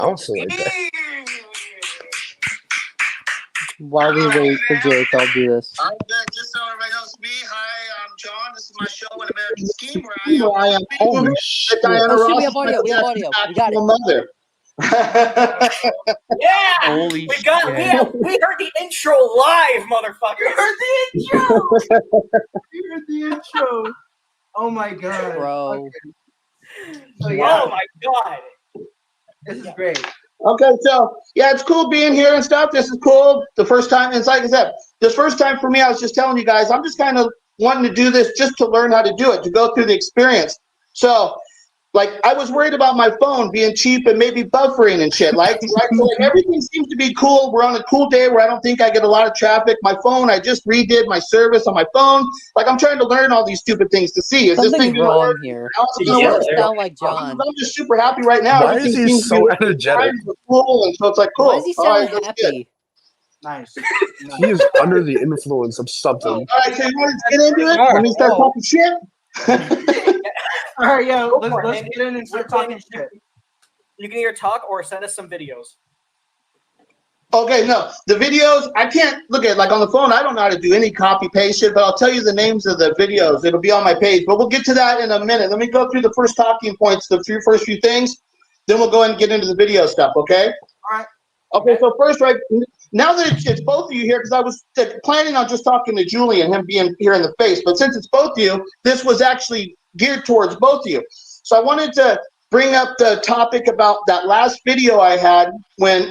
Also like that. While we wait for Jake, I'll do this. I'm back. Just so everybody knows me. Hi, I'm John. This is my show, An American Scheme, where I am. Holy shit. Oh shit, we have audio. We have audio. We got it. Mother. Yeah, Holy we shit. heard the intro live, motherfucker. You heard the intro. Oh my god, Bro. So, yeah, Oh my god. this is great. Okay, so yeah, it's cool being here and stuff. This is cool. The first time, it's like I said, this first time for me, I was just telling you guys, I'm just kind of wanting to do this just to learn how to do it, to go through the experience. So, like, I was worried about my phone being cheap and maybe buffering and shit. Right? So, like, everything seems to be cool. We're on a cool day where I don't think I get a lot of traffic. My phone, I just redid my service on my phone. Like, I'm trying to learn all these stupid things to see. Is this thing Something's gonna wrong work? here. How's it He gonna work? doesn't sound like John. I'm just super happy right now. Why is Everything he seems to so be energetic? cool, and so it's like, cool. Why does he All sound right, that's good. happy? Nice. He is under the influence of something. All right, so you want to get into it? Let me start talking shit. All right, yeah, let's for it. get in and start talking shit. You can either talk or send us some videos. Okay, no, the videos, I can't look at, like on the phone, I don't know how to do any copy paste shit, but I'll tell you the names of the videos. It'll be on my page, but we'll get to that in a minute. Let me go through the first talking points, the first few things, then we'll go ahead and get into the video stuff, okay? All right. Okay, so first, right, now that it's both of you here, because I was planning on just talking to Julie and him being here in the face, but since it's both of you, this was actually geared towards both of you. So I wanted to bring up the topic about that last video I had when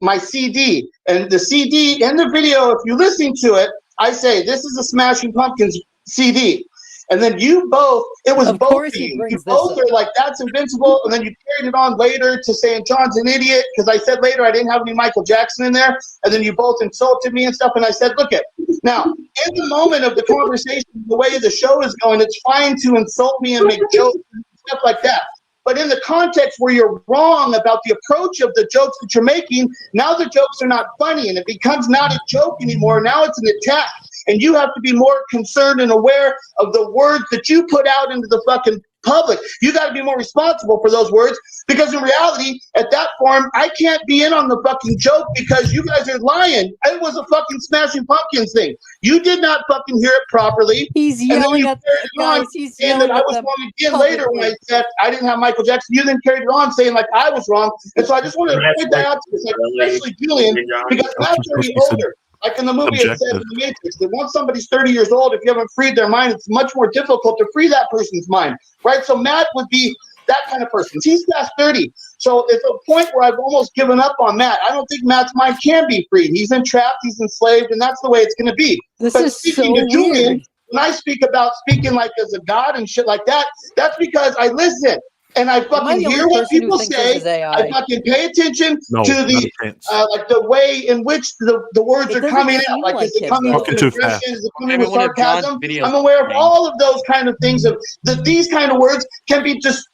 my CD, and the CD in the video, if you listen to it, I say, this is a Smashing Pumpkins CD. And then you both, it was Of both course of he you. brings You this both up. are like, that's invincible. And then you carried it on later to saying John's an idiot, because I said later I didn't have any Michael Jackson in there. And then you both insulted me and stuff. And I said, look it. Now, in the moment of the conversation, the way the show is going, it's fine to insult me and make jokes and stuff like that. But in the context where you're wrong about the approach of the jokes that you're making, now the jokes are not funny and it becomes not a joke anymore. Now it's an attack. And you have to be more concerned and aware of the words that you put out into the fucking public. You got to be more responsible for those words, because in reality, at that form, I can't be in on the fucking joke because you guys are lying. It was a fucking Smashing Pumpkins thing. You did not fucking hear it properly. He's And then yelling you at carried it on guys. He's saying yelling that I at was them wrong again later when I publicly. said I didn't have Michael Jackson. You then carried it on saying like I was wrong. And so I just want to point that out to you, like, especially Julian, because Matt's already older. Like in the movie, it says in the Matrix that once somebody's 30 years old, if you haven't freed their mind, it's much more difficult to free that person's mind, right? So Matt would be that kind of person. He's past 30. So it's a point where I've almost given up on Matt. I don't think Matt's mind can be freed. He's entrapped, he's enslaved, and that's the way it's going to be. This But is speaking so to Julian, weird. when I speak about speaking like as a god and shit like that, that's because I listen. And I Am I fucking the only hear what person who people thinks say. this is AI? I fucking pay attention No, to not the a chance. like the way in which the words It are doesn't coming seem out. Like, like is it it, coming though. with Talking too aggression? fast. Is it coming Maybe with one of John's sarcasm? videos I'm aware of thing. all of those kind of things. Of that these kind of words can be just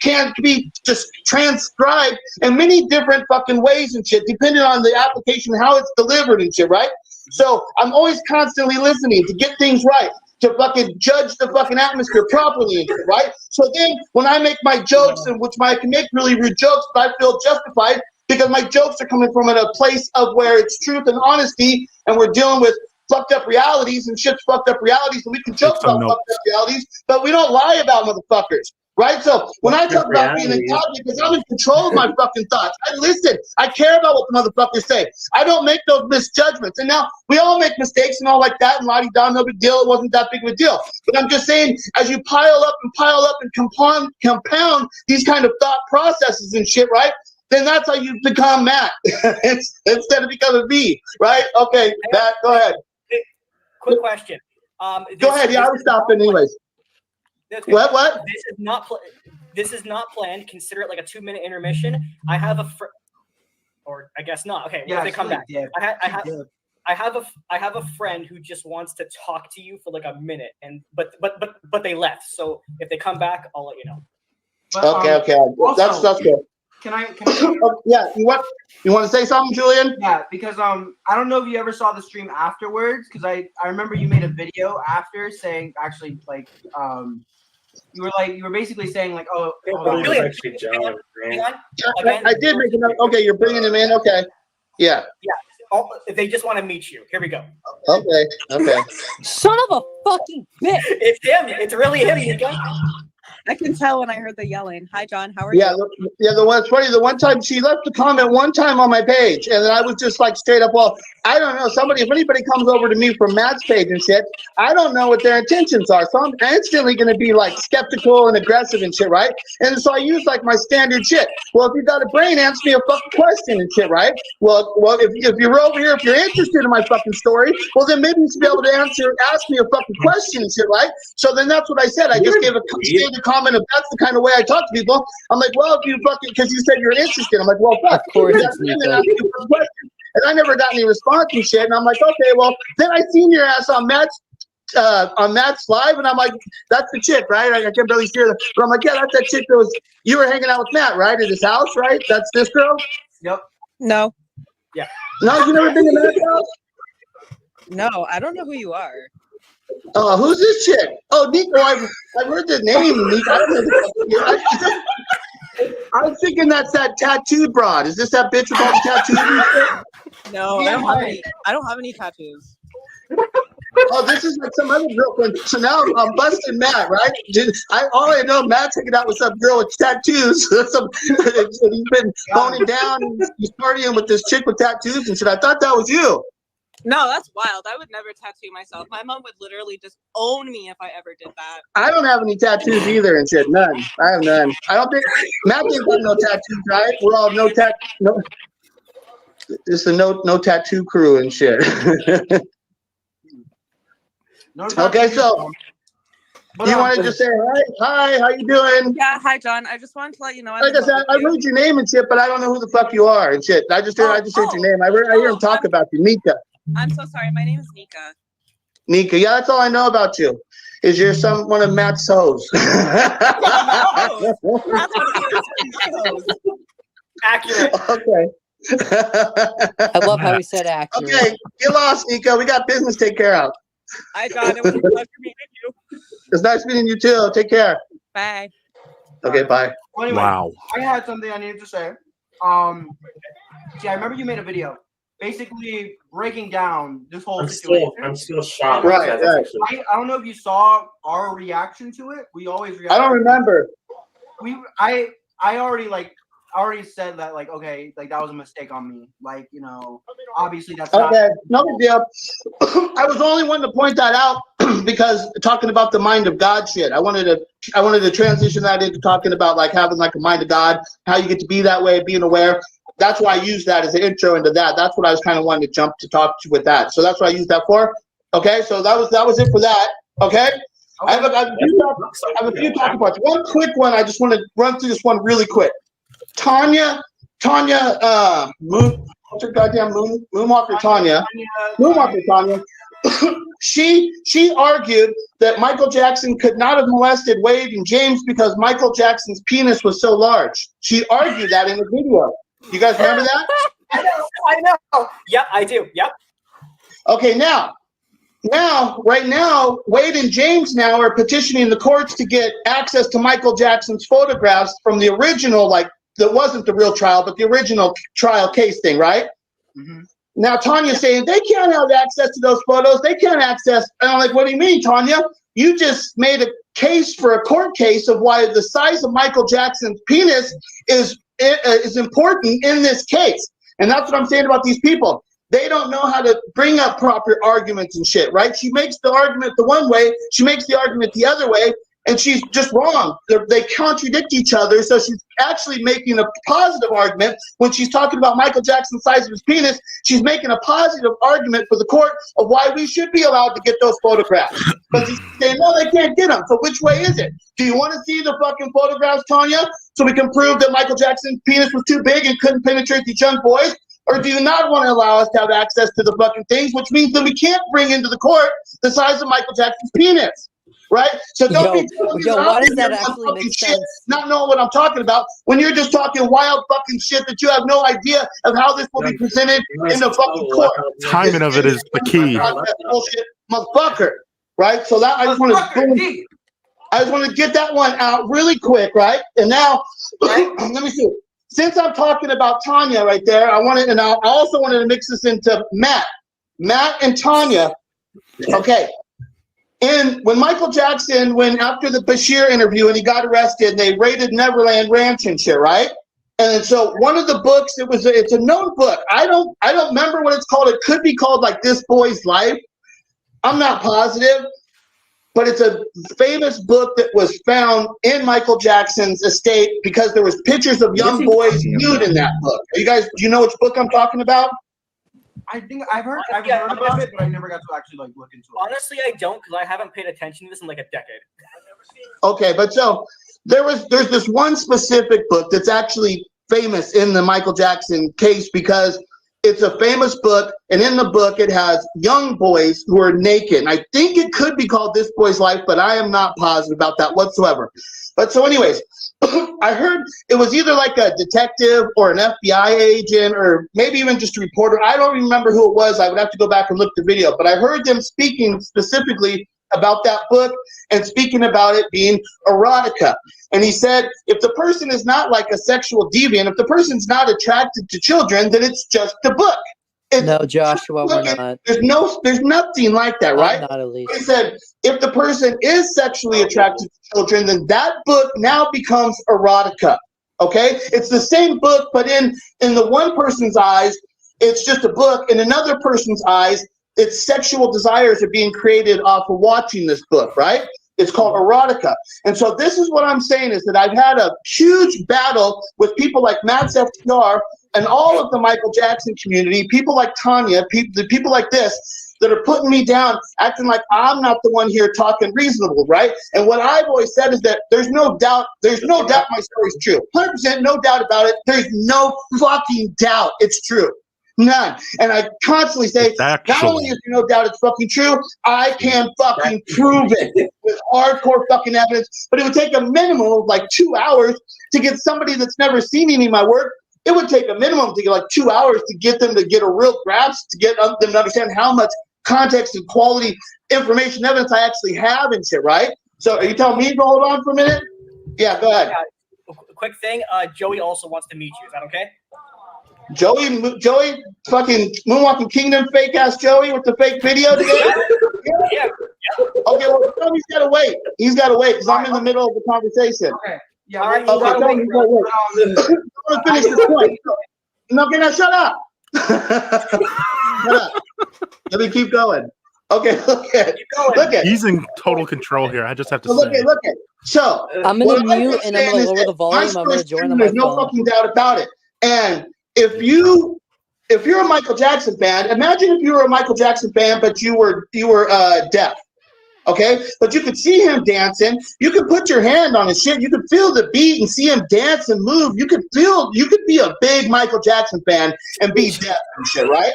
transcribed in many different fucking ways and shit, depending on the application, how it's delivered and shit, right? So I'm always constantly listening to get things right, to fucking judge the fucking atmosphere properly and shit, right? So then when I make my jokes, and which I can make really rude jokes, but I feel justified because my jokes are coming from a place of where it's truth and honesty, and we're dealing with fucked up realities and shit's fucked up realities, and we can joke about fucked up realities, but we don't lie about motherfuckers. Right? So when I talk about being in God, because I'm in control of my fucking thoughts. I listen. I care about what the motherfuckers say. I don't make those misjudgments. And now we all make mistakes and all like that, and la-di-da, no big deal. It wasn't that big of a deal. But I'm just saying, as you pile up and compound these kind of thought processes and shit, right? Then that's how you become Matt. Instead of becoming me, right? Okay, Matt, go ahead. Quick question. Go ahead. Yeah, I was stopping anyways. Okay. What? This is not planned. Consider it like a 2-minute intermission. I have a or I guess not. Okay, Yeah, they come back. Yeah. I have a friend who just wants to talk to you for like a minute, and but they left. So if they come back, I'll let you know. But, Okay. Also, That's good. Can I yeah, you want to say something, Julian? Yeah, because I don't know if you ever saw the stream afterwards, because I remember you made a video after saying actually like You were basically saying like, oh, Really? Actually, John, Hang man. on. Again, I did make another. Okay, you're bringing him in. Okay. Yeah. oh, they just want to meet you. Here we go. Okay. Okay. Son of a fucking bitch! It's him. It's really him, Nika. I can tell when I heard the yelling. Hi, John. How are Yeah, you? the one. It's funny. The one time she left a comment one time on my page, and then I was just like straight up. Well, I don't know. If anybody comes over to me from Matt's page and shit, I don't know what their intentions are. So I'm instantly going to be like skeptical and aggressive and shit, right? And so I use like my standard shit. Well, if you got a brain, answer me a fucking question and shit, right? Well, if you're over here, if you're interested in my fucking story, well then maybe you should be able to ask me a fucking question and shit, right? So then that's what I said. I just gave a standard comment of that's the kind of way I talk to people. I'm like, well, if you fucking, because you said you're interested. I'm like, well, fuck. Of course That's it's me, Nika. then ask you a question. And I never got any response and shit. And I'm like, okay, well, then I seen your ass on Matt's live, and I'm like, that's the chick, right? I can't really hear that. But I'm like, yeah, that's that chick that was, you were hanging out with Matt, right? At his house, right? That's this girl? yep. No, No, you never been to Matt's house? no, I don't know who you are. Oh, who's this chick? Oh, Nico, I've heard the name, Nico. I don't know the I was thinking that's that tattooed broad. Is this that bitch with all the tattoos and shit? No, I don't have any tattoos. Oh, this is like some other girlfriend. So now I'm busting Matt, right? All I know, Matt's hanging out with some girl with tattoos. He's been honing down. And he's partying with this chick with tattoos and shit. I thought that was you. No, that's wild. I would never tattoo myself. My mom would literally just own me if I ever did that. I don't have any tattoos either and shit. None. I have none. I don't think Matt didn't got no tattoos, right? We're all no. It's a no tattoo crew and shit. No Okay, so But, you wanted to say hi, how you doing? Yeah, hi, John. I just wanted to let you know. Like I said, I heard your name and shit, but I don't know who the fuck you are and shit. I just heard your name. I hear him talk about you, Nika. I'm so sorry. My name is Nika. Nika, yeah, that's all I know about you. Is you're one of Matt's hoes. That's what it is. Accurate. Okay. I love how he said accurate. Okay, get lost, Nika. We got business to take care of. Hi, John. It was a pleasure meeting you. It's nice meeting you too. Take care. Bye. Okay, bye. Well, anyway, Wow. I had something I needed to say. See, I remember you made a video basically breaking down this whole situation. I'm still shocked. Right, That's right. actually- I don't know if you saw our reaction to it. We always react. I don't remember. I already said that, like, okay, like that was a mistake on me. Like, you know, obviously that's not. Okay, no big deal. I was only one to point that out because talking about the mind of God shit. I wanted to transition that into talking about like having like a mind of God, how you get to be that way, being aware. That's why I used that as an intro into that. That's what I was kind of wanting to jump to talk to with that. So that's what I used that for. Okay, so that was it for that. Okay. I have a few talking points. One quick one. I just want to run through this one really quick. Moonwalker Tanya. She argued that Michael Jackson could not have molested Wade and James because Michael Jackson's penis was so large. She argued that in the video. You guys remember that? I know. Yep, I do. Yep. Okay, right now, Wade and James now are petitioning the courts to get access to Michael Jackson's photographs from the original, like, that wasn't the real trial, but the original trial case thing, right? Mm-hmm. Now, Tanya's saying they can't have access to those photos. They can't access. And I'm like, what do you mean, Tanya? You just made a case for a court case of why the size of Michael Jackson's penis is important in this case. And that's what I'm saying about these people. They don't know how to bring up proper arguments and shit, right? She makes the argument the one way, she makes the argument the other way, and she's just wrong. They contradict each other, so she's actually making a positive argument. When she's talking about Michael Jackson's size of his penis, she's making a positive argument for the court of why we should be allowed to get those photographs. But she's saying, no, they can't get them. So which way is it? Do you want to see the fucking photographs, Tanya, so we can prove that Michael Jackson's penis was too big and couldn't penetrate these young boys? Or do you not want to allow us to have access to the fucking things, which means that we can't bring into the court the size of Michael Jackson's penis? Right? So don't be why does that actually make sense? Not knowing what I'm talking about when you're just talking wild fucking shit that you have no idea of how this will be presented in the fucking court. Timing of it is the key. Bullshit, motherfucker. Right? So that I just want to. I just want to get that one out really quick, right? And now, let me see. Since I'm talking about Tanya right there, I also wanted to mix this into Matt and Tanya. Okay. And when Michael Jackson, after the Bashir interview and he got arrested, they raided Neverland Ranch and shit, right? And so one of the books, it's a known book. I don't remember what it's called. It could be called like This Boy's Life. I'm not positive, but it's a famous book that was found in Michael Jackson's estate because there was pictures of young boys nude in that book. Do you know which book I'm talking about? I think I've heard about it, but I never got to actually like look into it. Honestly, I don't, because I haven't paid attention to this in like a decade. Okay, but so there's this one specific book that's actually famous in the Michael Jackson case because it's a famous book, and in the book it has young boys who are naked. And I think it could be called This Boy's Life, but I am not positive about that whatsoever. But so anyways, I heard it was either like a detective or an FBI agent or maybe even just a reporter. I don't remember who it was. I would have to go back and look the video. But I heard them speaking specifically about that book and speaking about it being erotica. And he said, if the person is not like a sexual deviant, if the person's not attracted to children, then it's just a book. No, Joshua, we're not. There's nothing like that, right? Not at least. He said, if the person is sexually attracted to children, then that book now becomes erotica. Okay? It's the same book, but in the one person's eyes, it's just a book. In another person's eyes, its sexual desires are being created off of watching this book, right? It's called erotica. And so this is what I'm saying is that I've had a huge battle with people like MattsFTR and all of the Michael Jackson community, people like Tanya, people like this that are putting me down, acting like I'm not the one here talking reasonable, right? And what I've always said is that there's no doubt my story's true. 100% no doubt about it. There's no fucking doubt it's true. None. And I constantly say, not only is there no doubt it's fucking true, I can fucking prove it with hardcore fucking evidence. But it would take a minimum of like 2 hours to get somebody that's never seen any of my work. It would take a minimum to get like 2 hours to get them to get a real grasp, to get them to understand how much context and quality information evidence I actually have and shit, right? So are you telling me to hold on for a minute? Yeah, go ahead. Yeah, quick thing, Joey also wants to meet you. Is that okay? Joey, fucking Moonwalking Kingdom, fake ass Joey with the fake video together. Yeah. Okay, well, tell him he's gotta wait. He's gotta wait because I'm in the middle of the conversation. Okay. Yeah. All right, Okay, tell him he's gotta wait. I'm gonna finish this point. No, okay, now shut up. Shut up. Let me keep going. Okay, look at. He's in total control here. I just have to say. Look at. So I'm gonna mute and I'm gonna lower the volume. I'm gonna join on my phone. There's no fucking doubt about it. And if you're a Michael Jackson fan, imagine if you were a Michael Jackson fan, but you were deaf. Okay, but you could see him dancing. You could put your hand on his shit. You could feel the beat and see him dance and move. You could be a big Michael Jackson fan and be deaf and shit, right?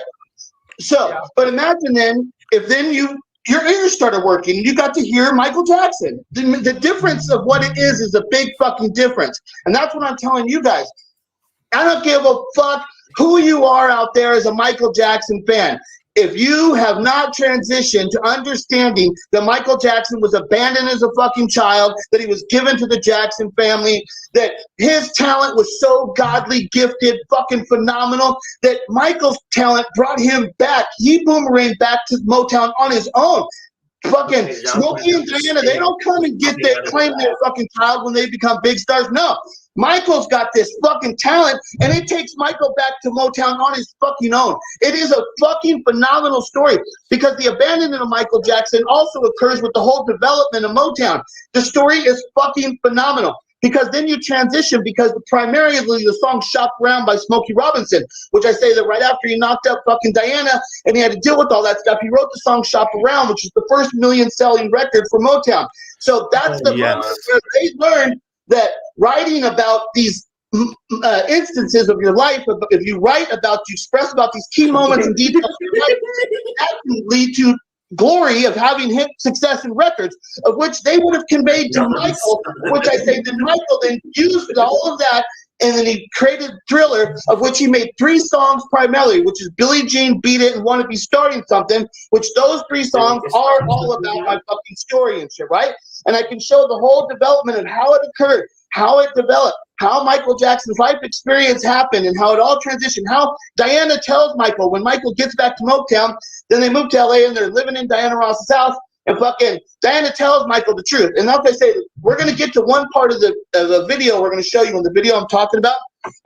So, but imagine then if then your ears started working and you got to hear Michael Jackson. The difference of what it is a big fucking difference, and that's what I'm telling you guys. I don't give a fuck who you are out there as a Michael Jackson fan. If you have not transitioned to understanding that Michael Jackson was abandoned as a fucking child, that he was given to the Jackson family, that his talent was so godly gifted, fucking phenomenal, that Michael's talent brought him back. He boomeranged back to Motown on his own. Fucking Smokey and Diana, they don't come and claim their fucking child when they become big stars. No. Michael's got this fucking talent, and it takes Michael back to Motown on his fucking own. It is a fucking phenomenal story because the abandonment of Michael Jackson also occurs with the whole development of Motown. The story is fucking phenomenal because then you transition because primarily the song Shop Around by Smokey Robinson, which I say that right after he knocked up fucking Diana and he had to deal with all that stuff, he wrote the song Shop Around, which is the first million-selling record for Motown. So that's the moment where they learned that writing about these instances of your life, if you write about, you express about these key moments and details of your life, that can lead to glory of having hit success in records, of which they would have conveyed to Michael, which I say that Michael then used all of that And then he created Thriller, of which he made 3 songs primarily, which is Billie Jean, Beat It, and Wanna Be Starting Something, which those 3 songs are all about my fucking story and shit, right? And I can show the whole development of how it occurred, how it developed, how Michael Jackson's life experience happened, and how it all transitioned, how Diana tells Michael when Michael gets back to Motown, then they move to LA and they're living in Diana Ross's house, and fucking Diana tells Michael the truth. And now they say, we're going to get to one part of the video we're going to show you in the video I'm talking about,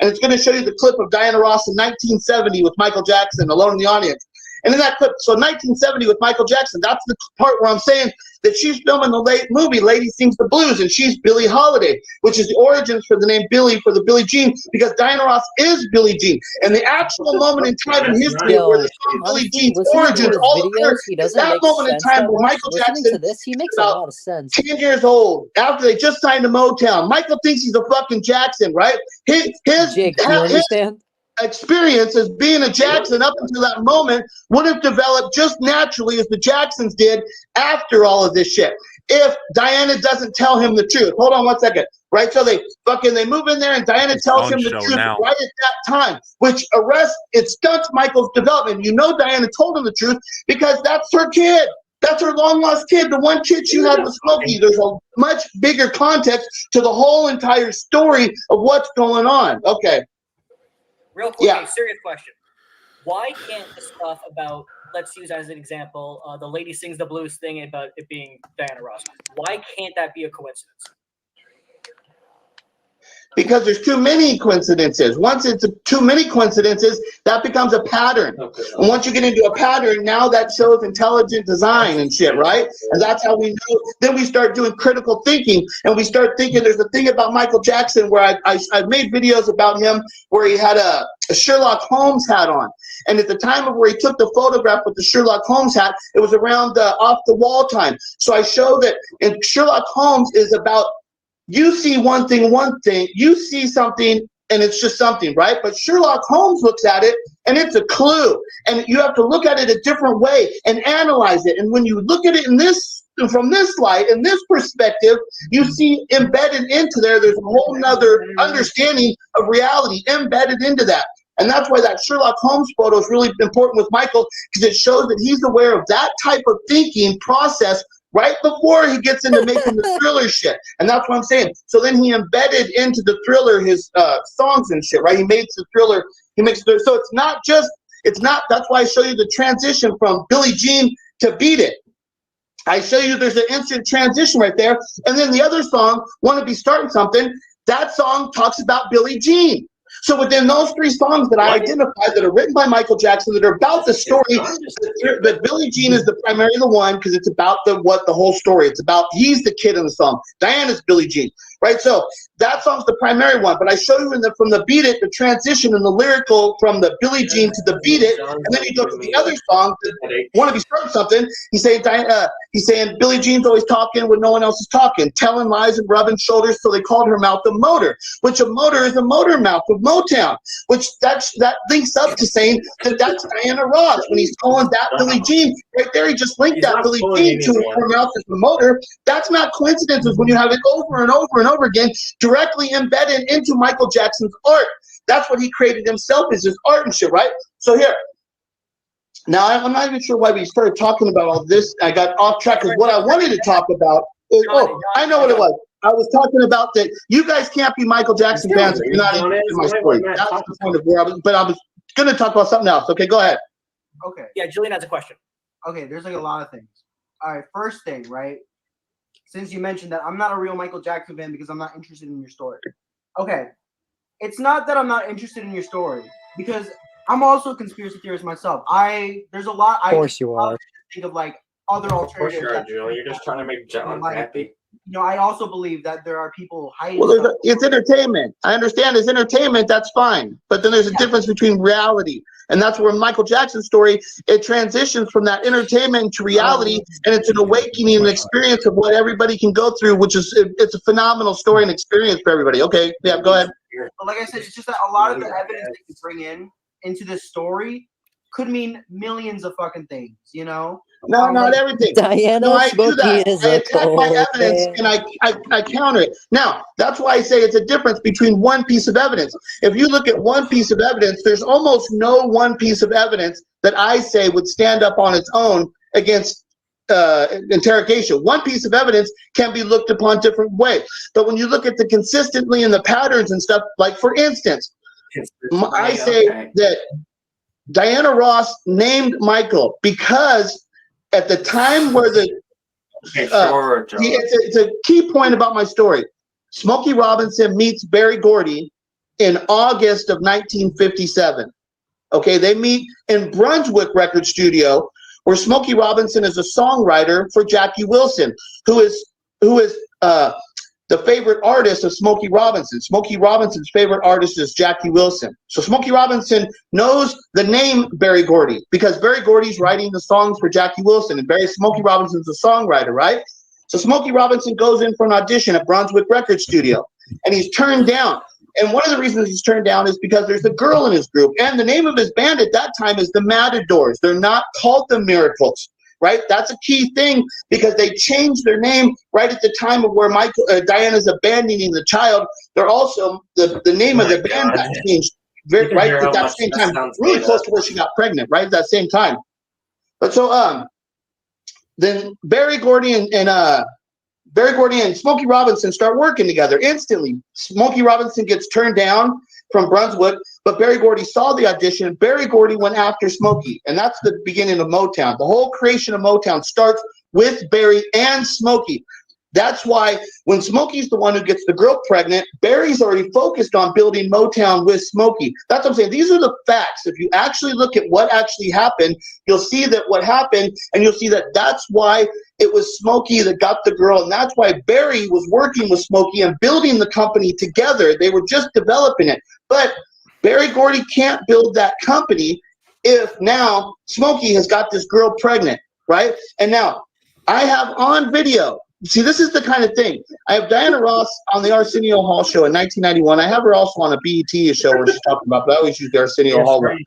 and it's going to show you the clip of Diana Ross in 1970 with Michael Jackson alone in the audience. And in that clip, so 1970 with Michael Jackson, that's the part where I'm saying that she's filming the movie Lady Sings the Blues, and she's Billie Holiday, which is the origins for the name Billie for the Billie Jean, because Diana Ross is Billie Jean. And the actual moment in time in history where the song Billie Jean's origins all occurred is that moment in time where Michael Jackson he makes about a lot of sense. 10 years old, after they just signed to Motown. Michael thinks he's a fucking Jackson, right? Jake, do you understand? Experience as being a Jackson up until that moment would have developed just naturally as the Jacksons did after all of this shit. If Diana doesn't tell him the truth. Hold on one second. Right? So they move in there and Diana tells him the truth right at that time, which it stunts Michael's development. You know Diana told him the truth because that's her kid. That's her long-lost kid, the one kid she had with Smokey. There's a much bigger context to the whole entire story of what's going on. Okay. Real quick, serious question. Why can't the stuff about, let's use as an example, the Lady Sings the Blues thing about it being Diana Ross, why can't that be a coincidence? Because there's too many coincidences. Once it's too many coincidences, that becomes a pattern. And once you get into a pattern, now that shows intelligent design and shit, right? And that's how we know. Then we start doing critical thinking, and we start thinking there's a thing about Michael Jackson where I've made videos about him where he had a Sherlock Holmes hat on. And at the time of where he took the photograph with the Sherlock Holmes hat, it was around off the wall time. So I show that Sherlock Holmes is about, you see one thing, you see something, and it's just something, right? But Sherlock Holmes looks at it, and it's a clue. And you have to look at it a different way and analyze it. And when you look at it from this light, in this perspective, you see embedded into there's a whole nother understanding of reality embedded into that. And that's why that Sherlock Holmes photo is really important with Michael, because it shows that he's aware of that type of thinking process right before he gets into making the Thriller shit. And that's what I'm saying. So then he embedded into the Thriller his songs and shit, right? He makes the Thriller, so that's why I show you the transition from Billie Jean to Beat It. I show you there's an instant transition right there. And then the other song, Wanna Be Starting Something, that song talks about Billie Jean. So within those 3 songs that I identified that are written by Michael Jackson that are about the story, that Billie Jean is primarily the one because it's about the whole story. It's about he's the kid in the song. Diana's Billie Jean, right? So that song's the primary one. But I show you from the Beat It, the transition in the lyrical from the Billie Jean to the Beat It, and then you go to the other song, Wanna Be Starting Something. He's saying Billie Jean's always talking when no one else is talking, telling lies and rubbing shoulders, so they called her mouth a motor, which a motor is a motor mouth of Motown, which that links up to saying that's Diana Ross when he's calling that Billie Jean. Right there, he just linked that Billie Jean to her mouth as a motor. That's not coincidences when you have it over and over and over again, directly embedded into Michael Jackson's art. That's what he created himself, is his art and shit, right? So here. Now, I'm not even sure why we started talking about all this. I got off track because what I wanted to talk about is, I know what it was. I was talking about that you guys can't be Michael Jackson fans if you're not into my story. That's the point of where I was going to talk about something else. Okay, go ahead. Okay. Yeah, Julian has a question. Okay, there's like a lot of things. All right, first thing, right? Since you mentioned that I'm not a real Michael Jackson fan because I'm not interested in your story. Okay, it's not that I'm not interested in your story because I'm also a conspiracy theorist myself. There's a lot. Of course you are. Think of like other alternatives. Of course you are, Julie. You're just trying to make John happy. You know, I also believe that there are people hiding. Well, it's entertainment. I understand it's entertainment. That's fine. But then there's a difference between reality. And that's where Michael Jackson's story, it transitions from that entertainment to reality. And it's an awakening and experience of what everybody can go through, which is, it's a phenomenal story and experience for everybody. Okay. Yeah, go ahead. But like I said, it's just that a lot of the evidence that you bring into this story could mean millions of fucking things, you know? No, not everything. Diana No, I do Smokey that. is I a attack my cold evidence man. and I counter it. Now, that's why I say it's a difference between one piece of evidence. If you look at one piece of evidence, there's almost no one piece of evidence that I say would stand up on its own against interrogation. One piece of evidence can be looked upon different ways. But when you look at the consistently and the patterns and stuff, like for instance, I say that Diana Ross named Michael because at the time where it's a key point about my story. Smokey Robinson meets Berry Gordy in August of 1957. Okay, they meet in Brunswick Record Studio, where Smokey Robinson is a songwriter for Jackie Wilson, who is the favorite artist of Smokey Robinson. Smokey Robinson's favorite artist is Jackie Wilson. So Smokey Robinson knows the name Berry Gordy because Berry Gordy's writing the songs for Jackie Wilson, and Smokey Robinson's a songwriter, right? So Smokey Robinson goes in for an audition at Brunswick Record Studio, and he's turned down. And one of the reasons he's turned down is because there's a girl in his group, and the name of his band at that time is the Matadors. They're not called the Miracles. Right, that's a key thing because they changed their name right at the time of where Diana's abandoning the child. They're also the name of the band got changed right at that same time, really close to where she got pregnant. Right at that same time. But so then Berry Gordy and Smokey Robinson start working together instantly. Smokey Robinson gets turned down from Brunswick, but Berry Gordy saw the audition. Berry Gordy went after Smokey, and that's the beginning of Motown. The whole creation of Motown starts with Berry and Smokey. That's why when Smokey's the one who gets the girl pregnant, Berry's already focused on building Motown with Smokey. That's what I'm saying. These are the facts. If you actually look at what actually happened, you'll see that what happened, and you'll see that that's why it was Smokey that got the girl, and that's why Berry was working with Smokey and building the company together. They were just developing it. But Berry Gordy can't build that company if now Smokey has got this girl pregnant, right? And now I have on video. See, this is the kind of thing. I have Diana Ross on the Arsenio Hall show in 1991. I have her also on a BET show where she's talking about, but I always use the Arsenio Hall one.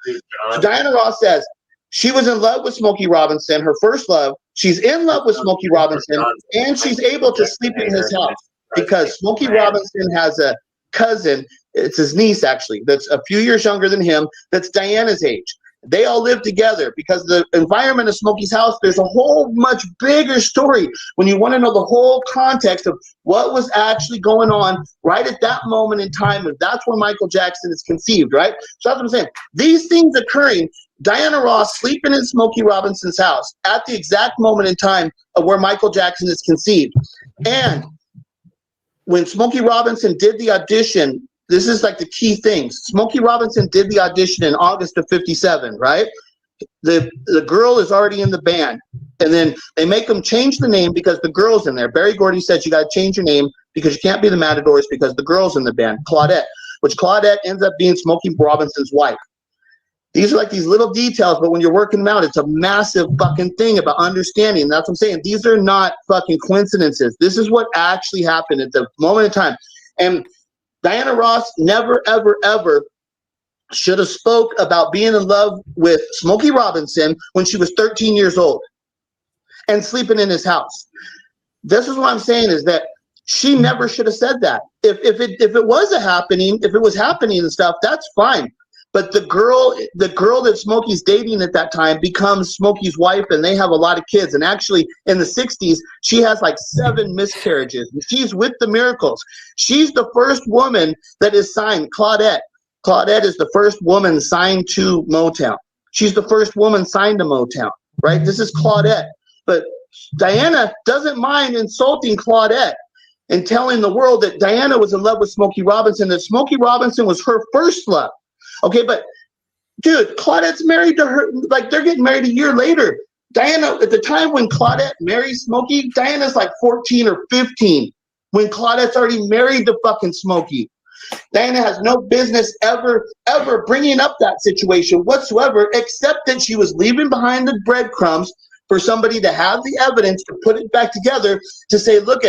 So Diana Ross says she was in love with Smokey Robinson, her first love. She's in love with Smokey Robinson, and she's able to sleep in his house because Smokey Robinson has a cousin. It's his niece, actually, that's a few years younger than him, that's Diana's age. They all live together because the environment of Smokey's house, there's a whole much bigger story when you want to know the whole context of what was actually going on right at that moment in time. And that's where Michael Jackson is conceived, right? So that's what I'm saying. These things occurring, Diana Ross sleeping in Smokey Robinson's house at the exact moment in time of where Michael Jackson is conceived. And when Smokey Robinson did the audition, this is like the key things. Smokey Robinson did the audition in August of 57, right? The girl is already in the band. And then they make them change the name because the girl's in there. Berry Gordy said you got to change your name because you can't be the Matadors because the girl's in the band, Claudette, which Claudette ends up being Smokey Robinson's wife. These are like these little details, but when you're working them out, it's a massive fucking thing about understanding. That's what I'm saying. These are not fucking coincidences. This is what actually happened at the moment in time. And Diana Ross never, ever, ever should have spoke about being in love with Smokey Robinson when she was 13 years old and sleeping in his house. This is what I'm saying is that she never should have said that. If it was happening and stuff, that's fine. But the girl that Smokey's dating at that time becomes Smokey's wife, and they have a lot of kids. And actually, in the 60s, she has like 7 miscarriages. And she's with the Miracles. She's the first woman that is signed, Claudette. Claudette is the first woman signed to Motown. She's the first woman signed to Motown, right? This is Claudette. But Diana doesn't mind insulting Claudette and telling the world that Diana was in love with Smokey Robinson, that Smokey Robinson was her first love. Okay, but dude, Claudette's married to her, like they're getting married a year later. Diana, at the time when Claudette marries Smokey, Diana's like 14 or 15 when Claudette's already married to fucking Smokey. Diana has no business ever bringing up that situation whatsoever, except that she was leaving behind the breadcrumbs for somebody to have the evidence to put it back together to say, look,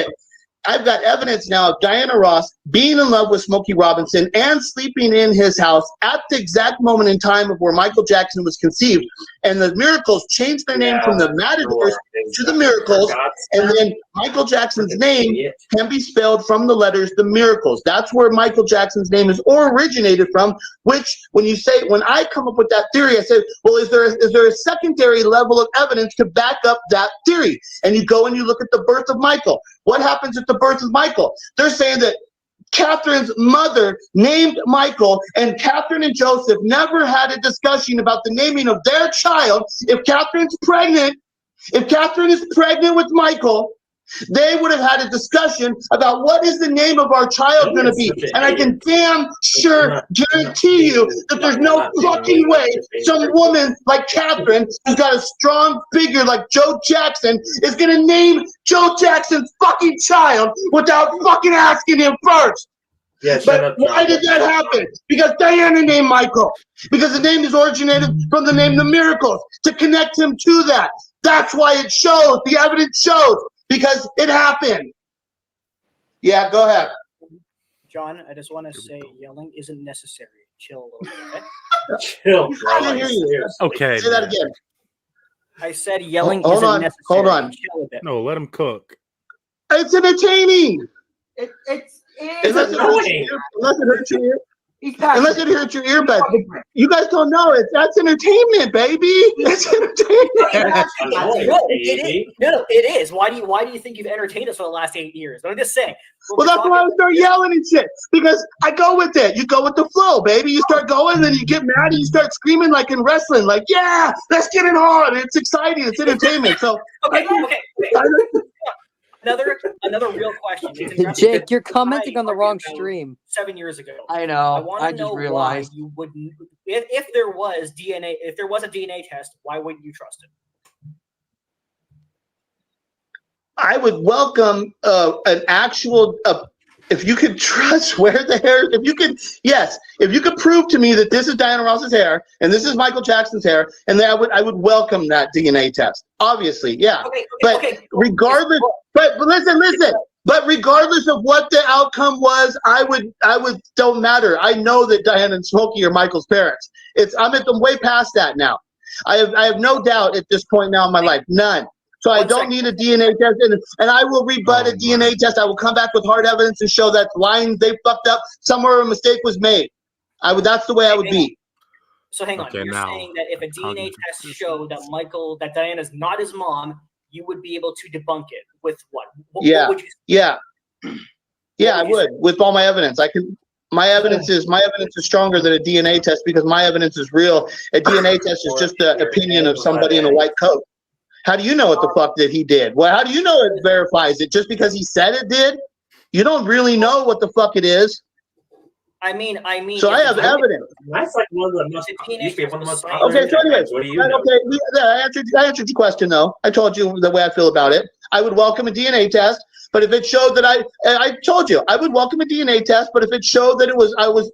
I've got evidence now of Diana Ross being in love with Smokey Robinson and sleeping in his house at the exact moment in time of where Michael Jackson was conceived. And the Miracles changed their name from the Matadors to the Miracles, and then Michael Jackson's name can be spelled from the letters the Miracles. That's where Michael Jackson's name is originated from, which when I come up with that theory, I say, well, is there a secondary level of evidence to back up that theory? And you go and you look at the birth of Michael. What happens at the birth of Michael? They're saying that Catherine's mother named Michael, and Catherine and Joseph never had a discussion about the naming of their child. If Catherine is pregnant with Michael, they would have had a discussion about what is the name of our child going to be. And I can damn sure guarantee you that there's no fucking way some woman like Catherine, who's got a strong figure like Joe Jackson, is going to name Joe Jackson's fucking child without fucking asking him first. Yeah, but why did that happen? Because Diana named Michael. Because the name is originated from the name The Miracles, to connect him to that. That's why it shows. The evidence shows. Because it happened. Yeah, go ahead. John, I just want to say yelling isn't necessary. Chill a little bit, okay? Chill, bro. I didn't hear you. Okay. Say that again. I said yelling Hold isn't on, necessary. hold on. Chill a bit. No, let him cook. It's entertaining. It's Unless it hurts your ear. He's passionate. Unless it hurts your earbuds. You guys don't know it. That's entertainment, baby. That's entertainment. No, it is. Why do you think you've entertained us for the last 8 years? I'm just saying. Well, that's why I start yelling and shit. Because I go with it. You go with the flow, baby. You start going, and then you get mad, and you start screaming like in wrestling, like, yeah, let's get it on. It's exciting. It's entertainment. So okay. Another real question. Jake, you're commenting on the wrong stream. 7 years ago. I know. I I just realized. why you wouldn't. If there was a DNA test, why wouldn't you trust it? I would welcome an actual. If you could trust where the hair, if you could prove to me that this is Diana Ross's hair and this is Michael Jackson's hair, and then I would welcome that DNA test. Obviously, yeah. Regardless, but listen. But regardless of what the outcome was, I would don't matter. I know that Diana and Smokey are Michael's parents. I'm at them way past that now. I have no doubt at this point now in my life, none. So I don't need a DNA test, and I will rebut a DNA test. I will come back with hard evidence and show that lines they fucked up, somewhere a mistake was made. That's the way I would be. So hang on, you're saying that if a DNA test showed that Diana's not his mom, you would be able to debunk it with what? What would you say? I would with all my evidence. My evidence is stronger than a DNA test because my evidence is real. A DNA test is just the opinion of somebody in a white coat. How do you know what the fuck that he did? Well, how do you know it verifies it? Just because he said it did? You don't really know what the fuck it is. I mean. So I have evidence. That's like one of the most. Used to be one of the most. Okay, so anyways, I answered your question though. I told you the way I feel about it. I would welcome a DNA test, but if it showed that I told you I would welcome a DNA test, but if it showed that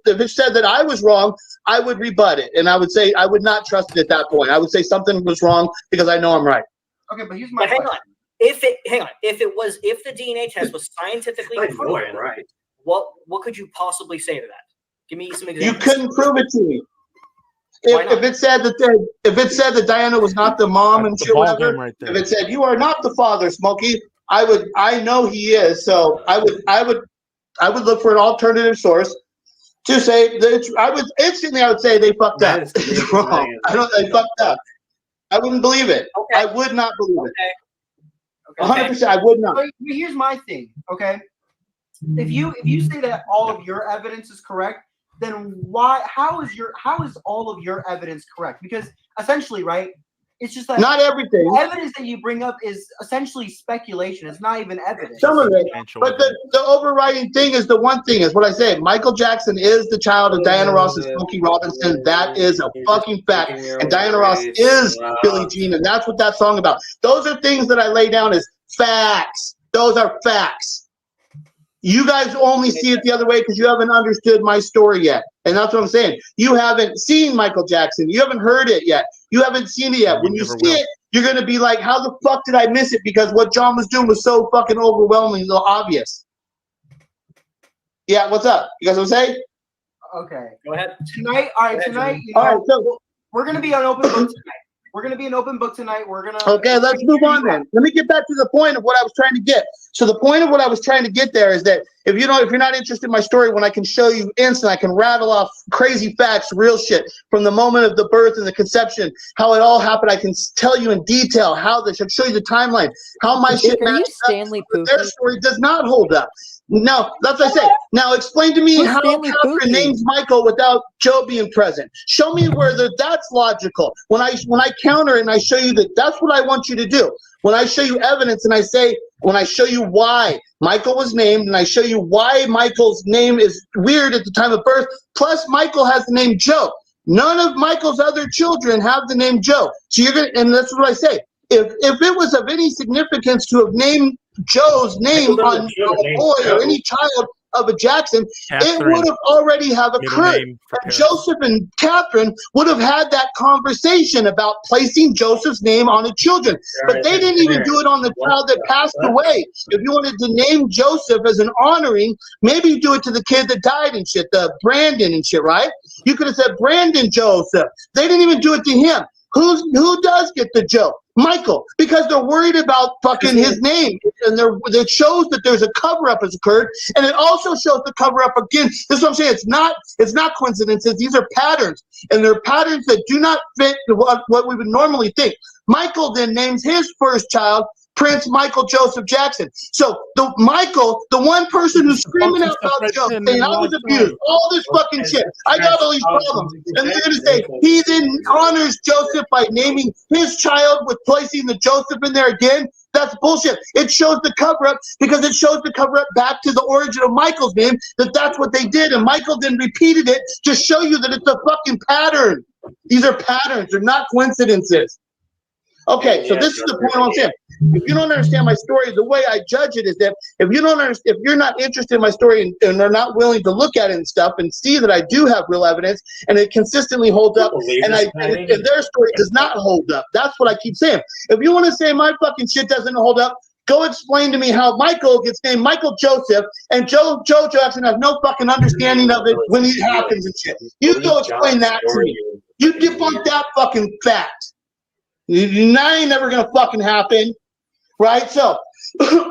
if it said that I was wrong, I would rebut it, and I would say I would not trust it at that point. I would say something was wrong because I know I'm right. Okay, but here's my question. If the DNA test was scientifically proven, right? What could you possibly say to that? Give me some examples. You couldn't prove it to me. If it said that Diana was not the mom and shit, whatever, if it said you are not the father, Smokey, I know he is. So I would look for an alternative source to say that I would say they fucked up. It's wrong. They fucked up. I wouldn't believe it. Okay. I would not believe it. Okay. 100%. I would not. But here's my thing. Okay. If you say that all of your evidence is correct, then how is all of your evidence correct? Because essentially, right, it's just that not everything. The evidence that you bring up is essentially speculation. It's not even evidence. Some of it, but the overriding thing is the one thing is what I say. Michael Jackson is the child of Diana Ross and Smokey Robinson. That is a fucking fact. And Diana Ross is Billie Jean, and that's what that song about. Those are things that I lay down as facts. Those are facts. You guys only see it the other way because you haven't understood my story yet. And that's what I'm saying. You haven't seen Michael Jackson. You haven't heard it yet. You haven't seen it yet. When you see it, you're going to be like, how the fuck did I miss it? Because what John was doing was so fucking overwhelming, so obvious. Yeah, what's up? You guys want to say? Okay. Go ahead. Tonight, all right, tonight, you All know, right, so we're going to be an open book tonight. We're going to be an open book tonight. We're going to. okay, let's move on then. Let me get back to the point of what I was trying to get. So the point of what I was trying to get there is that if you're not interested in my story, when I can show you instant, I can rattle off crazy facts, real shit from the moment of the birth and the conception, how it all happened. I can tell you in detail how this. I can show you the timeline, how my shit Are you matches Stanley up. Their Pookie? story does not hold up. Now, that's what I say. Now, explain to me Who's how Stanley Catherine Pookie? names Michael without Joe being present. Show me where that's logical. When I counter and I show you that that's what I want you to do. When I show you evidence and when I show you why Michael was named and I show you why Michael's name is weird at the time of birth, plus Michael has the name Joe. None of Michael's other children have the name Joe. So and that's what I say. If it was of any significance to have named Joe's name on a boy or any child of a Jackson, it would have already have occurred. And Joseph and Catherine would have had that conversation about placing Joseph's name on the children. But they didn't even do it on the child that passed away. If you wanted to name Joseph as an honoring, maybe you do it to the kid that died and shit, the Brandon and shit, right? You could have said Brandon Joseph. They didn't even do it to him. Who does get the Joe? Michael, because they're worried about fucking his name, and it shows that there's a cover-up has occurred, and it also shows the cover-up again. This is what I'm saying. It's not coincidences. These are patterns, and they're patterns that do not fit what we would normally think. Michael then names his first child Prince Michael Joseph Jackson. So the one person who's screaming out about Joe, saying I was abused, all this fucking shit, I got all these problems, and they're gonna say he then honors Joseph by naming his child with placing the Joseph in there again. That's bullshit. It shows the cover-up because it shows the cover-up back to the origin of Michael's name, that's what they did, and Michael then repeated it to show you that it's a fucking pattern. These are patterns. They're not coincidences. Okay, so this is the point I'm saying. If you don't understand my story, the way I judge it is that if you're not interested in my story and are not willing to look at it and stuff and see that I do have real evidence and it consistently holds up and their story does not hold up. That's what I keep saying. If you want to say my fucking shit doesn't hold up, go explain to me how Michael gets named Michael Joseph and Joe Jackson has no fucking understanding of it when it happens and shit. You go explain that to me. You debunk that fucking fact. That ain't never gonna fucking happen, right? So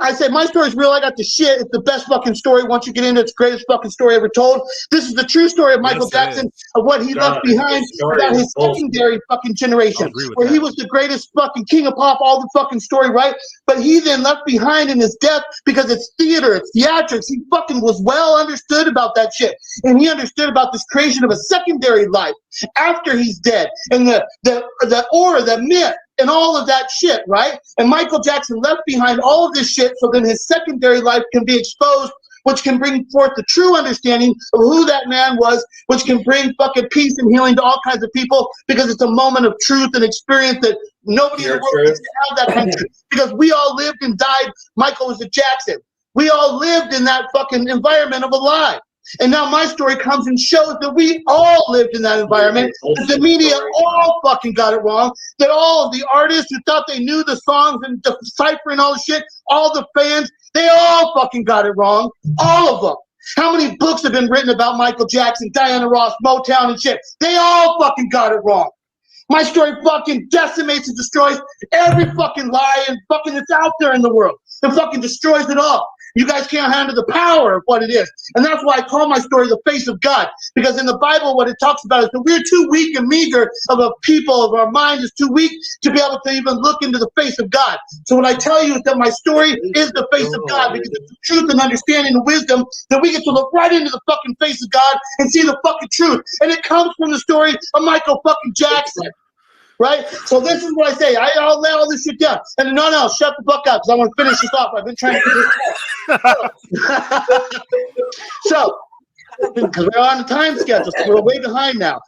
I say my story's real. I got the shit. It's the best fucking story. Once you get into it, it's the greatest fucking story ever told. This is the true story of Michael Jackson, of what he left behind about his secondary fucking generation, where he was the greatest fucking king of pop, all the fucking story, right? But he then left behind in his death because it's theater, it's theatrics. He fucking was well understood about that shit. And he understood about this creation of a secondary life after he's dead. And the aura, the myth, and all of that shit, right? And Michael Jackson left behind all of this shit so then his secondary life can be exposed, which can bring forth the true understanding of who that man was, which can bring fucking peace and healing to all kinds of people because it's a moment of truth and experience that nobody in the world gets to have that kind of truth. Because we all lived and died. Michael was a Jackson. We all lived in that fucking environment of a lie. And now my story comes and shows that we all lived in that environment, that the media all fucking got it wrong, that all of the artists who thought they knew the songs and deciphering all the shit, all the fans, they all fucking got it wrong. All of them. How many books have been written about Michael Jackson, Diana Ross, Motown and shit? They all fucking got it wrong. My story fucking decimates and destroys every fucking lie and fucking that's out there in the world. It fucking destroys it all. You guys can't handle the power of what it is. And that's why I call my story the face of God. Because in the Bible, what it talks about is that we're too weak and meager of a people, of our mind is too weak to be able to even look into the face of God. So what I tell you is that my story is the face of God, because it's the truth and understanding and wisdom that we get to look right into the fucking face of God and see the fucking truth. And it comes from the story of Michael fucking Jackson. Right? So this is what I say. I'll lay all this shit down. And no, shut the fuck up because I want to finish this off. I've been trying to do this. So, because we're on the time schedule, so we're way behind now.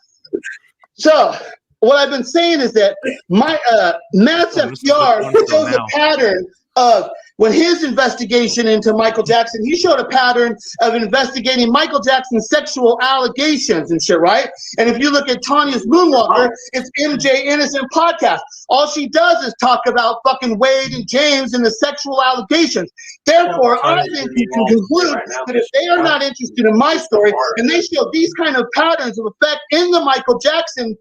So, what I've been saying is that my MattsFTR shows a pattern when his investigation into Michael Jackson, he showed a pattern of investigating Michael Jackson's sexual allegations and shit, right? And if you look at Tanya's Moonwalker, it's MJ Innocent Podcast. All she does is talk about fucking Wade and James and the sexual allegations. Therefore, I think you can conclude that if they are not interested in my story and they show these kind of patterns of effect in the Michael Jackson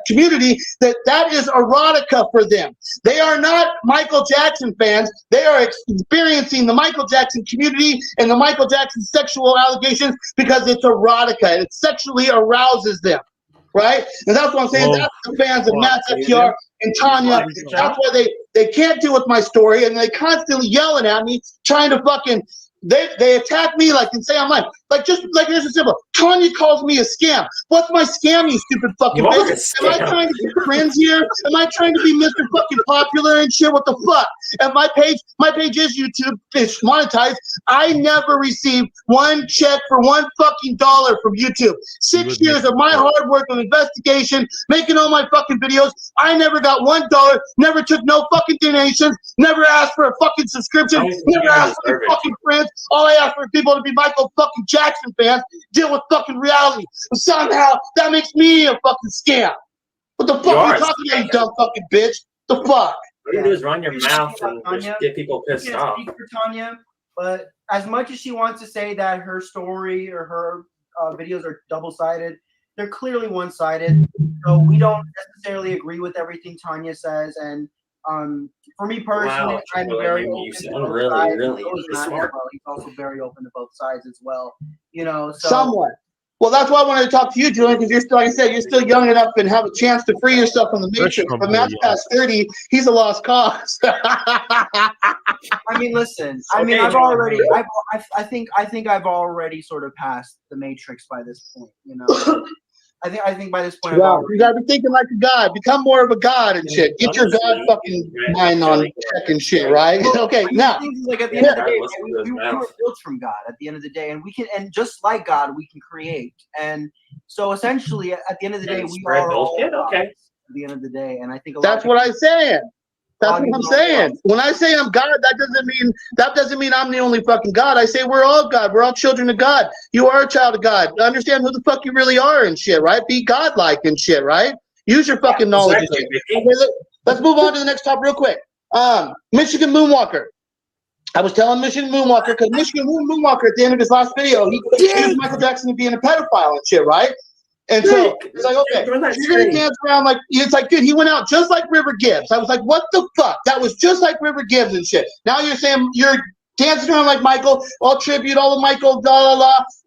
community, that is erotica for them. They are not Michael Jackson fans. They are experiencing the Michael Jackson community and the Michael Jackson sexual allegations because it's erotica. It sexually arouses them, right? And that's what I'm saying. That's the fans of MattsFTR and Tanya. That's why they can't deal with my story, and they constantly yelling at me, trying to fucking. They attack me like and say I'm lying. Like just like here's a simple. Tanya calls me a scam. What's my scam, you stupid fucking bitch? Am I trying to get friends here? Am I trying to be Mr. fucking popular and shit? What the fuck? And my page is YouTube. It's monetized. I never received one check for $1 fucking from YouTube. 6 years of my hard work of investigation, making all my fucking videos. I never got $1. Never took no fucking donations. Never asked for a fucking subscription. Never asked for fucking friends. All I ask for people to be Michael fucking Jackson fans, deal with fucking reality. And somehow that makes me a fucking scam. What the fuck are you talking about, you dumb fucking bitch? The fuck? What you do is run your mouth and just get people pissed off. Speak for Tanya, but as much as she wants to say that her story or her videos are double-sided, they're clearly one-sided. So we don't necessarily agree with everything Tanya says, and for me personally, I'm very open to both sides. He's also very open to both sides as well. You know, so somewhat. Well, that's why I wanted to talk to you, Julian, because you're still, like I said, you're still young enough and have a chance to free yourself from the matrix. But Matt's past 30, he's a lost cause. I mean, listen. I mean, I think I've already sort of passed the matrix by this point. You know. I think by this point, you gotta be thinking like a god. Become more of a god and shit. Get your god fucking mind on check and shit, right? Okay, now. Like at the end of the day, we were built from God. At the end of the day, and we can, and just like God, we can create. And so, essentially, at the end of the day, we are all gods. At the end of the day, and I think that's what I'm saying. That's what I'm saying. When I say I'm God, that doesn't mean I'm the only fucking God. I say we're all God. We're all children of God. You are a child of God. Understand who the fuck you really are and shit, right? Be godlike and shit, right? Use your fucking knowledge. Exactly. Okay, let's move on to the next topic real quick. Michigan Moonwalker. I was telling Michigan Moonwalker because Michigan Moonwalker at the end of his last video, he accused Michael Jackson of being a pedophile and shit, right? And so it's like, okay, you're gonna dance around like it's like, dude, he went out just like River Gibbs. I was like, what the fuck? That was just like River Gibbs and shit. Now you're saying you're dancing around like Michael, all tribute, all of Michael,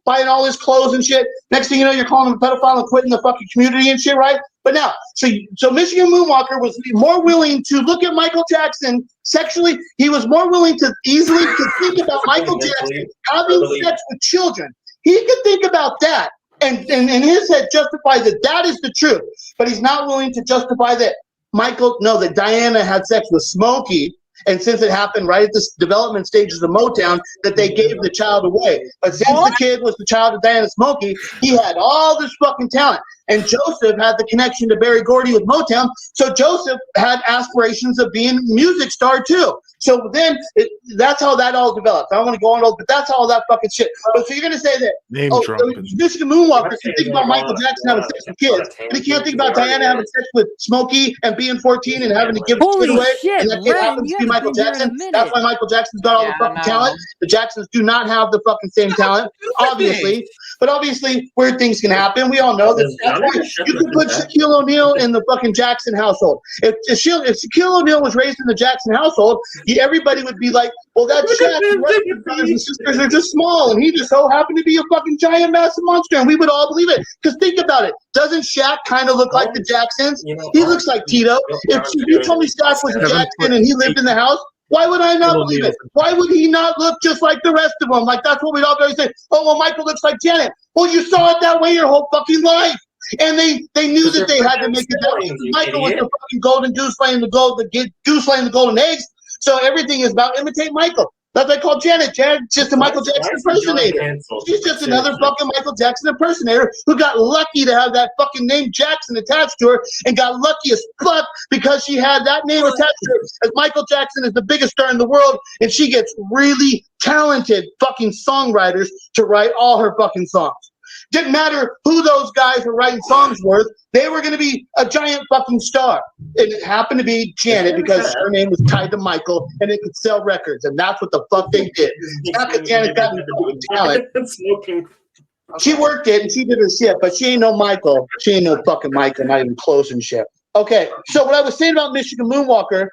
buying all his clothes and shit. Next thing you know, you're calling him a pedophile and quitting the fucking community and shit, right? But now, so Michigan Moonwalker was more willing to look at Michael Jackson sexually. He was more willing to easily think about Michael Jackson having sex with children. He could think about that. And in his head justify that is the truth, but he's not willing to justify that that Diana had sex with Smokey, and since it happened right at the development stages of Motown, that they gave the child away. But since the kid was the child of Diana Smokey, he had all this fucking talent. And Joseph had the connection to Berry Gordy with Motown, so Joseph had aspirations of being a music star too. So then that's how that all developed. I don't want to go on all, but that's all that fucking shit. But so you're gonna say that Michigan Moonwalker can think about Michael Jackson having sex with kids, and he can't think about Diana having sex with Smokey and being 14 and having to give the kid away, and that kid happens to be Michael Jackson. That's why Michael Jackson's got all the fucking talent. The Jacksons do not have the fucking same talent, obviously. But obviously, weird things can happen. We all know that. That's why you can put Shaquille O'Neal in the fucking Jackson household. If Shaquille O'Neal was raised in the Jackson household, everybody would be like, well, that's Shaq. His brothers and sisters are just small, and he just so happened to be a fucking giant, massive monster, and we would all believe it. Because think about it. Doesn't Shaq kind of look like the Jacksons? He looks like Tito. If you told me Shaq was a Jackson and he lived in the house, why would I not believe it? Why would he not look just like the rest of them? Like, that's what we'd all always say. Oh, well, Michael looks like Janet. Well, you saw it that way your whole fucking life. And they knew that they had to make it that way. Michael was the fucking golden goose laying the golden eggs. So everything is about imitate Michael. That's what I call Janet. Janet's just a Michael Jackson impersonator. She's just another fucking Michael Jackson impersonator who got lucky to have that fucking name Jackson attached to her and got lucky as fuck because she had that name attached to her. As Michael Jackson is the biggest star in the world, and she gets really talented fucking songwriters to write all her fucking songs. Didn't matter who those guys were writing songs with. They were going to be a giant fucking star. And it happened to be Janet because her name was tied to Michael and it could sell records. And that's what the fuck they did. Not because Janet got any fucking talent. She worked it and she did her shit, but she ain't no Michael. She ain't no fucking Michael, not even close and shit. Okay, so what I was saying about Michigan Moonwalker,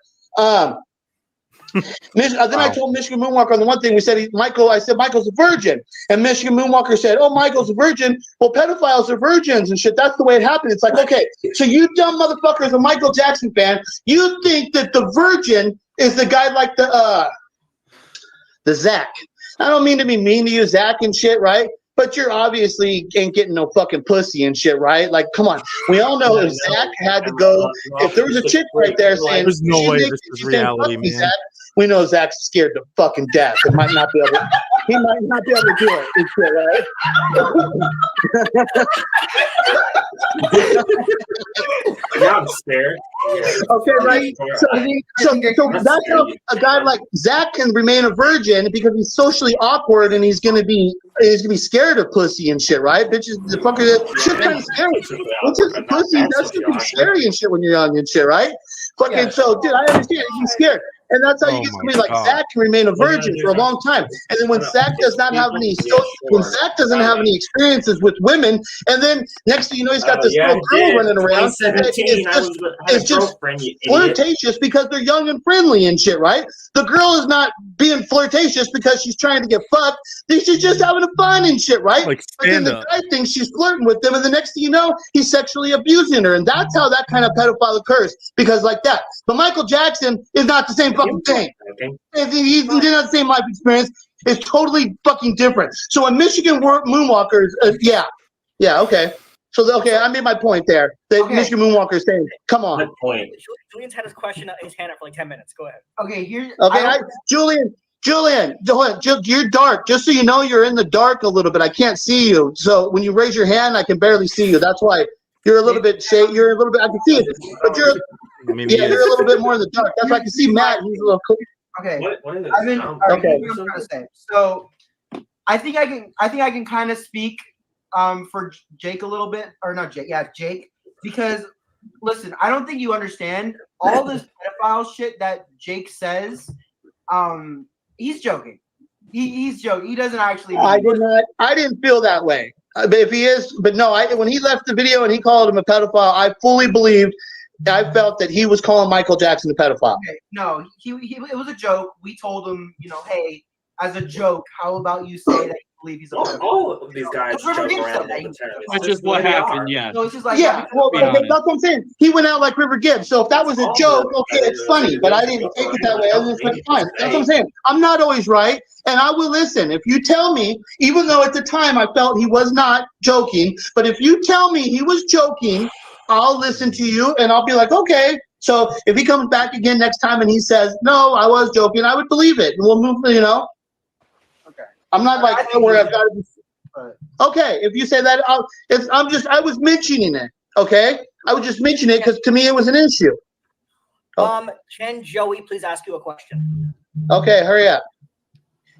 then I told Michigan Moonwalker on the one thing, I said Michael's a virgin. And Michigan Moonwalker said, oh, Michael's a virgin. Well, pedophiles are virgins and shit. That's the way it happened. It's like, okay, so you dumb motherfucker as a Michael Jackson fan, you think that the virgin is the guy like the Zach. I don't mean to be mean to you, Zach and shit, right? But you're obviously ain't getting no fucking pussy and shit, right? Like, come on. We all know if Zach had to go, if there was a chick right there saying, there's no way this is reality, man. Zach, we know Zach's scared to fucking death. He might not be able to do it. And shit, right? Now I'm scared. Okay, right? So that's how a guy like Zach can remain a virgin because he's socially awkward and he's gonna be scared of pussy and shit, right? Bitches, the fucker, shit kind of scary. Bitches, pussy, that's gonna be scary and shit when you're young and shit, right? Fucking so, dude, I understand he's scared. And that's how you get somebody like Zach can remain a virgin for a long time. And then when Zach does not have any, Zach doesn't have any experiences with women, and then next thing you know, he's got this little girl running around. It's just flirtatious because they're young and friendly and shit, right? The girl is not being flirtatious because she's trying to get fucked. She's just having fun and shit, right? Like, but then the guy thinks she's flirting with them, and the next thing you know, he's sexually abusing her, and that's how that kind of pedophile occurs. Because like that, but Michael Jackson is not the same fucking thing. He didn't have the same life experience. It's totally fucking different. So a Michigan Moonwalker, okay. So I made my point there. The Michigan Moonwalker is saying, "Come on." Good point. Julian's had his hand up for like 10 minutes. Go ahead. Okay, here's Julian, you're dark. Just so you know, you're in the dark a little bit. I can't see you. So when you raise your hand, I can barely see you. That's why you're a little bit shade. You're a little bit. I can see it, but you're a little bit more in the dark. That's why I can see Matt. He's a little cool. Okay. What is it? All right, here's what I'm trying to say. So I think I can kind of speak for Jake a little bit, or not Jake, Jake, because listen, I don't think you understand all this pedophile shit that Jake says. He's joking. He's joking. He doesn't actually. I didn't feel that way. But if he is, but no, when he left the video and he called him a pedophile, I fully believed. I felt that he was calling Michael Jackson a pedophile. Okay. No, it was a joke. We told him, hey, as a joke, how about you say that you believe he's a pedophile? All of these guys joke around. That's just what happened, yeah. So it's just like, that's what I'm saying. He went out like River Gibbs. So if that was a joke, okay, it's funny. But I didn't take it that way. I was just like, fine. That's what I'm saying. I'm not always right. And I will listen. If you tell me, even though at the time I felt he was not joking, but if you tell me he was joking, I'll listen to you and I'll be like, okay. So if he comes back again next time and he says, no, I was joking, I would believe it. And we'll move, Okay. I'm not like, where I've got to be. Okay. If you say that, I was mentioning it. Okay. I was just mentioning it because to me it was an issue. Can Joey please ask you a question? Okay. Hurry up.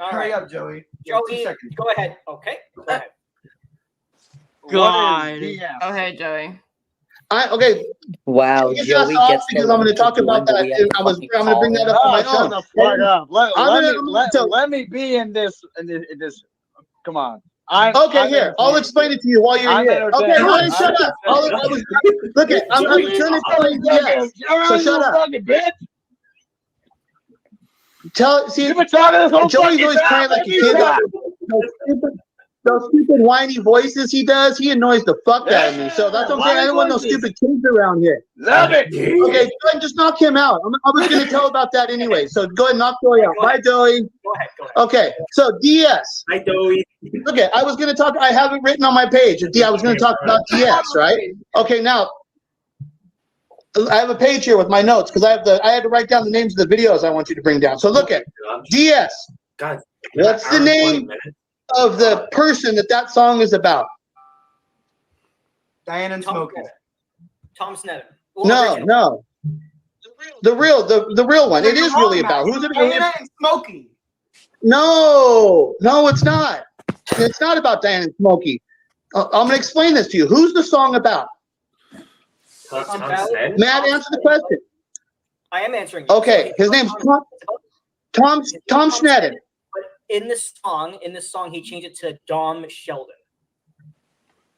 Hurry up, Joey. Joey, go ahead. Okay. Go ahead. God. Okay, Joey. Okay. Wow, Joey gets because I'm going to talk about that. I'm going to bring that up on my own. Shut the fuck up. Let me be in this. Come on. I'll explain it to you while you're here. Okay, Ryan, shut up. Look at. I'm trying to tell you yes. So shut up. Joey's always crying like a kid. Those stupid whiny voices he does, he annoys the fuck out of me. So that's what I'm saying. I don't want no stupid kids around here. Love it. Okay, go ahead and just knock him out. I was going to tell about that anyway. So go ahead and knock Joey out. Bye, Joey. Go ahead. Okay, so DS. Hi, Joey. Okay, I was going to talk. I have it written on my page. I was going to talk about DS, right? Okay, now I have a page here with my notes because I had to write down the names of the videos I want you to bring down. So look at DS. God. What's the name of the person that song is about? Diana and Smokey. Tom Sneddon. No. The real one. It is really about. Who's it? Diana and Smokey. No, it's not. It's not about Diana and Smokey. I'm going to explain this to you. Who's the song about? Matt, answer the question. I am answering you. Okay, his name's Tom Sneddon. But in this song, he changed it to Dom Sheldon.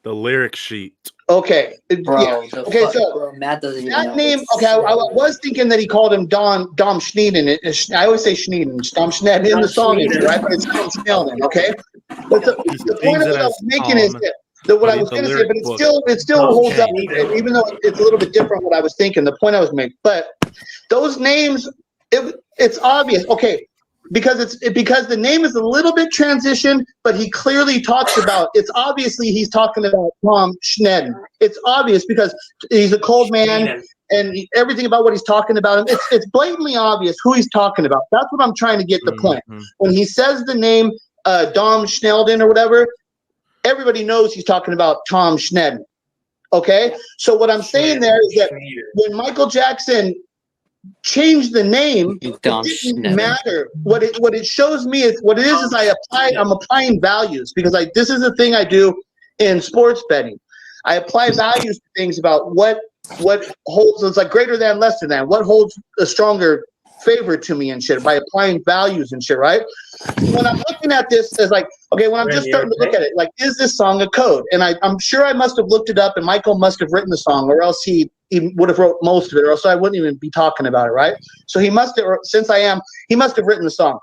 The lyric sheet. Okay. Bro, yeah. Okay, bro, Matt doesn't even know. That name, okay, I was thinking that he called him Dom Schneeden. I always say Schneeden. Dom Schneeden in the song, right? But it's Dom Sheldon, okay? But the point of what I was making is that what I was going to say, but it still holds up, even though it's a little bit different what I was thinking, the point I was making. But those names, it's obvious, okay, because the name is a little bit transitioned, but he clearly talks about, it's obviously he's talking about Tom Sneddon. It's obvious because he's a cold man and everything about what he's talking about, it's blatantly obvious who he's talking about. That's what I'm trying to get the point. When he says the name Dom Sheldon or whatever, everybody knows he's talking about Tom Sneddon. Okay? So what I'm saying there is that when Michael Jackson changed the name, it didn't matter. What it shows me is what it is I'm applying values because this is the thing I do in sports betting. I apply values to things about what holds, it's like greater than, lesser than, what holds a stronger favor to me and shit by applying values and shit, right? When I'm looking at this as like, okay, when I'm just starting to look at it, like, is this song a code? And I'm sure I must have looked it up and Michael must have written the song or else he would have wrote most of it or else I wouldn't even be talking about it, right? So he must have, he must have written the song.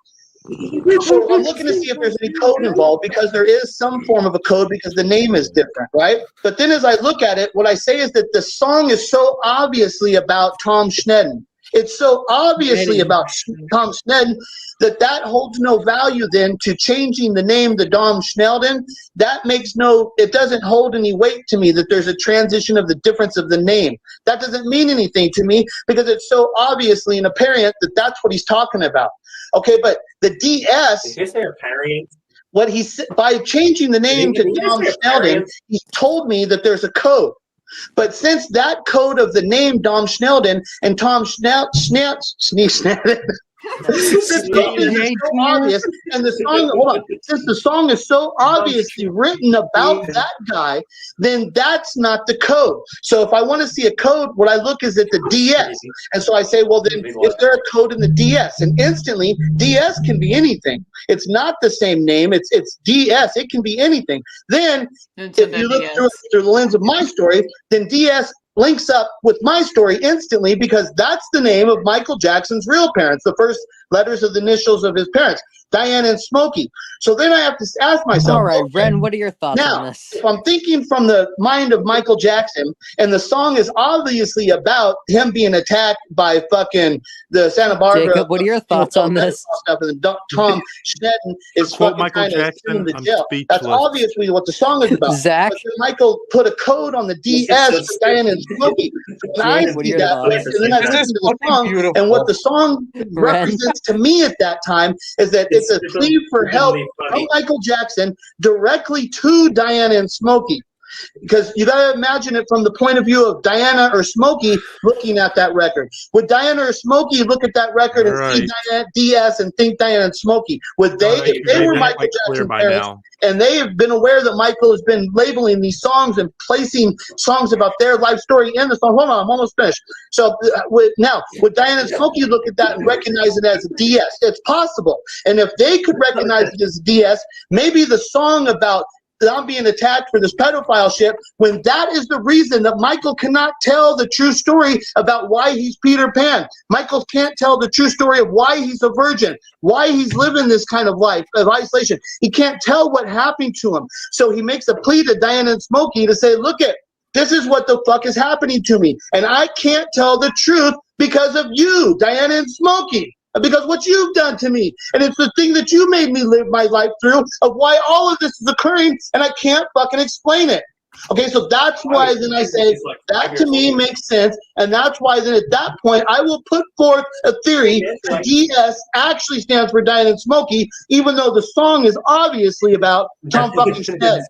So I'm looking to see if there's any code involved because there is some form of a code because the name is different, right? But then as I look at it, what I say is that the song is so obviously about Tom Sneddon. It's so obviously about Tom Sneddon that holds no value then to changing the name to Dom Sheldon. It doesn't hold any weight to me that there's a transition of the difference of the name. That doesn't mean anything to me because it's so obviously and apparent that that's what he's talking about. Okay, but the DS, what he said by changing the name to Dom Sheldon, he told me that there's a code. But since that code of the name Dom Sheldon and Tom Sneddon, since the song is so obvious, and the song, since the song is so obviously written about that guy, then that's not the code. So if I want to see a code, what I look is at the DS, and so I say, well, then is there a code in the DS? And instantly, DS can be anything. It's not the same name. It's DS. It can be anything. Then if you look through the lens of my story, then DS links up with my story instantly because that's the name of Michael Jackson's real parents, the first letters of the initials of his parents, Diana and Smokey. So then I have to ask myself, all right, Ren, what are your thoughts on this? If I'm thinking from the mind of Michael Jackson and the song is obviously about him being attacked by fucking the Santa Barbara. Jacob, what are your thoughts on this? Stuff, and Tom Sneddon is fucking Michael Jackson. to jail. That's obviously what the song is about. Zach, but then Michael put a code on the DS for Diana and Smokey. And I see that, and then I listen to the song, and what the song represents to me at that time is that it's a plea for help from Michael Jackson directly to Diana and Smokey. Because you got to imagine it from the point of view of Diana or Smokey looking at that record. Would Diana or Smokey look at that record and see Diana DS and think Diana and Smokey? Would they, if they were Michael Jackson's parents, and they have been aware that Michael has been labeling these songs and placing songs about their life story in the song? Hold on, I'm almost finished. So now, would Diana and Smokey look at that and recognize it as a DS? It's possible. And if they could recognize it as a DS, maybe the song about I'm being attacked for this pedophile shit, when that is the reason that Michael cannot tell the true story about why he's Peter Pan. Michael can't tell the true story of why he's a virgin, why he's living this kind of life of isolation. He can't tell what happened to him. So he makes a plea to Diana and Smokey to say, look it, this is what the fuck is happening to me. And I can't tell the truth because of you, Diana and Smokey. Because what you've done to me, and it's the thing that you made me live my life through of why all of this is occurring, and I can't fucking explain it. Okay, so that's why then I say that to me makes sense, and that's why then at that point I will put forth a theory that DS actually stands for Diane and Smokey, even though the song is obviously about Tom fucking Schmidt.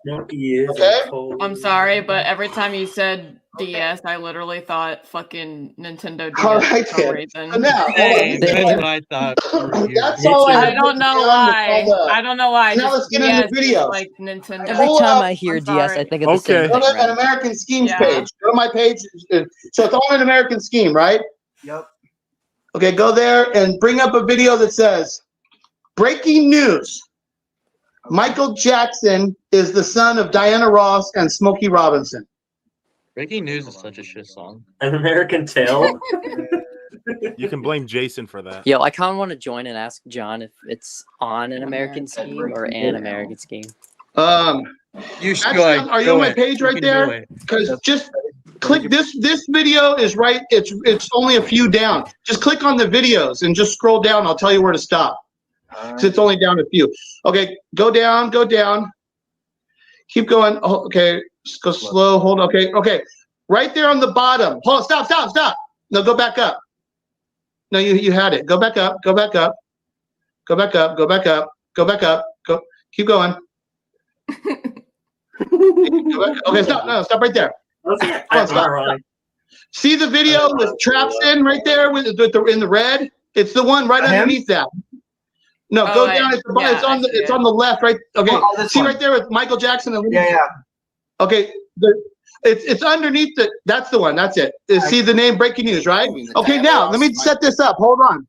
Okay? I'm sorry, but every time you said DS, I literally thought fucking Nintendo DS All right, for some then. reason. So now, Hey, hold on. that's what I thought. That's all I I have don't know why. I don't know why. Now Just let's get into DS is videos. like Nintendo. Every Pull time up- I hear I'm DS, I sorry. think of the same Go thing. to an Right? American Schemes Yeah. page. Go to my page. So it's all an American Scheme, right? Yep. Okay, go there and bring up a video that says, breaking news. Michael Jackson is the son of Diana Ross and Smokey Robinson. Breaking News is such a shit song. An American Tale. You can blame Jason for that. Yo, I kind of want to join and ask John if it's on an American Scheme or an American Scheme. You should Actually, are you on my page right there? Because just click this video is right. It's only a few down. Just click on the videos and just scroll down. I'll tell you where to stop. Because it's only down a few. Okay, go down. Keep going. Oh, okay, just go slow. Hold. Okay. Right there on the bottom. Hold. Stop. No, go back up. No, you had it. Go back up. Go back up. Keep going. Okay, stop. No, stop right there. Stop. See the video with traps in right there with the in the red? It's the one right underneath that. No, go down. It's on the left, right? Okay. See right there with Michael Jackson. Yeah. Okay. It's underneath the. That's the one. That's it. See the name Breaking News, right? Okay. Now let me set this up. Hold on.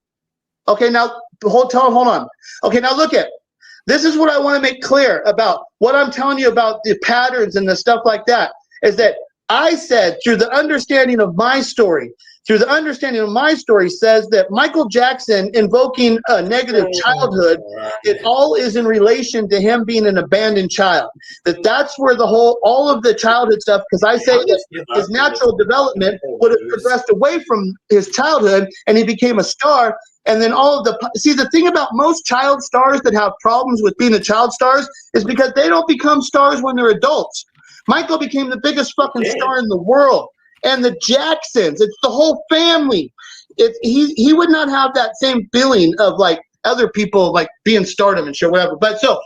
Okay. Now hold on. Okay. Now look at. This is what I want to make clear about what I'm telling you about the patterns and the stuff like that. Is that I said through the understanding of my story. Says that Michael Jackson invoking a negative childhood, it all is in relation to him being an abandoned child. That's where all of the childhood stuff, because I say that his natural development would have progressed away from his childhood and he became a star. And then the thing about most child stars that have problems with being a child stars is because they don't become stars when they're adults. Michael became the biggest fucking star in the world. And the Jacksons, it's the whole family. He would not have that same feeling of like other people like being stardom and shit, whatever. But so,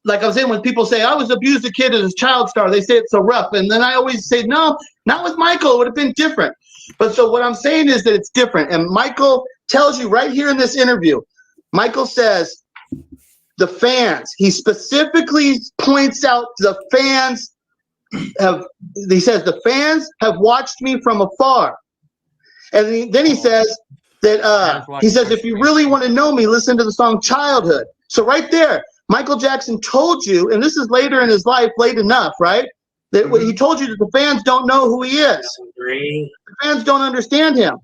like I was saying, when people say I was abused a kid as a child star, they say it's so rough. And then I always say, no, not with Michael. It would have been different. But so what I'm saying is that it's different. And Michael tells you right here in this interview, Michael says, the fans, he specifically points out the fans the fans have watched me from afar. And then he says that if you really want to know me, listen to the song Childhood. So right there, Michael Jackson told you, and this is later in his life, late enough, right? That he told you that the fans don't know who he is. The fans don't understand him.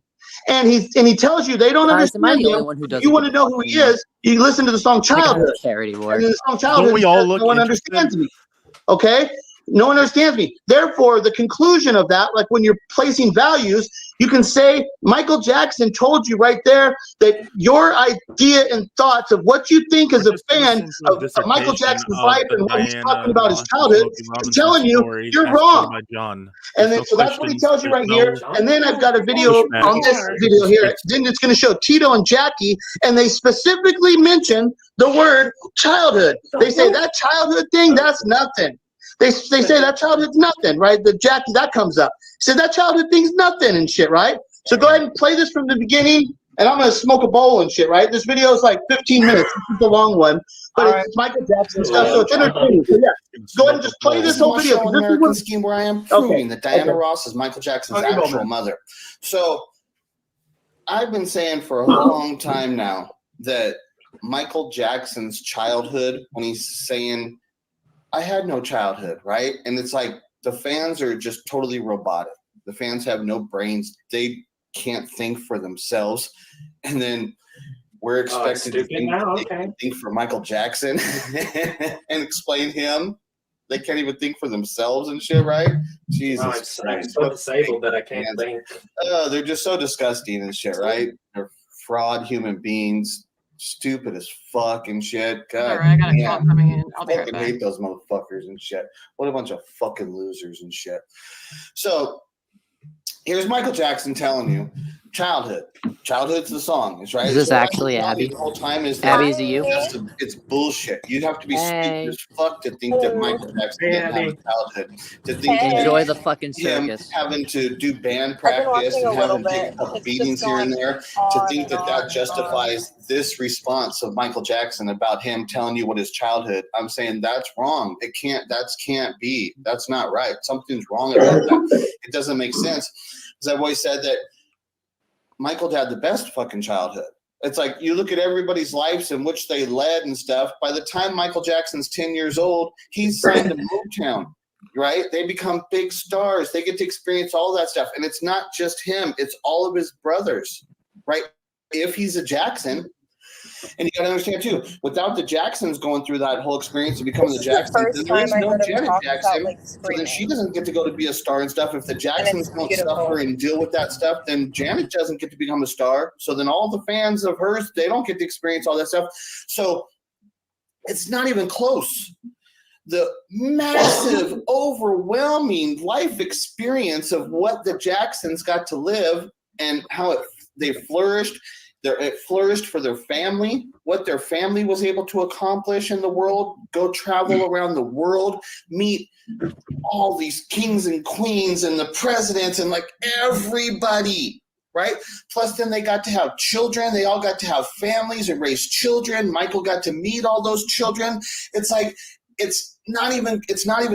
And he tells you they don't understand him. If you want to know who he is, you listen to the song Childhood. And in the song Childhood, no one understands me. Okay? No one understands me. Therefore, the conclusion of that, like when you're placing values, you can say Michael Jackson told you right there that your idea and thoughts of what you think as a fan of Michael Jackson's life and what he's talking about his childhood is telling you you're wrong. And then, so that's what he tells you right here. And then I've got a video on this video here. Then it's going to show Tito and Jackie, and they specifically mention the word childhood. They say that childhood thing, that's nothing. They say that childhood's nothing, right? The Jackie, that comes up. He said that childhood thing's nothing and shit, right? So go ahead and play this from the beginning, and I'm going to smoke a bowl and shit, right? This video is like 15 minutes. This is the long one, but it's Michael Jackson stuff, so it's entertaining. So yeah, go ahead and just play this whole video. This American Scheme where I am proving that Diana Ross is Michael Jackson's actual mother. So I've been saying for a long time now that Michael Jackson's childhood, when he's saying, I had no childhood, right? And it's like the fans are just totally robotic. The fans have no brains. They can't think for themselves. And then we're expected to think for Michael Jackson and explain him. They can't even think for themselves and shit, right? Jesus. I'm so disabled that I can't think. They're just so disgusting and shit, right? They're fraud human beings. Stupid as fucking shit. God, All right, I got a call damn. coming in. I'll be right Fucking back. hate those motherfuckers and shit. What a bunch of fucking losers and shit. So here's Michael Jackson telling you, childhood. Childhood's the song, is right. Is this So actually Abby? The whole time is Abby, is it you? It's bullshit. You'd have to be Hey. stupid as fuck to think that Michael Jackson didn't have a childhood. To think Enjoy that the fucking him circus. having to do band I've been practice watching a and having little to take a bit. couple It's beatings just here and going there, to on think and that on that and justifies this response of Michael Jackson about him telling you what his childhood. I'm saying that's wrong. It can't. That can't be. That's not right. Something's wrong about that. It doesn't make sense. Because I've always said that Michael had the best fucking childhood. It's like you look at everybody's lives in which they led and stuff. By the time Michael Jackson's 10 years old, he's signed to Motown, right? They become big stars. They get to experience all that stuff. And it's not just him. It's all of his brothers, right? If he's a Jackson. And you got to understand, too, without the Jacksons going through that whole experience of becoming the Jacksons, then there is no Janet Jackson. So then she doesn't get to go to be a star and stuff. If the Jacksons don't suffer and deal with that stuff, then Janet doesn't get to become a star. So then all the fans of hers, they don't get to experience all that stuff. So it's not even close. The massive, overwhelming life experience of what the Jacksons got to live and how they flourished. It flourished for their family, what their family was able to accomplish in the world, go travel around the world, meet all these kings and queens and the presidents and like everybody, right? Plus then they got to have children. They all got to have families and raise children. Michael got to meet all those children. It's like, it's not even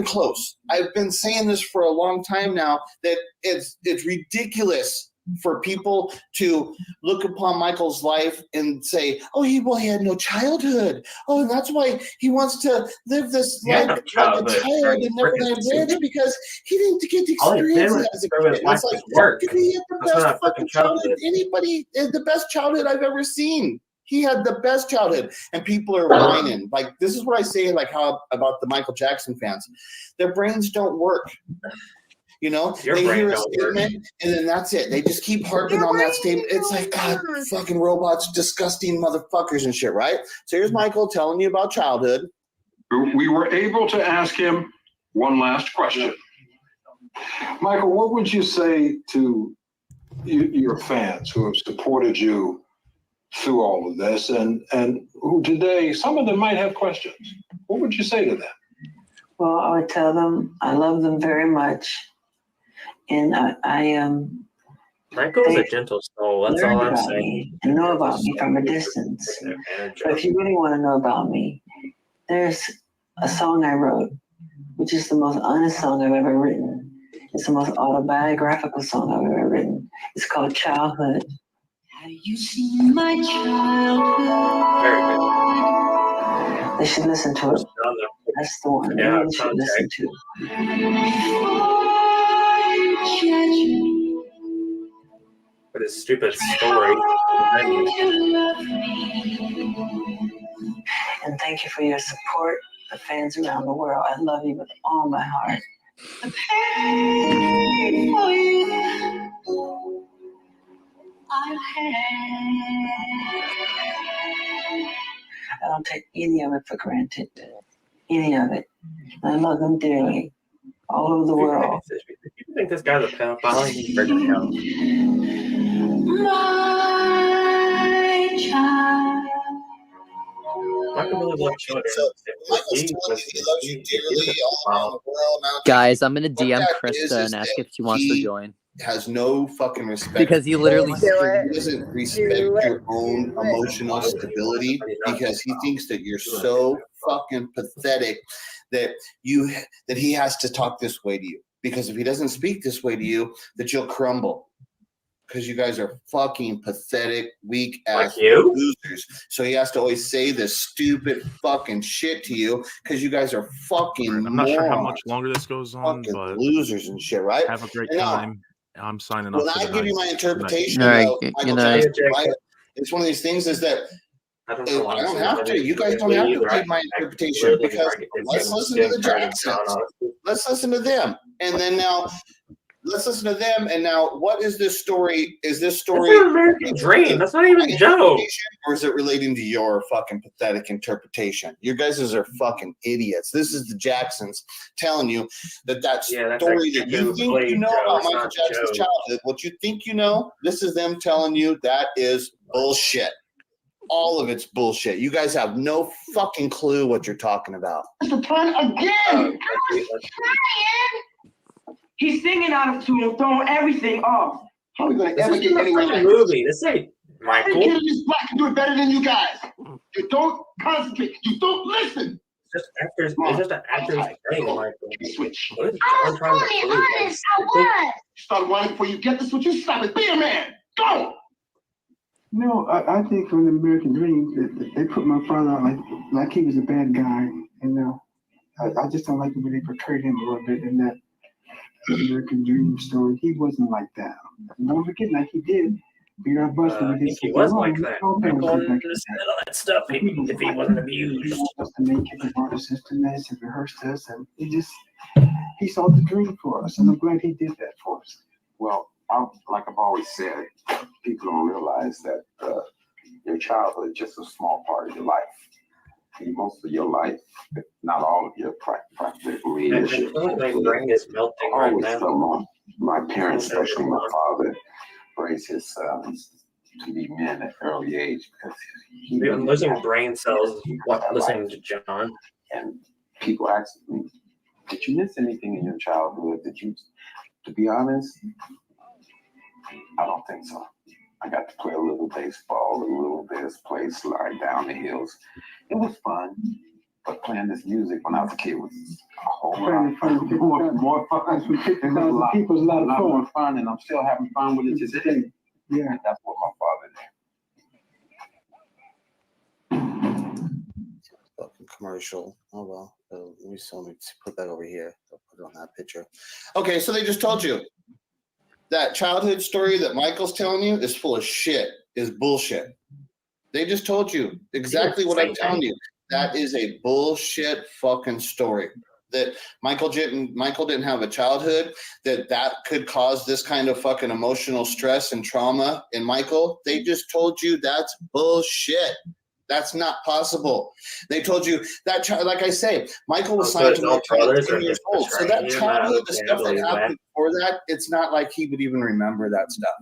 close. I've been saying this for a long time now that it's ridiculous for people to look upon Michael's life and say, "Oh, he had no childhood. Oh, and that's why he wants to live this life like a child and never lived because he didn't get to experience it as a kid." It's like, how could he have the best fucking childhood? Anybody had the best childhood I've ever seen. He had the best childhood, and people are whining. Like, this is what I say, like how about the Michael Jackson fans. Their brains don't work. You know, they hear a statement and then that's it. They just keep harping on that statement. It's like, God, fucking robots, disgusting motherfuckers and shit, right? So here's Michael telling you about childhood. We were able to ask him one last question. Michael, what would you say to your fans who have supported you through all of this and who today, some of them might have questions? What would you say to them? Well, I would tell them I love them very much. And I am. Michael's a gentle soul. That's all I'm saying. And know about me from a distance. But if you really want to know about me, there's a song I wrote, which is the most honest song I've ever written. It's the most autobiographical song I've ever written. It's called Childhood. Have you seen my childhood? Very good. They should listen to it. That's the one. Yeah, They should listen to What a stupid story. And thank you for your support, the fans around the world. I love you with all my heart. I don't take any of it for granted. Any of it. I love them dearly. All over the world. If you think this guy's a pedophile, he's freaking hell. My child. Michael really loves children. Michael's telling you he loves you dearly all around the world. Now, Guys, I'm gonna DM that Krista and ask if she wants to join. Has no fucking respect Because he literally he doesn't respect your own emotional stability because he thinks that you're so fucking pathetic that he has to talk this way to you. Because if he doesn't speak this way to you, that you'll crumble. Because you guys are fucking pathetic, weak ass losers. So he has to always say this stupid fucking shit to you because you guys are fucking I'm not sure how much longer this goes on, but losers and shit, right? Have a great time. I'm signing when off. I give you my interpretation, though, Michael Jackson, right? It's one of these things is that I don't have to. You guys don't have to read my interpretation because let's listen to the Jacksons. Let's listen to them. And then now let's listen to them. And now, what is this story? Is this story That's an American Dream? That's not even Joe. Or is it relating to your fucking pathetic interpretation? You guys are fucking idiots. This is the Jacksons telling you that story that you think you know about Michael Jackson's childhood, what you think you know, this is them telling you that is bullshit. All of it's bullshit. You guys have no fucking clue what you're talking about. Mr. Turn again. He's singing out of tune, throwing everything off. How are we going to ever get anywhere like movie? This ain't Michael. Every kid in this block can do it better than you guys. You don't concentrate. You don't listen. It's just an actor's thing, Michael. Switch. What is John trying to do? Start whining before you get the switch. You stop it. Be a man. Go. No, I think from the American Dream, they put my father on like he was a bad guy. And I just don't like the way they portrayed him a little bit in that American Dream story. He wasn't like that. Don't forget, like he did beat our bus. I think he was like that. Michael understood all that stuff if he wasn't abused. To make it our system and rehearsed us, and he saw the dream for us, and I'm glad he did that for us. Well, like I've always said, people don't realize that your childhood is just a small part of your life. And most of your life, if not all of your practically is. My brain is melting right now. My parents, especially my father, raised his sons to be men at an early age because I'm losing brain cells listening to John. And people ask me, "Did you miss anything in your childhood? To be honest, I don't think so. I got to play a little baseball, a little this, play slide down the hills. It was fun, but playing this music when I was a kid was a whole lot more fun. It was a lot more fun, and I'm still having fun with it today. Yeah, and that's what my father did. Fucking commercial. Oh well. Let me put that over here. I'll put it on that picture. Okay, so they just told you. That childhood story that Michael's telling you is full of shit, is bullshit. They just told you exactly what I'm telling you. That is a bullshit fucking story. That Michael didn't have a childhood, that could cause this kind of fucking emotional stress and trauma in Michael. They just told you that's bullshit. That's not possible. They told you that child, like I say, Michael was signed to military at 10 years old. So that childhood, the stuff that happened before that, it's not like he would even remember that stuff.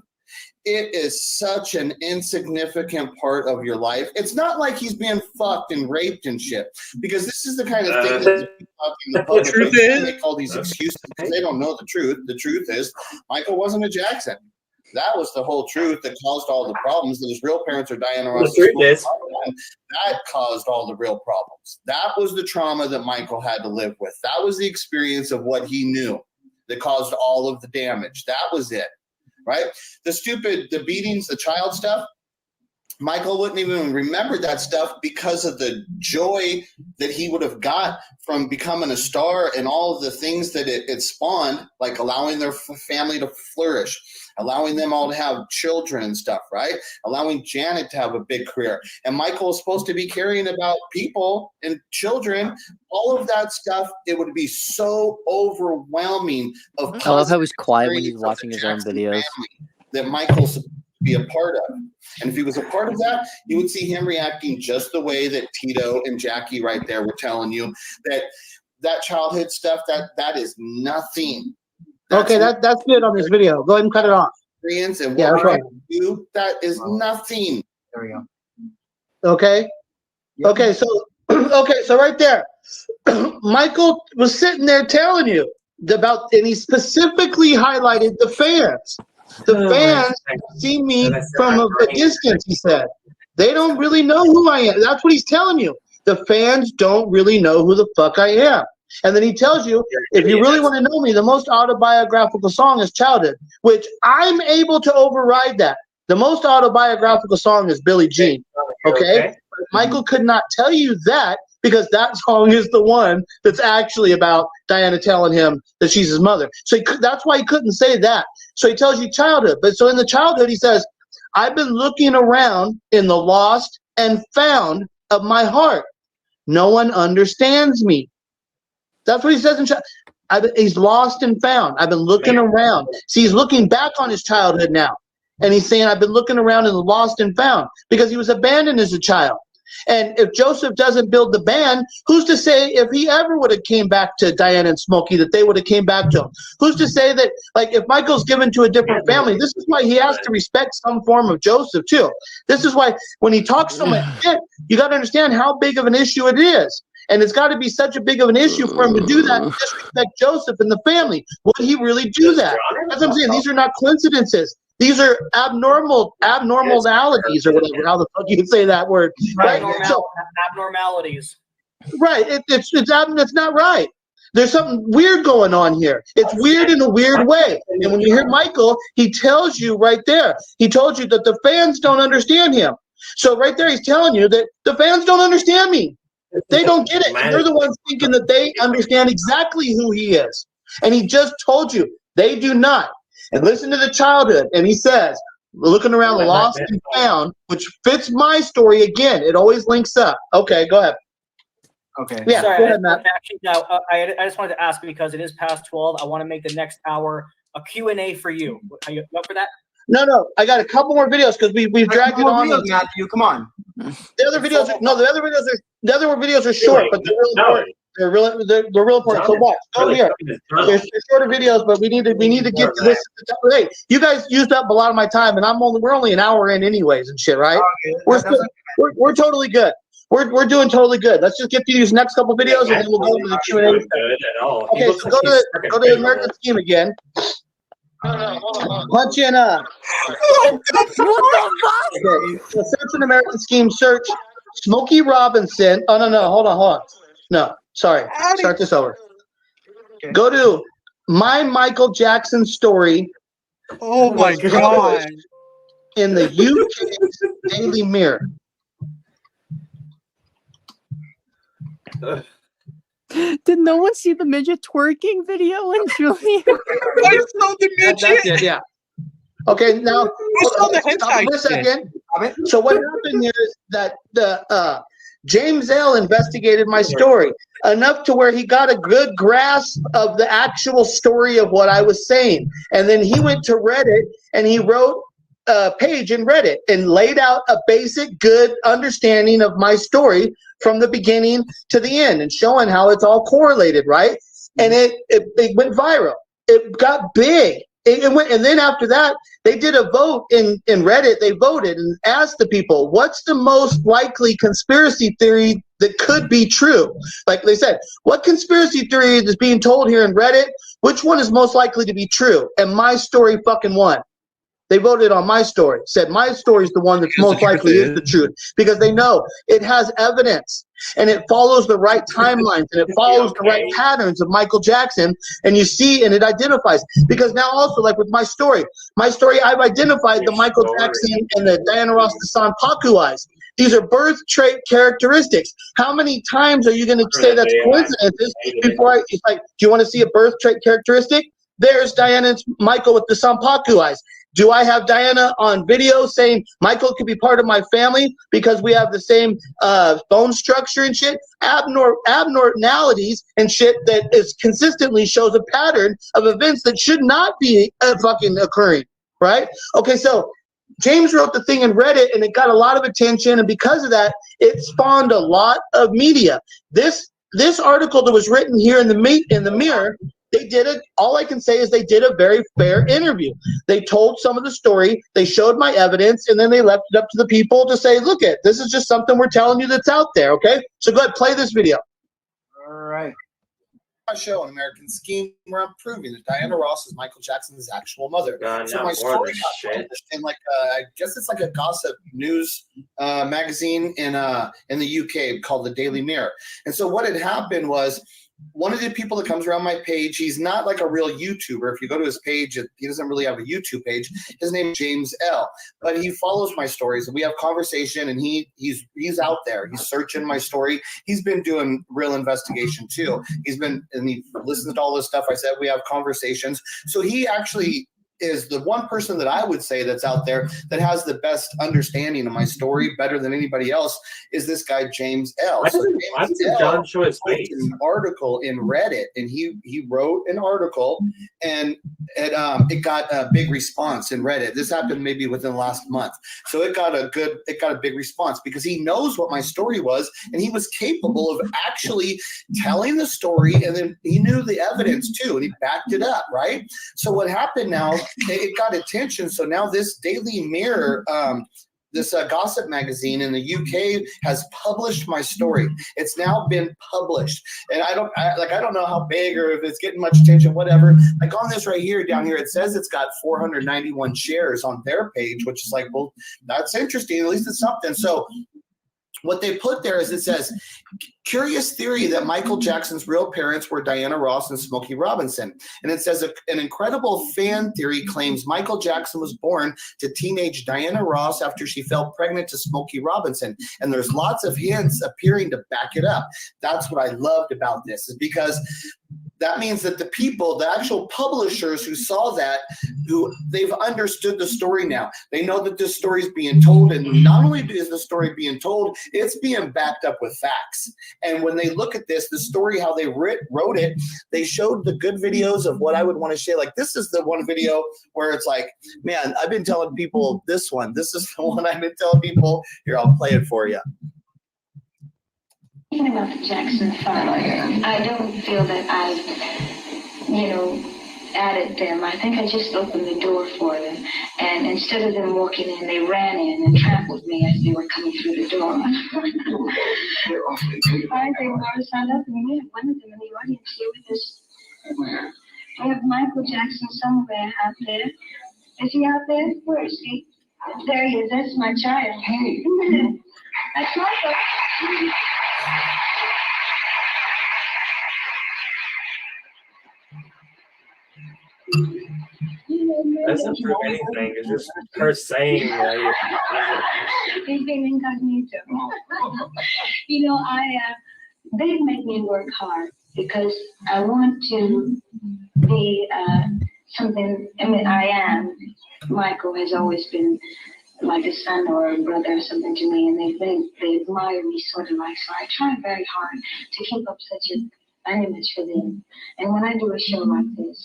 It is such an insignificant part of your life. It's not like he's being fucked and raped and shit, because this is the kind of thing that people out in the public make all these excuses because they don't know the truth. The truth is Michael wasn't a Jackson. That was the whole truth that caused all the problems. That his real parents are Diana Ross. That caused all the real problems. That was the trauma that Michael had to live with. That was the experience of what he knew that caused all of the damage. That was it, right? The beatings, the child stuff, Michael wouldn't even remember that stuff because of the joy that he would have got from becoming a star and all of the things that it spawned, like allowing their family to flourish, allowing them all to have children and stuff, right? Allowing Janet to have a big career. And Michael was supposed to be caring about people and children. All of that stuff, it would be so overwhelming. I love how he's quiet when he's watching his own videos. That Michael's supposed to be a part of. And if he was a part of that, you would see him reacting just the way that Tito and Jackie right there were telling you that childhood stuff, that is nothing. Okay, that's good on this video. Go ahead and cut it off. Experience and yeah, okay. Do, that is nothing. There we go. Okay. Okay, so right there, Michael was sitting there telling you about, and he specifically highlighted the fans. The fans see me from a distance, he said. They don't really know who I am. That's what he's telling you. The fans don't really know who the fuck I am. And then he tells you, if you really want to know me, the most autobiographical song is Childhood, which I'm able to override that. The most autobiographical song is Billie Jean, okay? Michael could not tell you that because that song is the one that's actually about Diana telling him that she's his mother. So that's why he couldn't say that. So he tells you Childhood. But so in the Childhood, he says, I've been looking around in the lost and found of my heart. No one understands me. That's what he says in He's lost and found. I've been looking around. See, he's looking back on his childhood now. And he's saying, I've been looking around and lost and found because he was abandoned as a child. And if Joseph doesn't build the band, who's to say if he ever would have came back to Diana and Smokey that they would have came back to him? Who's to say that, like, if Michael's given to a different family, this is why he has to respect some form of Joseph too. This is why when he talks so much shit, you got to understand how big of an issue it is. And it's got to be such a big of an issue for him to do that and disrespect Joseph and the family. Would he really do that? That's what I'm saying. These are not coincidences. These are abnormalities or whatever. How the fuck you can say that word? Right. Abnormalities. Right. It's not right. There's something weird going on here. It's weird in a weird way. And when you hear Michael, he tells you right there. He told you that the fans don't understand him. So right there, he's telling you that the fans don't understand me. They don't get it. And they're the ones thinking that they understand exactly who he is. And he just told you they do not. And listen to the childhood. And he says, looking around lost and found, which fits my story again. It always links up. Okay, go ahead. Okay. Yeah, Sorry, go ahead, Matt. Actually, now, I just wanted to ask because it is past 12. I want to make the next hour a Q&A for you. Are you up for that? No. I got a couple more videos because we've dragged it on. Matthew, come on. The other videos are short, but they're really important. They're real important. So watch. Go here. There's shorter videos, but we need to get to this. Hey, you guys used up a lot of my time, and we're only an hour in anyways and shit, right? We're totally good. We're doing totally good. Let's just get to these next couple videos, and then we'll go into the Q&A. Okay, so go to the American Scheme again. Punch in What the fuck? Okay, so search an American Scheme. Search Smokey Robinson. Oh no, hold on. No, sorry. Start this over. Go to My Michael Jackson Story. Oh my god! In the UK Daily Mirror. Did no one see the midget twerking video in Julian? I saw the midget. That's it, yeah. Okay, now stop for a second. So what happened here is that the James L. investigated my story enough to where he got a good grasp of the actual story of what I was saying. And then he went to Reddit and he wrote a page in Reddit and laid out a basic good understanding of my story from the beginning to the end and showing how it's all correlated, right? And it went viral. It got big. It went, and then after that, they did a vote in Reddit. They voted and asked the people, what's the most likely conspiracy theory that could be true? Like they said, what conspiracy theory is being told here in Reddit? Which one is most likely to be true? And my story fucking won. They voted on my story, said my story is the one that's most likely is the truth because they know it has evidence and it follows the right timelines and it follows the right patterns of Michael Jackson. And you see, and it identifies because now also like with my story, I've identified the Michael Jackson and the Diana Ross Hassan Paku eyes. These are birth trait characteristics. How many times are you going to say that's coincidences before it's like, do you want to see a birth trait characteristic? There's Diana and Michael with the Sampaku eyes. Do I have Diana on video saying Michael could be part of my family because we have the same bone structure and shit? Abnormalities and shit that is consistently shows a pattern of events that should not be fucking occurring, right? Okay, so James wrote the thing in Reddit and it got a lot of attention, and because of that, it spawned a lot of media. This article that was written here in the Mirror. They did it. All I can say is they did a very fair interview. They told some of the story. They showed my evidence, and then they left it up to the people to say, look, this is just something we're telling you that's out there, okay? So go ahead, play this video. All right. My show, An American Scheme, where I'm proving that Diana Ross is Michael Jackson's actual mother. So my story got published in I guess it's like a gossip news magazine in the UK called the Daily Mirror. And so what had happened was, one of the people that comes around my page, he's not like a real YouTuber. If you go to his page, he doesn't really have a YouTube page. His name is James L. But he follows my stories, and we have conversation, and he's out there. He's searching my story. He's been doing real investigation too. He listens to all this stuff I said. We have conversations. So he actually is the one person that I would say that's out there that has the best understanding of my story, better than anybody else, is this guy James L. So James L. wrote an article in Reddit, and he wrote an article, and it got a big response in Reddit. This happened maybe within the last month, so it got a big response because he knows what my story was, and he was capable of actually telling the story, and then he knew the evidence too, and he backed it up, right? So what happened now? It got attention. So now this Daily Mirror, this gossip magazine in the UK, has published my story. It's now been published, and I don't know how big or if it's getting much attention, whatever. Like on this right here, down here, it says it's got 491 shares on their page, which is like, well, that's interesting. At least it's something. So what they put there is it says, curious theory that Michael Jackson's real parents were Diana Ross and Smokey Robinson. And it says an incredible fan theory claims Michael Jackson was born to teenage Diana Ross after she fell pregnant to Smokey Robinson. And there's lots of hints appearing to back it up. That's what I loved about this, is because that means that the people, the actual publishers who saw that, they've understood the story now. They know that this story is being told, and not only is the story being told, it's being backed up with facts. And when they look at this, the story, how they wrote it, they showed the good videos of what I would want to share. Like, this is the one video where it's like, man, I've been telling people this one. This is the one I've been telling people. Here, I'll play it for you. Thinking about the Jackson family, I don't feel that I, added them. I think I just opened the door for them. And instead of them walking in, they ran in and trampled me as they were coming through the door. I think Laura signed up and we had one of them in the audience here with us. We have Michael Jackson somewhere out there. Is he out there? Where is he? There he is. That's my child. Hey. That's Michael. Doesn't prove anything. It's just her saying that. He's been incognito. They make me work hard because I want to be something. I mean, I am. Michael has always been like a son or a brother or something to me, and they admire me sort of like. So I try very hard to keep up such an image for them. And when I do a show like this,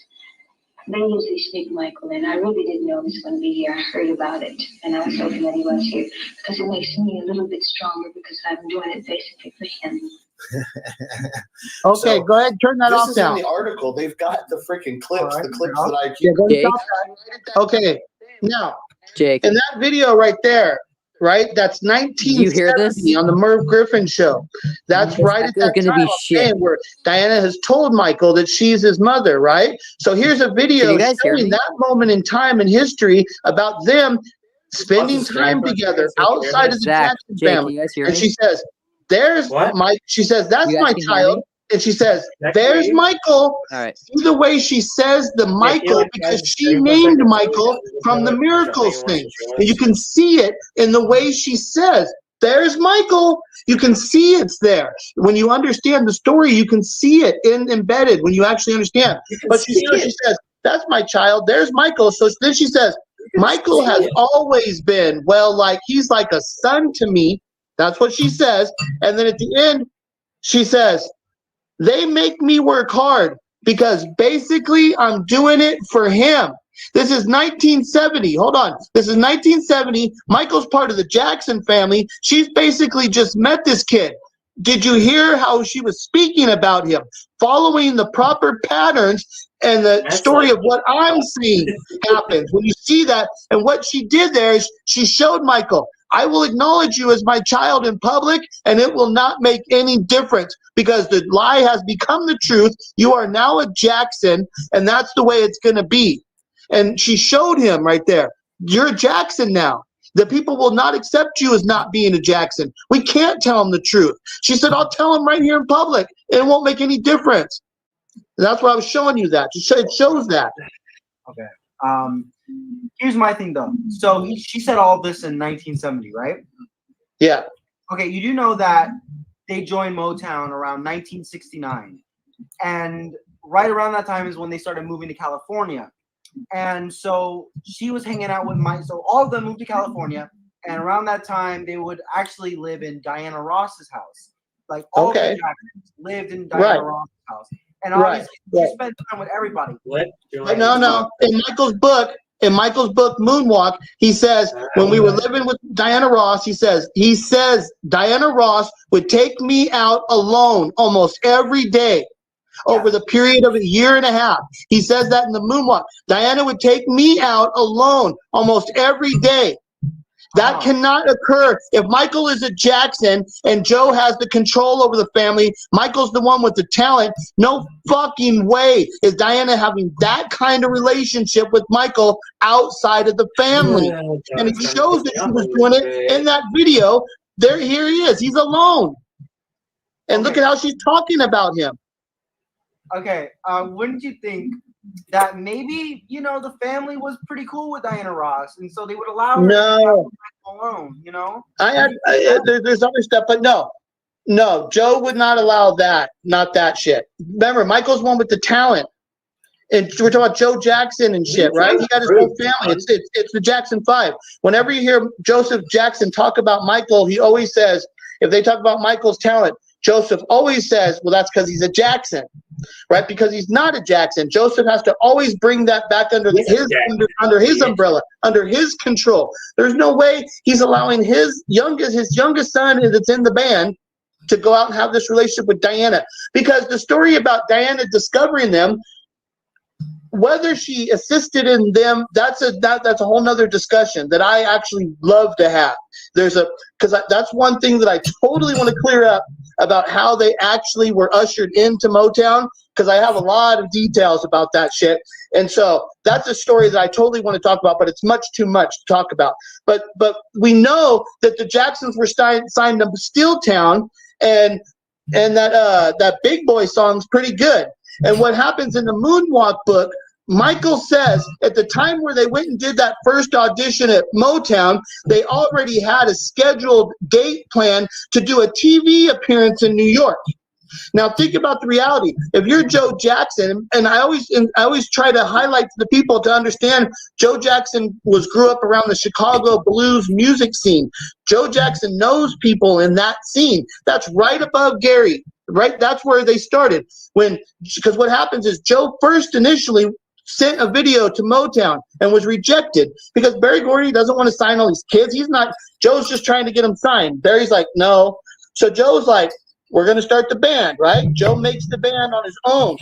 they usually sneak Michael in. I really didn't know he was going to be here. I heard about it, and I was hoping that he was here because it makes me a little bit stronger because I'm doing it basically for him. Okay, so, go ahead, turn that off now. This is in the article. They've got the freaking clips, the clips that I keep. Yeah, go stop that. Okay, now, Jake, in that video right there, right? That's 1970 on the Merv Griffin show. That's right at that time where Diana has told Michael that she's his mother, right? So here's a video showing that moment in time in history about them spending time together outside of the Jackson family. And she says, "There's Mike." She says, "That's my child." And she says, "There's Michael." All right. See the way she says the Michael because she named Michael from the Miracles thing. And you can see it in the way she says, "There's Michael." You can see it's there. When you understand the story, you can see it embedded when you actually understand. But she says, "That's my child. There's Michael." So then she says, "Michael has always been, like he's like a son to me." That's what she says. And then at the end, she says, "They make me work hard because basically I'm doing it for him." This is 1970. Hold on. This is 1970. Michael's part of the Jackson family. She's basically just met this kid. Did you hear how she was speaking about him? Following the proper patterns and the story of what I'm seeing happens. When you see that, and what she did there is she showed Michael, "I will acknowledge you as my child in public, and it will not make any difference because the lie has become the truth. You are now a Jackson, and that's the way it's going to be." And she showed him right there, "You're a Jackson now. The people will not accept you as not being a Jackson. We can't tell them the truth." She said, "I'll tell them right here in public, and it won't make any difference." And that's why I was showing you that. It shows that. Okay. Here's my thing though. So she said all this in 1970, right? Yeah. Okay, you do know that they joined Motown around 1969. And right around that time is when they started moving to California. And so she was hanging out with Mike. So all of them moved to California, and around that time, they would actually live in Diana Ross's house. Like all of the Jacksons lived in Diana Ross's house, and obviously she spent time with everybody. No. In Michael's book, Moonwalk, he says when we were living with Diana Ross, he says Diana Ross would take me out alone almost every day over the period of a year and a half. He says that in the Moonwalk. Diana would take me out alone almost every day. That cannot occur. If Michael is a Jackson and Joe has the control over the family, Michael's the one with the talent, no fucking way is Diana having that kind of relationship with Michael outside of the family. And it shows that she was doing it in that video. Here he is. He's alone. And look at how she's talking about him. Okay, wouldn't you think that maybe, the family was pretty cool with Diana Ross, and so they would allow her to be alone, There's other stuff, but no, Joe would not allow that, not that shit. Remember, Michael's one with the talent, and we're talking about Joe Jackson and shit, right? He got his whole family. It's the Jackson 5. Whenever you hear Joseph Jackson talk about Michael, he always says, if they talk about Michael's talent, Joseph always says, well, that's because he's a Jackson, right? Because he's not a Jackson. Joseph has to always bring that back under his umbrella, under his control. There's no way he's allowing his youngest son that's in the band to go out and have this relationship with Diana. Because the story about Diana discovering them, whether she assisted in them, that's a whole nother discussion that I actually love to have. Because that's one thing that I totally want to clear up about how they actually were ushered into Motown, because I have a lot of details about that shit. And so that's a story that I totally want to talk about, but it's much too much to talk about. But we know that the Jacksons were signed to Steeltown, and that Big Boy song's pretty good. And what happens in the Moonwalk book, Michael says at the time where they went and did that first audition at Motown, they already had a scheduled date plan to do a TV appearance in New York. Now think about the reality. If you're Joe Jackson, and I always try to highlight to the people to understand, Joe Jackson grew up around the Chicago blues music scene. Joe Jackson knows people in that scene. That's right above Gary. Right? That's where they started. Because what happens is Joe first initially sent a video to Motown and was rejected because Berry Gordy doesn't want to sign all these kids. Joe's just trying to get them signed. Barry's like, no. So Joe's like, we're going to start the band, right? Joe makes the band on his own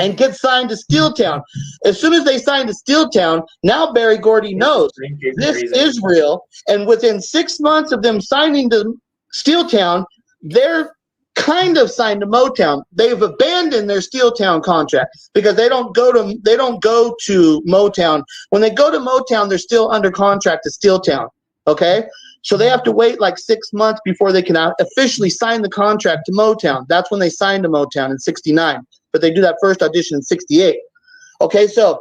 and gets signed to Steeltown. As soon as they signed to Steeltown, now Berry Gordy knows this is real. And within 6 months of them signing to Steeltown, they're kind of signed to Motown. They've abandoned their Steeltown contract because they don't go to Motown. When they go to Motown, they're still under contract to Steeltown. Okay? So they have to wait like 6 months before they can officially sign the contract to Motown. That's when they signed to Motown in '69. But they do that first audition in '68. Okay, so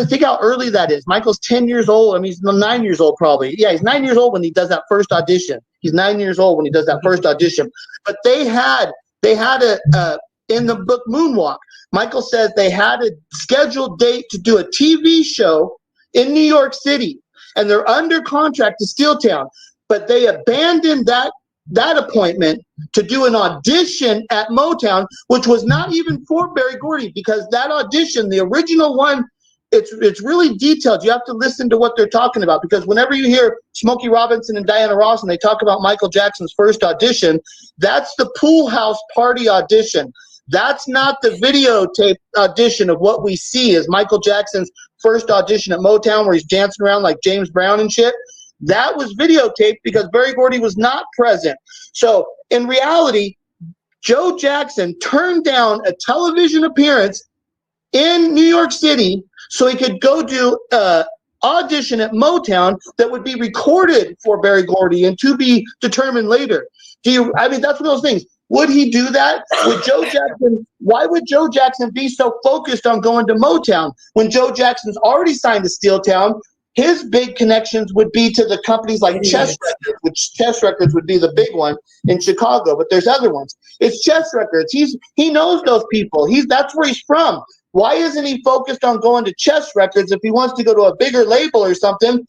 think how early that is. Michael's 10 years old. I mean, he's 9 years old probably. Yeah, he's 9 years old when he does that first audition. He's 9 years old when he does that first audition. But they had in the book Moonwalk, Michael says they had a scheduled date to do a TV show in New York City, and they're under contract to Steeltown. But they abandoned that appointment to do an audition at Motown, which was not even for Berry Gordy, because that audition, the original one, it's really detailed. You have to listen to what they're talking about, because whenever you hear Smokey Robinson and Diana Ross and they talk about Michael Jackson's first audition, that's the pool house party audition. That's not the videotape audition of what we see as Michael Jackson's first audition at Motown, where he's dancing around like James Brown and shit. That was videotaped because Berry Gordy was not present. So in reality, Joe Jackson turned down a television appearance in New York City so he could go do an audition at Motown that would be recorded for Berry Gordy and to be determined later. That's one of those things. Would he do that? Why would Joe Jackson be so focused on going to Motown when Joe Jackson's already signed to Steeltown? His big connections would be to the companies like Chess Records, which Chess Records would be the big one in Chicago, but there's other ones. It's Chess Records. He knows those people. That's where he's from. Why isn't he focused on going to Chess Records? If he wants to go to a bigger label or something,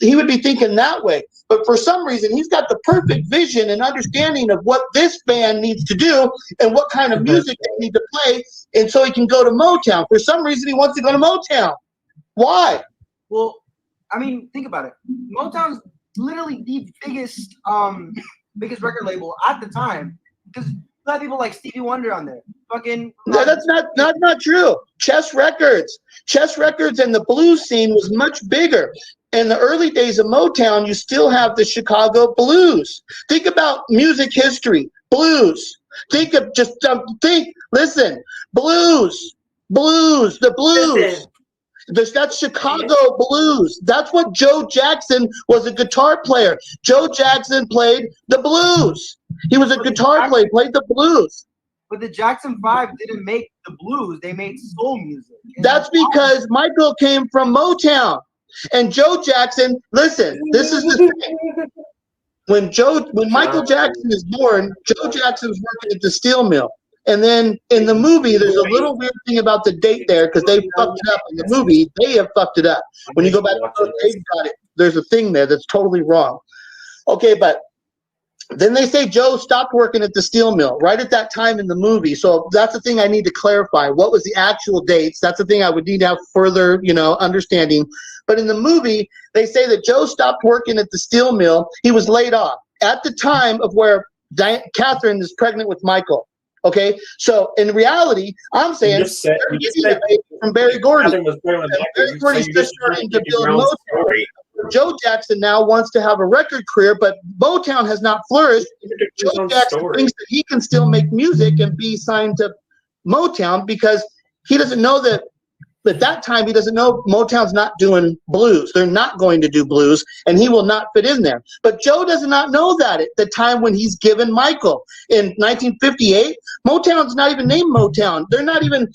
he would be thinking that way. But for some reason, he's got the perfect vision and understanding of what this band needs to do and what kind of music they need to play, and so he can go to Motown. For some reason, he wants to go to Motown. Why? Well, I mean, think about it. Motown's literally the biggest record label at the time, because you had people like Stevie Wonder on there. Fucking. No, that's not true. Chess Records and the blues scene was much bigger. In the early days of Motown, you still have the Chicago blues. Think about music history. Blues. Listen, blues, the blues. That's Chicago blues. That's what Joe Jackson was, a guitar player. Joe Jackson played the blues. He was a guitar player, played the blues. But the Jackson 5 didn't make the blues. They made soul music. That's because Michael came from Motown. And Joe Jackson, listen, this is the thing. When Michael Jackson is born, Joe Jackson's working at the steel mill. And then in the movie, there's a little weird thing about the date there, because they fucked it up in the movie. They have fucked it up. When you go back to they've got it, there's a thing there that's totally wrong. Okay, but then they say Joe stopped working at the steel mill right at that time in the movie. So that's the thing I need to clarify. What was the actual dates? That's the thing I would need to have further, understanding. But in the movie, they say that Joe stopped working at the steel mill. He was laid off at the time of where Catherine is pregnant with Michael. Okay, so in reality, I'm saying they're getting a baby from Barry Gordy. And Barry Gordy's just starting to build Motown. Joe Jackson now wants to have a record career, but Motown has not flourished. Joe Jackson thinks that he can still make music and be signed to Motown, because he doesn't know that at that time, he doesn't know Motown's not doing blues. They're not going to do blues, and he will not fit in there. But Joe does not know that at the time when he's given Michael. In 1958, Motown's not even named Motown. They're not even...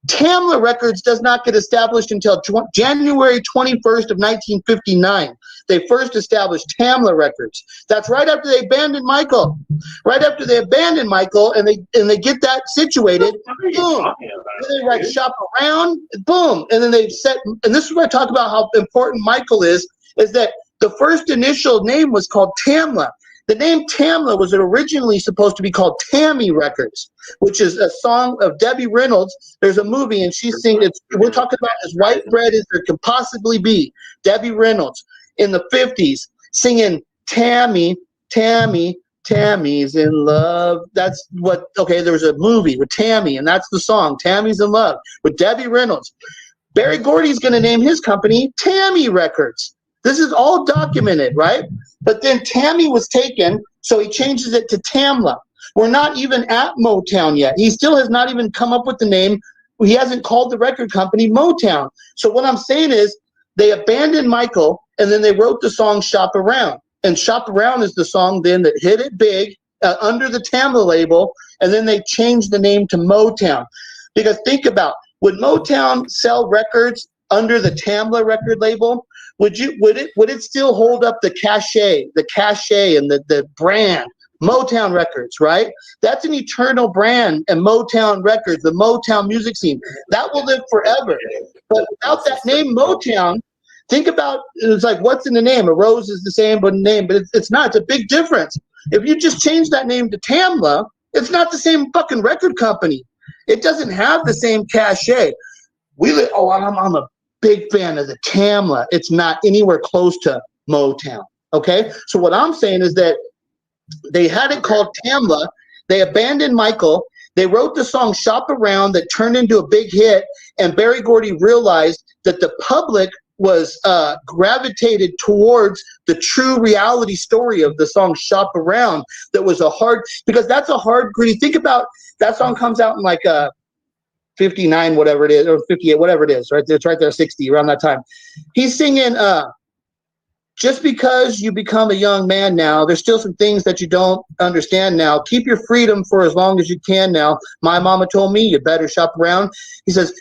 Tamla Records does not get established until January 21st of 1959. They first established Tamla Records. That's right after they abandoned Michael. Right after they abandoned Michael, and they get that situated, boom. Then they write Shop Around, boom. And then they set, and this is where I talk about how important Michael is that the first initial name was called Tamla. The name Tamla was originally supposed to be called Tammy Records, which is a song of Debbie Reynolds. There's a movie, and she's singing. We're talking about as white bread as there could possibly be. Debbie Reynolds in the 50s singing Tammy, Tammy, Tammy's in love. That's what. Okay, there was a movie with Tammy, and that's the song. Tammy's in love with Debbie Reynolds. Barry Gordy's going to name his company Tammy Records. This is all documented, right? But then Tammy was taken, so he changes it to Tamla. We're not even at Motown yet. He still has not even come up with the name. He hasn't called the record company Motown. So what I'm saying is they abandoned Michael, and then they wrote the song Shop Around. And Shop Around is the song then that hit it big under the Tamla label, and then they changed the name to Motown. Because think about, would Motown sell records under the Tamla record label? Would it still hold up the cachet and the brand? Motown Records, right? That's an eternal brand, and Motown Records, the Motown music scene, that will live forever. But without that name Motown, think about, it's like, what's in the name? A rose is the same but name, but it's not. It's a big difference. If you just change that name to Tamla, it's not the same fucking record company. It doesn't have the same cachet. I'm a big fan of the Tamla. It's not anywhere close to Motown. Okay, so what I'm saying is that they had it called Tamla. They abandoned Michael. They wrote the song Shop Around that turned into a big hit, and Barry Gordy realized that the public was gravitated towards the true reality story of the song Shop Around. That was because that's a hard, gritty. Think about that song comes out in like 59, whatever it is, or 58, whatever it is, right? It's right there, 60, around that time. He's singing, just because you become a young man now, there's still some things that you don't understand now. Keep your freedom for as long as you can now. My mama told me you better shop around. He says,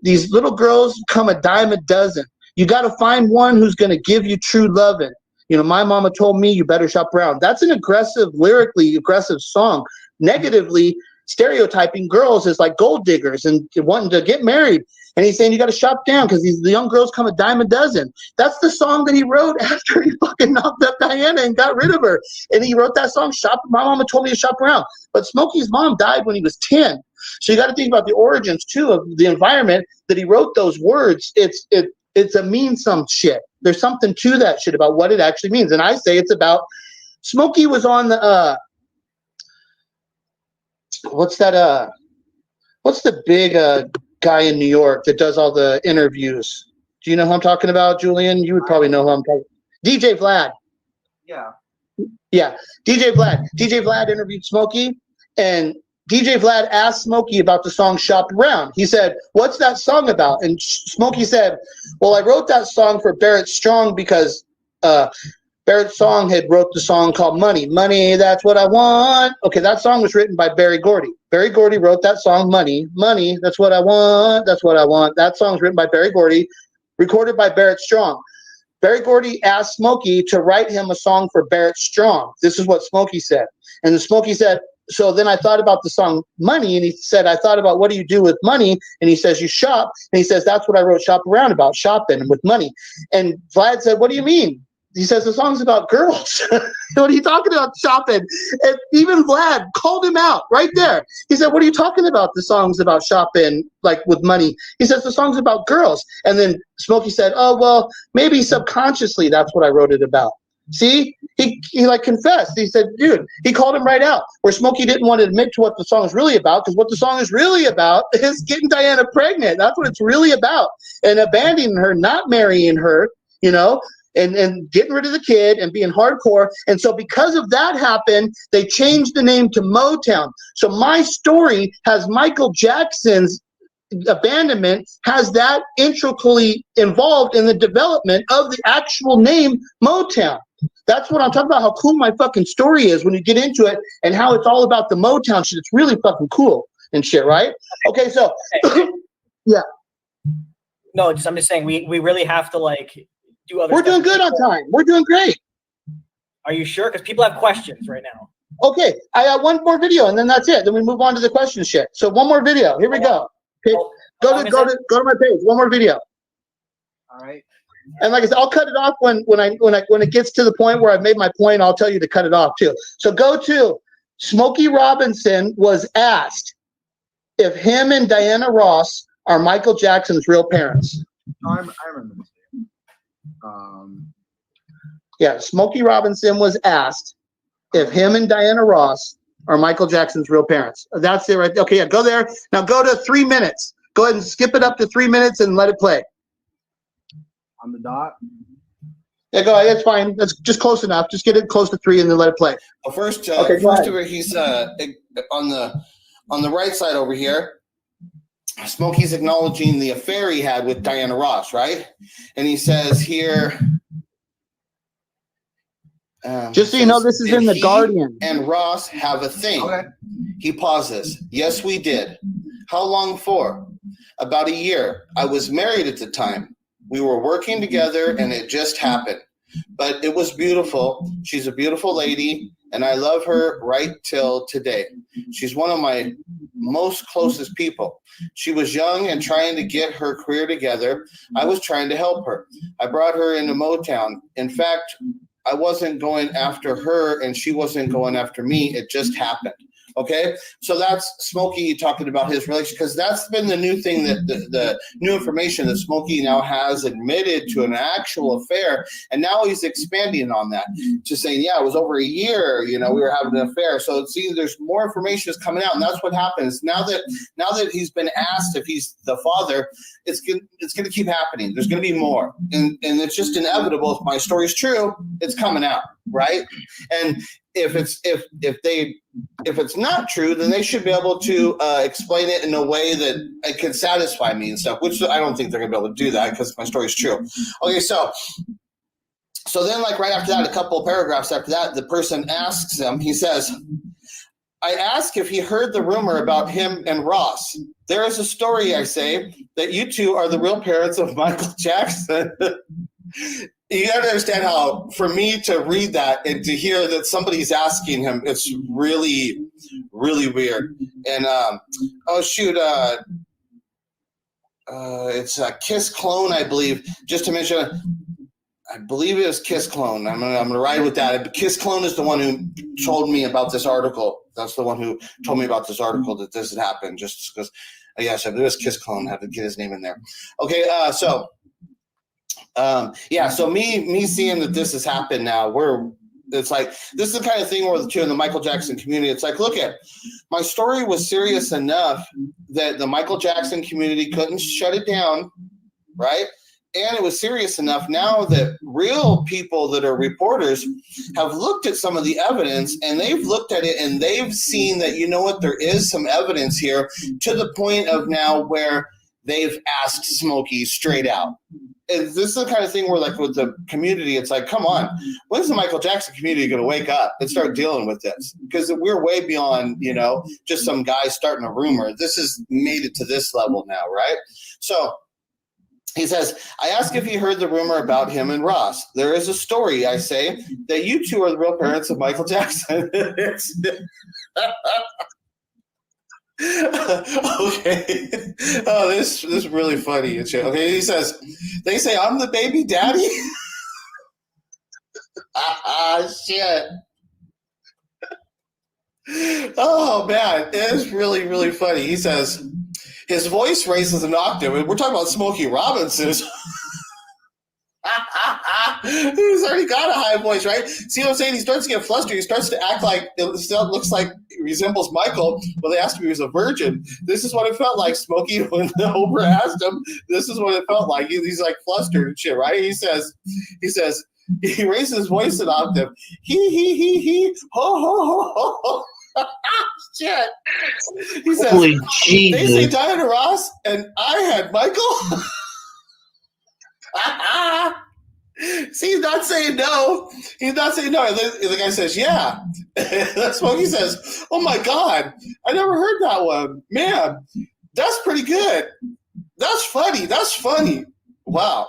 these little girls come a dime a dozen. You got to find one who's going to give you true loving. My mama told me you better shop around. That's an aggressive, lyrically aggressive song. Negatively, stereotyping girls as like gold diggers and wanting to get married. And he's saying you got to shop down because the young girls come a dime a dozen. That's the song that he wrote after he fucking knocked up Diana and got rid of her. And he wrote that song, My Mama Told Me to Shop Around. But Smokey's mom died when he was 10. So you got to think about the origins, too, of the environment that he wrote those words. It's a mean some shit. There's something to that shit about what it actually means. And I say it's about Smokey was on the what's the big guy in New York that does all the interviews? Do you know who I'm talking about, Julian? You would probably know who I'm talking about. DJ Vlad. Yeah, DJ Vlad. DJ Vlad interviewed Smokey, and DJ Vlad asked Smokey about the song Shop Around. He said, what's that song about? And Smokey said, well, I wrote that song for Barrett Strong because Barrett Strong had wrote the song called Money. Money, that's what I want. Okay, that song was written by Berry Gordy. Berry Gordy wrote that song, Money. Money, that's what I want. That's what I want. That song was written by Berry Gordy, recorded by Barrett Strong. Berry Gordy asked Smokey to write him a song for Barrett Strong. This is what Smokey said. And then Smokey said, so then I thought about the song Money, and he said, I thought about what do you do with money? And he says, you shop. And he says, that's what I wrote Shop Around about, shopping and with money. And Vlad said, what do you mean? He says, the song's about girls. What are you talking about, shopping? And even Vlad called him out right there. He said, what are you talking about? The song's about shopping, like with money. He says, the song's about girls. And then Smokey said, oh, well, maybe subconsciously that's what I wrote it about. See, he like confessed. He said, dude, he called him right out. Where Smokey didn't want to admit to what the song is really about, because what the song is really about is getting Diana pregnant. That's what it's really about. And abandoning her, not marrying her, you know, and getting rid of the kid and being hardcore. And so because of that happened, they changed the name to Motown. So my story has Michael Jackson's abandonment, has that intricately involved in the development of the actual name Motown. That's what I'm talking about, how cool my fucking story is when you get into it and how it's all about the Motown shit. It's really fucking cool and shit, right? Okay, so, yeah. No, I'm just saying, we really have to, like, do other We're doing good on time. We're doing great. Are you sure? Because people have questions right now. Okay, I got one more video, and then that's it. Then we move on to the question shit. So one more video. Here we go. Okay. Go to my page. One more video. All right. And like I said, I'll cut it off when it gets to the point where I've made my point. I'll tell you to cut it off too. So go to Smokey Robinson was asked if him and Diana Ross are Michael Jackson's real parents. I remember this. Yeah, Smokey Robinson was asked if him and Diana Ross are Michael Jackson's real parents. That's it right there. Okay, yeah, go there. Now go to 3 minutes. Go ahead and skip it up to 3 minutes and let it play. On the dot? Yeah, go ahead. That's fine. That's just close enough. Just get it close to 3 and then let it play. Well, first okay, over he's on the right side over here. Smokey's acknowledging the affair he had with Diana Ross, right? And he says here, just so you know, this is in The Guardian. And Ross have a thing. Okay. He pauses. Yes, we did. How long for? About a year. I was married at the time. We were working together and it just happened. But it was beautiful. She's a beautiful lady and I love her right till today. She's one of my most closest people. She was young and trying to get her career together. I was trying to help her. I brought her into Motown. In fact, I wasn't going after her and she wasn't going after me. It just happened. Okay, so that's Smokey talking about his relationship, because that's been the new thing, that the new information that Smokey now has admitted to an actual affair, and now he's expanding on that, just saying, yeah, it was over a year, you know, we were having an affair. So it seems there's more information is coming out, and that's what happens now that he's been asked if he's the father. It's going to keep happening. There's going to be more, and it's just inevitable. If my story's true, it's coming out, right? And if it's not true, then they should be able to explain it in a way that it can satisfy me and stuff, which I don't think they're gonna be able to do that because my story's true. Okay, so then like right after that, a couple of paragraphs after that, the person asks him, he says, I ask if he heard the rumor about him and Ross. There is a story, I say, that you two are the real parents of Michael Jackson. You gotta understand how, for me to read that and to hear that somebody's asking him, it's really, really weird. And oh shoot, it's a Kiss Clone, I believe. Just to mention, I believe it was Kiss Clone. I'm gonna ride with that. Kiss Clone is the one who told me about this article. That's the one who told me about this article that this had happened. Just because, yes, I believe it was Kiss Clone. I had to get his name in there. Okay, so me seeing that this has happened now, it's like, this is the kind of thing where in the Michael Jackson community, it's like, look at, my story was serious enough that the Michael Jackson community couldn't shut it down, right? And it was serious enough now that real people that are reporters have looked at some of the evidence, and they've looked at it and they've seen that, you know what, there is some evidence here, to the point of now where they've asked Smokey straight out. And this is the kind of thing where, like, with the community, it's like, come on, when's the Michael Jackson community going to wake up and start dealing with this? Because we're way beyond, just some guy starting a rumor. This has made it to this level now, right? So he says, I ask if he heard the rumor about him and Ross. There is a story, I say, that you two are the real parents of Michael Jackson. Okay. Oh, this is really funny. Okay, he says, they say I'm the baby daddy. Shit. Oh man, it is really, really funny. He says his voice raises an octave, and we're talking about Smokey Robinson. He's already got a high voice, right? See what I'm saying? He starts to get flustered. He starts to act like it still looks like resembles Michael. Well, they asked him if he was a virgin. This is what it felt like, Smokey, when Oprah asked him. This is what it felt like. He's like flustered and shit, right? He says, he raises his voice an octave. He, ho, ho, ho, ho. Shit. He says, holy Jesus. They say Diana Ross, and I had Michael. See, he's not saying no. He's not saying no. And the guy says, yeah. That's what he says. Oh, my God. I never heard that one. Man, that's pretty good. That's funny. That's funny. Wow.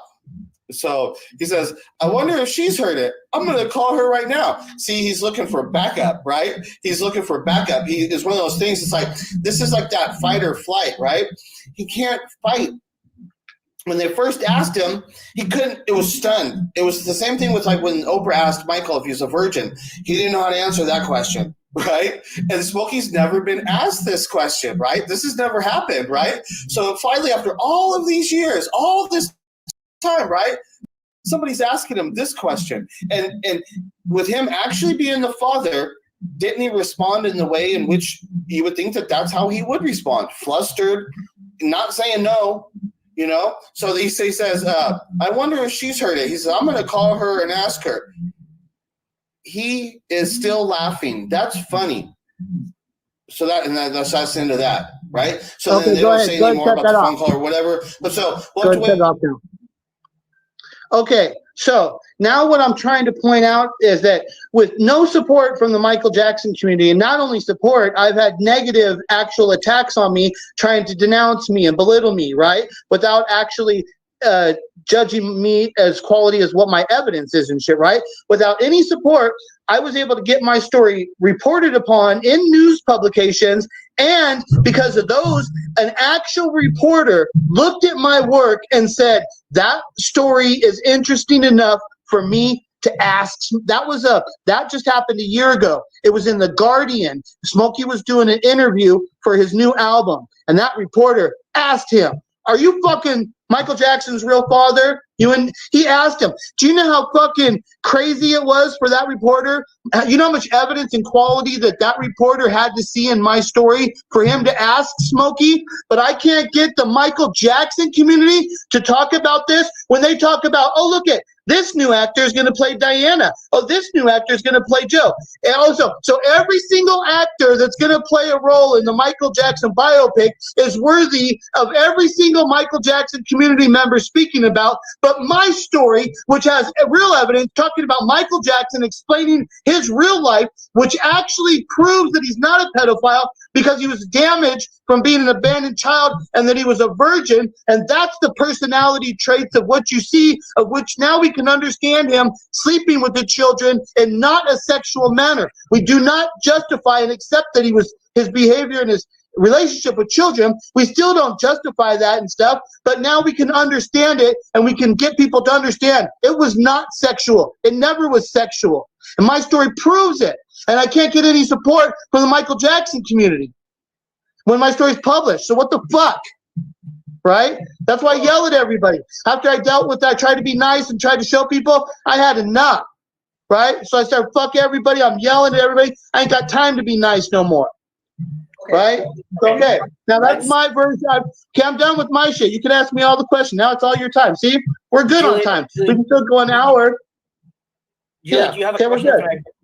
So he says, I wonder if she's heard it. I'm going to call her right now. See, he's looking for backup, right? He's looking for backup. It's one of those things. It's like, this is like that fight or flight, right? He can't fight. When they first asked him, he couldn't. It was stunned. It was the same thing with like when Oprah asked Michael if he was a virgin. He didn't know how to answer that question, right? And Smokey's never been asked this question, right? This has never happened, right? So finally, after all of these years, all this time, right? Somebody's asking him this question. And with him actually being the father, didn't he respond in the way in which you would think that that's how he would respond? Flustered, not saying no. So he says, I wonder if she's heard it. He says, I'm going to call her and ask her. He is still laughing. That's funny. So that's the end of that, right? So okay, then they go don't ahead. say Go any more ahead, about the phone call or whatever. But so Go ahead, shut it off now. Okay, so now what I'm trying to point out is that with no support from the Michael Jackson community, and not only support, I've had negative actual attacks on me, trying to denounce me and belittle me, right? Without actually judging me as quality as what my evidence is and shit, right? Without any support, I was able to get my story reported upon in news publications, and because of those, an actual reporter looked at my work and said, that story is interesting enough for me to ask. That just happened a year ago. It was in The Guardian. Smokey was doing an interview for his new album, and that reporter asked him, are you fucking Michael Jackson's real father? He asked him, do you know how fucking crazy it was for that reporter? You know how much evidence and quality that reporter had to see in my story for him to ask Smokey? But I can't get the Michael Jackson community to talk about this when they talk about, oh, look at this new actor is going to play Diana. Oh, this new actor is going to play Joe. And also, so every single actor that's going to play a role in the Michael Jackson biopic is worthy of every single Michael Jackson community community members speaking about, but my story, which has real evidence talking about Michael Jackson explaining his real life, which actually proves that he's not a pedophile because he was damaged from being an abandoned child and that he was a virgin. And that's the personality traits of what you see, of which now we can understand him sleeping with the children in not a sexual manner. We do not justify and accept that his behavior and his relationship with children. We still don't justify that and stuff, but now we can understand it and we can get people to understand it was not sexual. It never was sexual. And my story proves it. And I can't get any support from the Michael Jackson community when my story's published. So what the fuck? Right? That's why I yell at everybody. After I dealt with that, I tried to be nice and tried to show people, I had enough. Right? So I started, fuck everybody. I'm yelling at everybody. I ain't got time to be nice no more. Right? Okay. Now that's my version. Okay, I'm done with my shit. You can ask me all the questions. Now it's all your time. See? We're good on time. We can still go an hour. Julie, do you have a question?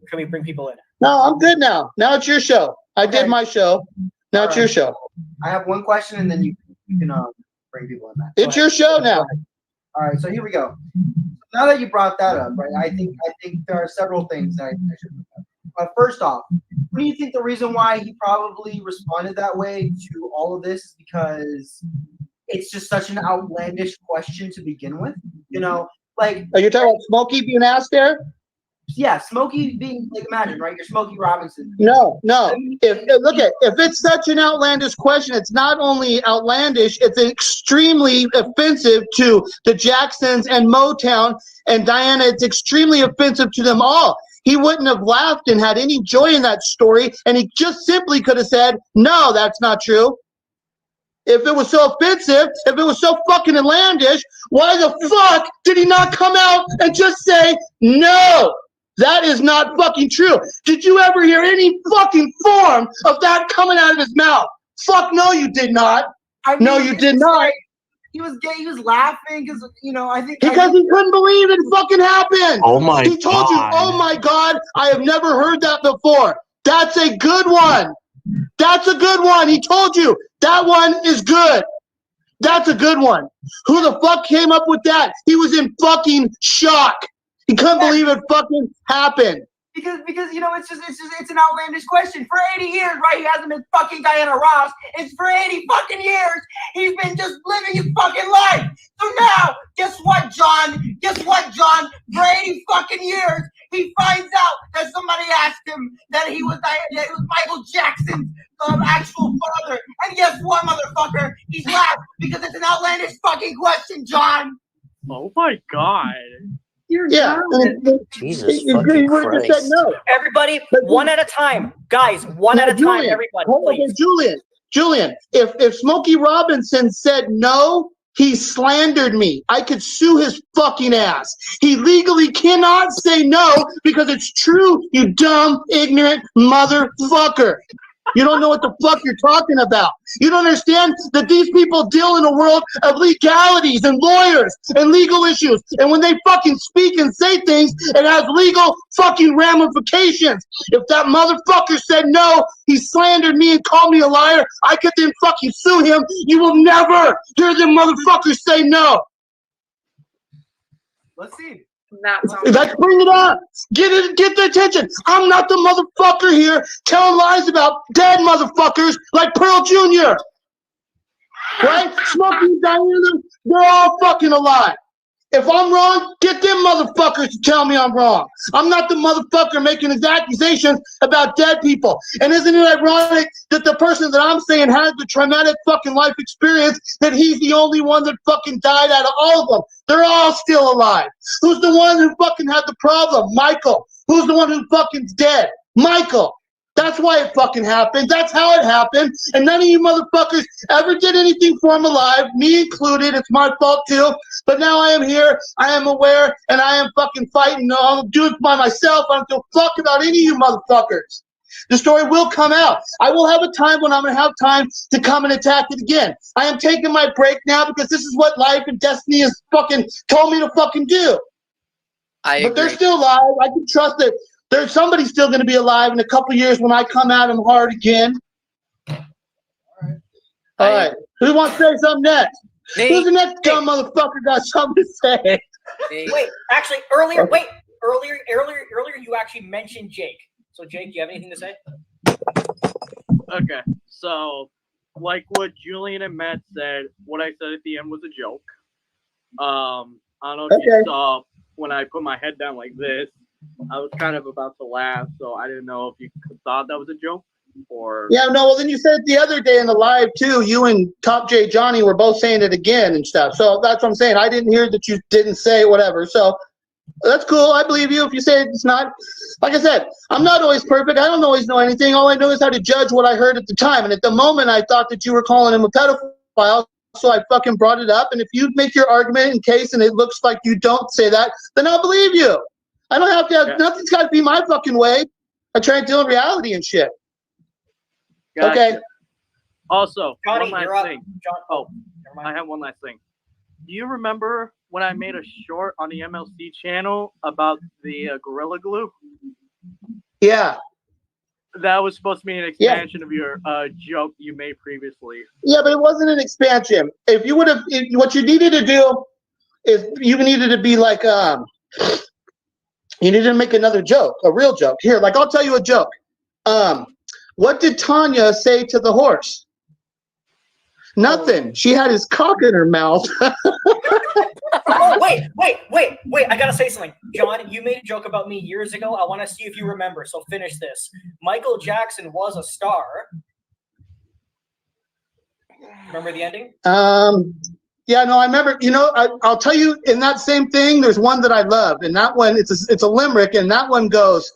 Can we bring people in? No, I'm good now. Now it's your show. I did my show. Now it's your show. I have one question, and then you can bring people in. It's your show now. All right, so here we go. Now that you brought that up, right? I think there are several things that I should look at. First off, what do you think the reason why he probably responded that way to all of this is because it's just such an outlandish question to begin with? You know, like you're talking about Smokey being asked there? Yeah, Smokey being like, imagine, right? You're Smokey Robinson. No. If it's such an outlandish question, it's not only outlandish, it's extremely offensive to the Jacksons and Motown and Diana. It's extremely offensive to them all. He wouldn't have laughed and had any joy in that story, and he just simply could have said, no, that's not true. If it was so offensive, if it was so fucking outlandish, why the fuck did he not come out and just say, no, that is not fucking true? Did you ever hear any fucking form of that coming out of his mouth? Fuck no, you did not. No, you did not. He was gay. He was laughing because, I think because he couldn't believe it fucking happened. Oh my He told you, oh my God, I have never heard that before. That's a good one. That's a good one. He told you that one is good. That's a good one. Who the fuck came up with that? He was in fucking shock. He couldn't believe it fucking happened. Because it's an outlandish question. For 80 years, right, he hasn't been fucking Diana Ross. It's for 80 fucking years, he's been just living his fucking life. So now, guess what, John? For 80 fucking years, he finds out that somebody asked him that he was Michael Jackson's actual father. And guess what, motherfucker? He's laughed because it's an outlandish fucking question, John. Oh my God. Yeah. Jesus fucking Christ. Said no. Everybody, one at a time. Guys, one at a time, everybody. Please. Julian, if Smokey Robinson said no, he slandered me. I could sue his fucking ass. He legally cannot say no because it's true, you dumb, ignorant motherfucker. You don't know what the fuck you're talking about. You don't understand that these people deal in a world of legalities and lawyers and legal issues. And when they fucking speak and say things, it has legal fucking ramifications. If that motherfucker said no, he slandered me and called me a liar, I could then fucking sue him. You will never hear them motherfuckers say no. Let's see. Let's bring it up. Get the attention. I'm not the motherfucker here telling lies about dead motherfuckers like Pearl Jr. Right? Smokey and Diana, they're all fucking alive. If I'm wrong, get them motherfuckers to tell me I'm wrong. I'm not the motherfucker making his accusations about dead people. And isn't it ironic that the person that I'm saying has the traumatic fucking life experience, that he's the only one that fucking died out of all of them? They're all still alive. Who's the one who fucking had the problem? Michael. Who's the one who fucking's dead? Michael. That's why it fucking happened. That's how it happened. And none of you motherfuckers ever did anything for him alive, me included. It's my fault too. But now I am here. I am aware, and I am fucking fighting. I'll do it by myself. I don't give a fuck about any of you motherfuckers. The story will come out. I will have a time when I'm going to have time to come and attack it again. I am taking my break now because this is what life and destiny has fucking told me to fucking do. But they're still alive. I can trust that there's somebody still going to be alive in a couple years when I come at them hard again. All right. Who wants to say something next? Who's the next dumb motherfucker got something to say? Wait, actually, earlier you actually mentioned Jake. So, Jake, do you have anything to say? Okay, so like what Julian and Matt said, what I said at the end was a joke. I don't know if you saw when I put my head down like this, I was kind of about to laugh, so I didn't know if you thought that was a joke or. Yeah, no. Well, then you said the other day in the live too. You and Top J Johnny were both saying it again and stuff. So that's what I'm saying. I didn't hear that you didn't say whatever. So that's cool. I believe you. If you say it's not, like I said, I'm not always perfect. I don't always know anything. All I know is how to judge what I heard at the time. And at the moment, I thought that you were calling him a pedophile. So I fucking brought it up. And if you make your argument in case and it looks like you don't say that, then I'll believe you. I don't have to have, nothing's got to be my fucking way. I try to deal in reality and shit. Gotcha. Okay. Also, Johnny, one you're last up. thing. I have one last thing. Do you remember when I made a short on the MLC channel about the Gorilla Glue? Yeah. That was supposed to be an expansion of your joke you made previously. Yeah, but it wasn't an expansion. If you would have, what you needed to do is you needed to be like, you needed to make another joke, a real joke. Here, like I'll tell you a joke. What did Tanya say to the horse? Nothing. She had his cock in her mouth. Oh, wait. I got to say something. John, you made a joke about me years ago. I want to see if you remember. So finish this. Michael Jackson was a star. Remember the ending? Yeah, no, I remember. You know, I'll tell you in that same thing, there's one that I love. And that one, it's a limerick. And that one goes,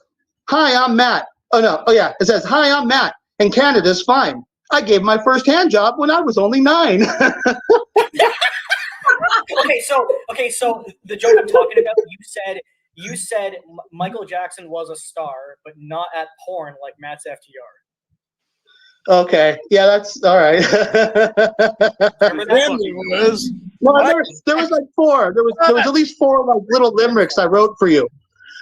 "Hi, I'm Matt." Oh, no. Oh, yeah. It says, "Hi, I'm Matt. And Canada's fine. I gave my first hand job when I was only 9. Okay, so the joke I'm talking about, you said Michael Jackson was a star, but not at porn like MattsFTR. Okay, yeah, that's all right. No, there was like 4. There was at least 4 like little limericks I wrote for you.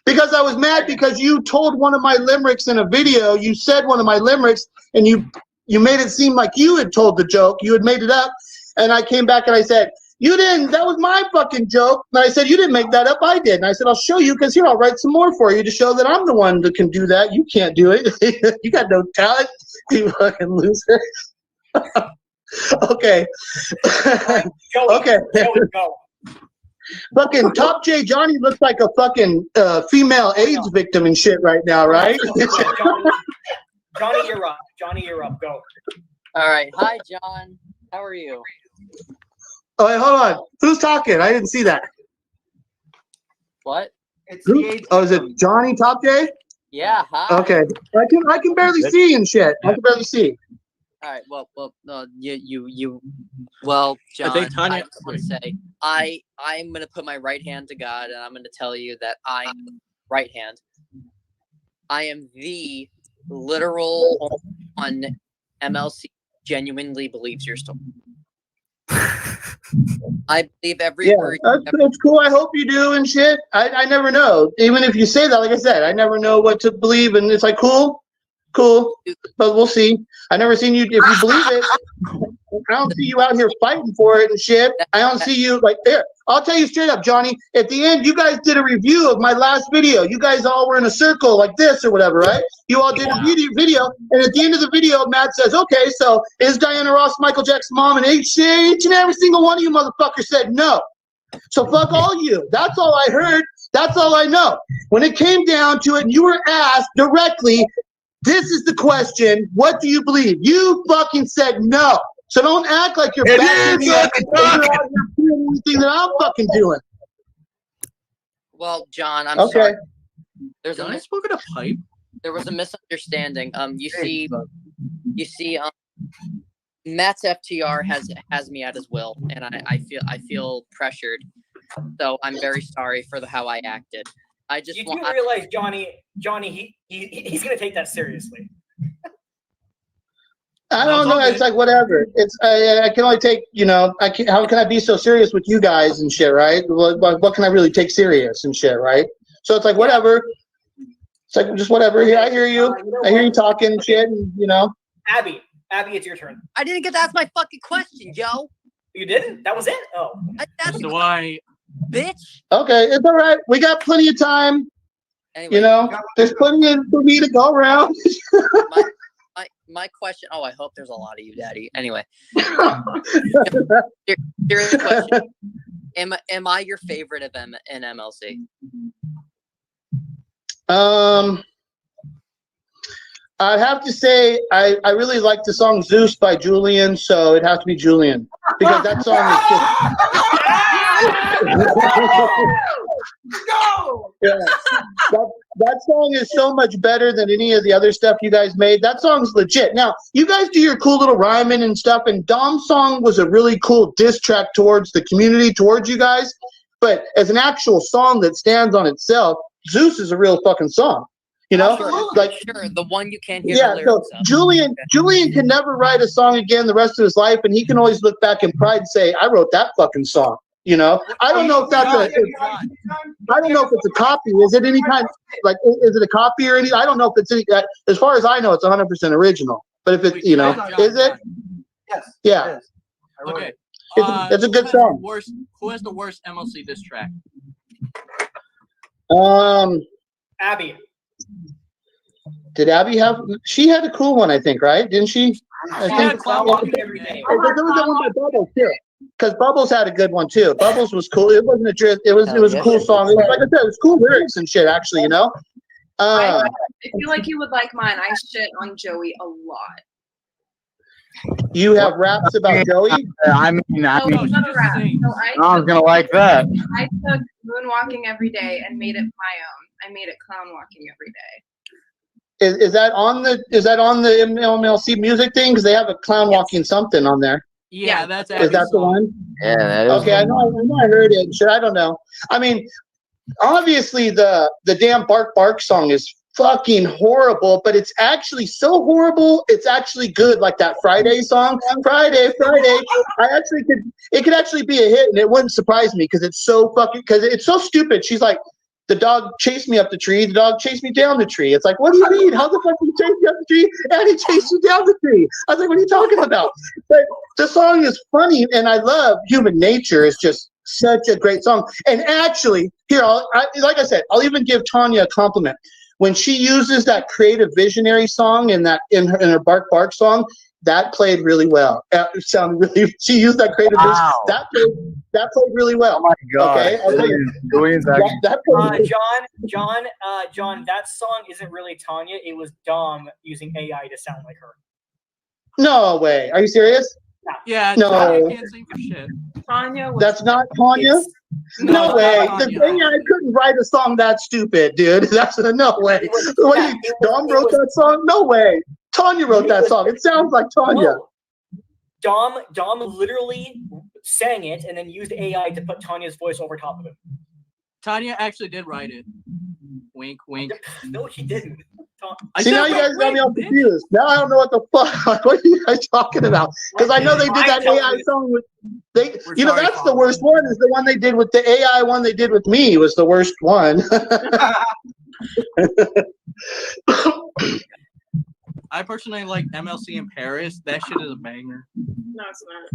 Because I was mad because you told one of my limericks in a video. You said one of my limericks, and you made it seem like you had told the joke. You had made it up, and I came back and I said, "You didn't. That was my fucking joke." And I said, "You didn't make that up. I did." And I said, "I'll show you because here I'll write some more for you to show that I'm the one that can do that. You can't do it. You got no talent. You fucking loser." Okay. Okay. Go. Fucking Top J Johnny looks like a fucking female AIDS victim and shit right now, right? Johnny, you're up. Go. All right. Hi, John. How are you? Oh, wait, hold on. Who's talking? I didn't see that. What? Oh, is it Johnny Top J? Yeah. Hi. Okay. I can barely see and shit. I can barely see. All right. Well, John, I want to say I'm gonna put my right hand to God, and I'm gonna tell you that I'm right hand. I am the literal on MLC genuinely believes your story. I believe every word. That's cool. I hope you do and shit. I never know. Even if you say that, like I said, I never know what to believe, and it's like cool, but we'll see. I never seen you if you believe it. I don't see you out here fighting for it and shit. I don't see you like there. I'll tell you straight up, Johnny. At the end, you guys did a review of my last video. You guys all were in a circle like this or whatever, right? You all did a video, and at the end of the video, Matt says, "Okay, so is Diana Ross Michael Jackson's mom?" And each and every single one of you motherfuckers said no. So fuck all you. That's all I heard. That's all I know. When it came down to it, and you were asked directly, "This is the question. What do you believe?" You fucking said no. So don't act like you're backing me up and doing anything that I'm fucking doing. Well, John, I'm Okay. sorry. There's John, I spoke at a pipe. There was a misunderstanding. You see, MattsFTR has me at his will, and I feel pressured. So I'm very sorry for how I acted. I just You do realize, Johnny, he's gonna take that seriously. I don't know. It's like whatever. It's I can only take, how can I be so serious with you guys and shit, right? What can I really take serious and shit, right? So it's like whatever. It's like just whatever. Yeah, I hear you. I hear you talking and shit, and Abby, it's your turn. I didn't get to ask my fucking question, yo. You didn't? That was it? Oh. That's why. Bitch. Okay, it's all right. We got plenty of time. Anyway, You know, there's plenty for me to go around. my question. Oh, I hope there's a lot of you, Daddy. Anyway, serious question. Am I your favorite of in MLC? I'd have to say I really like the song Zeus by Julian, so it'd have to be Julian because that song is that song is so much better than any of the other stuff you guys made. That song's legit. Now, you guys do your cool little rhyming and stuff, and Dom's song was a really cool diss track towards the community, towards you guys. But as an actual song that stands on itself, Zeus is a real fucking song. You know, Sure, the one you can't hear. Yeah, the so lyrics of. Julian can never write a song again the rest of his life, and he can always look back in pride and say, "I wrote that fucking song." You know, I don't know if that's I don't know if it's a copy. Is it any kind like is it a copy or any? I don't know if it's any. As far as I know, it's 100% original. But if it's is it? Yes. Yeah. Okay. It's a good song. Who has the worst MLC diss track? Abby. Did Abby have? She had a cool one, I think, right? Didn't she? I think Clown Walking every day. There was that one by Bubbles too, because Bubbles had a good one too. Bubbles was cool. It wasn't a drift. It was a cool song. It was, like I said, it was cool lyrics and shit. Actually, you know. I feel like you would like mine. I shit on Joey a lot. You have raps about Joey? I mean, No, not a rap. So I was gonna like that. I took moonwalking every day and made it my own. I made it clown walking every day. Is that on the MLC music thing? Because they have a clown walking something on there. Yeah, that's Is that the one? Yeah, that is. Okay, I know I heard it. Shit, I don't know. I mean, obviously the damn Bark Bark song is fucking horrible, but it's actually so horrible it's actually good, like that Friday song. Friday. It could actually be a hit, and it wouldn't surprise me because it's so stupid. She's like, the dog chased me up the tree, the dog chased me down the tree. It's like, what do you mean? How the fuck did he chase you up the tree and he chased you down the tree? I was like, what are you talking about? But the song is funny, and I love Human Nature. It's just such a great song. And actually, here, like I said, I'll even give Tanya a compliment. When she uses that creative visionary song in her Bark Bark song, that played really well. It sounded really. She used that creative vision. That played really well. Oh my god! Okay, I'll tell you. John, that song isn't really Tanya. It was Dom using AI to sound like her. No way. Are you serious? Yeah. No. Tanya can't sing for shit. Tanya. That's not Tanya. No way. The AI couldn't write a song that stupid, dude. That's no way. Dom wrote that song? No way. Tanya wrote that song. It sounds like Tanya. No. Dom literally sang it and then used AI to put Tanya's voice over top of it. Tanya actually did write it. Wink, wink. No, he didn't. See, now you guys got me all confused. Now I don't know what the fuck. What are you guys talking about? Because I know they did that AI song with that's the worst one. Is the one they did with the AI one they did with me was the worst one. I personally like MLC in Paris. That shit is a banger. No, it's not.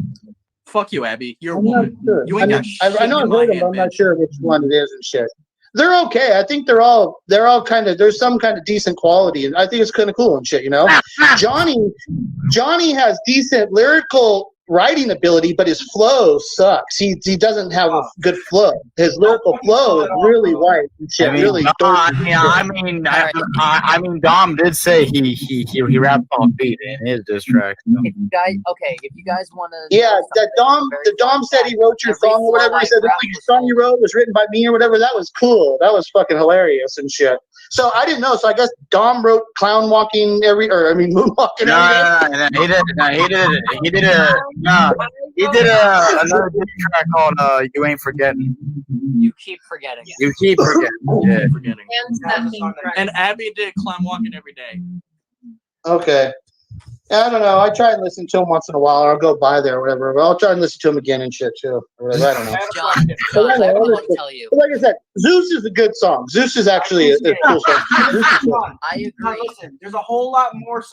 Fuck you, Abby. You're a I'm not woman. sure. You ain't got shit. I know I've heard them, but I'm not sure which one it is and shit. They're okay. I think they're all kind of, there's some kind of decent quality, and I think it's kind of cool and shit, you know. Johnny has decent lyrical writing ability, but his flow sucks. He doesn't have a good flow. His lyrical flow is really white and shit. I mean, Dom did say he rapped on beat in his diss track. If you guys want to. Yeah, the Dom said he wrote your song or whatever. He said the song you wrote was written by me or whatever. That was cool. That was fucking hilarious and shit. So I didn't know. So I guess Dom wrote moonwalking every day. No, he did another diss track called "You Ain't Forgetting." You keep forgetting. You keep forgetting. Yeah. Forgetting. And Abby did clown walking every day. Okay. I don't know. I try and listen to him once in a while, or I'll go by there or whatever. But I'll try and listen to him again and shit too. Or whatever. I don't know. John, I want to tell you. But like I said, Zeus is a good song. Zeus is actually a cool song. I agree. Now listen, there's a whole lot more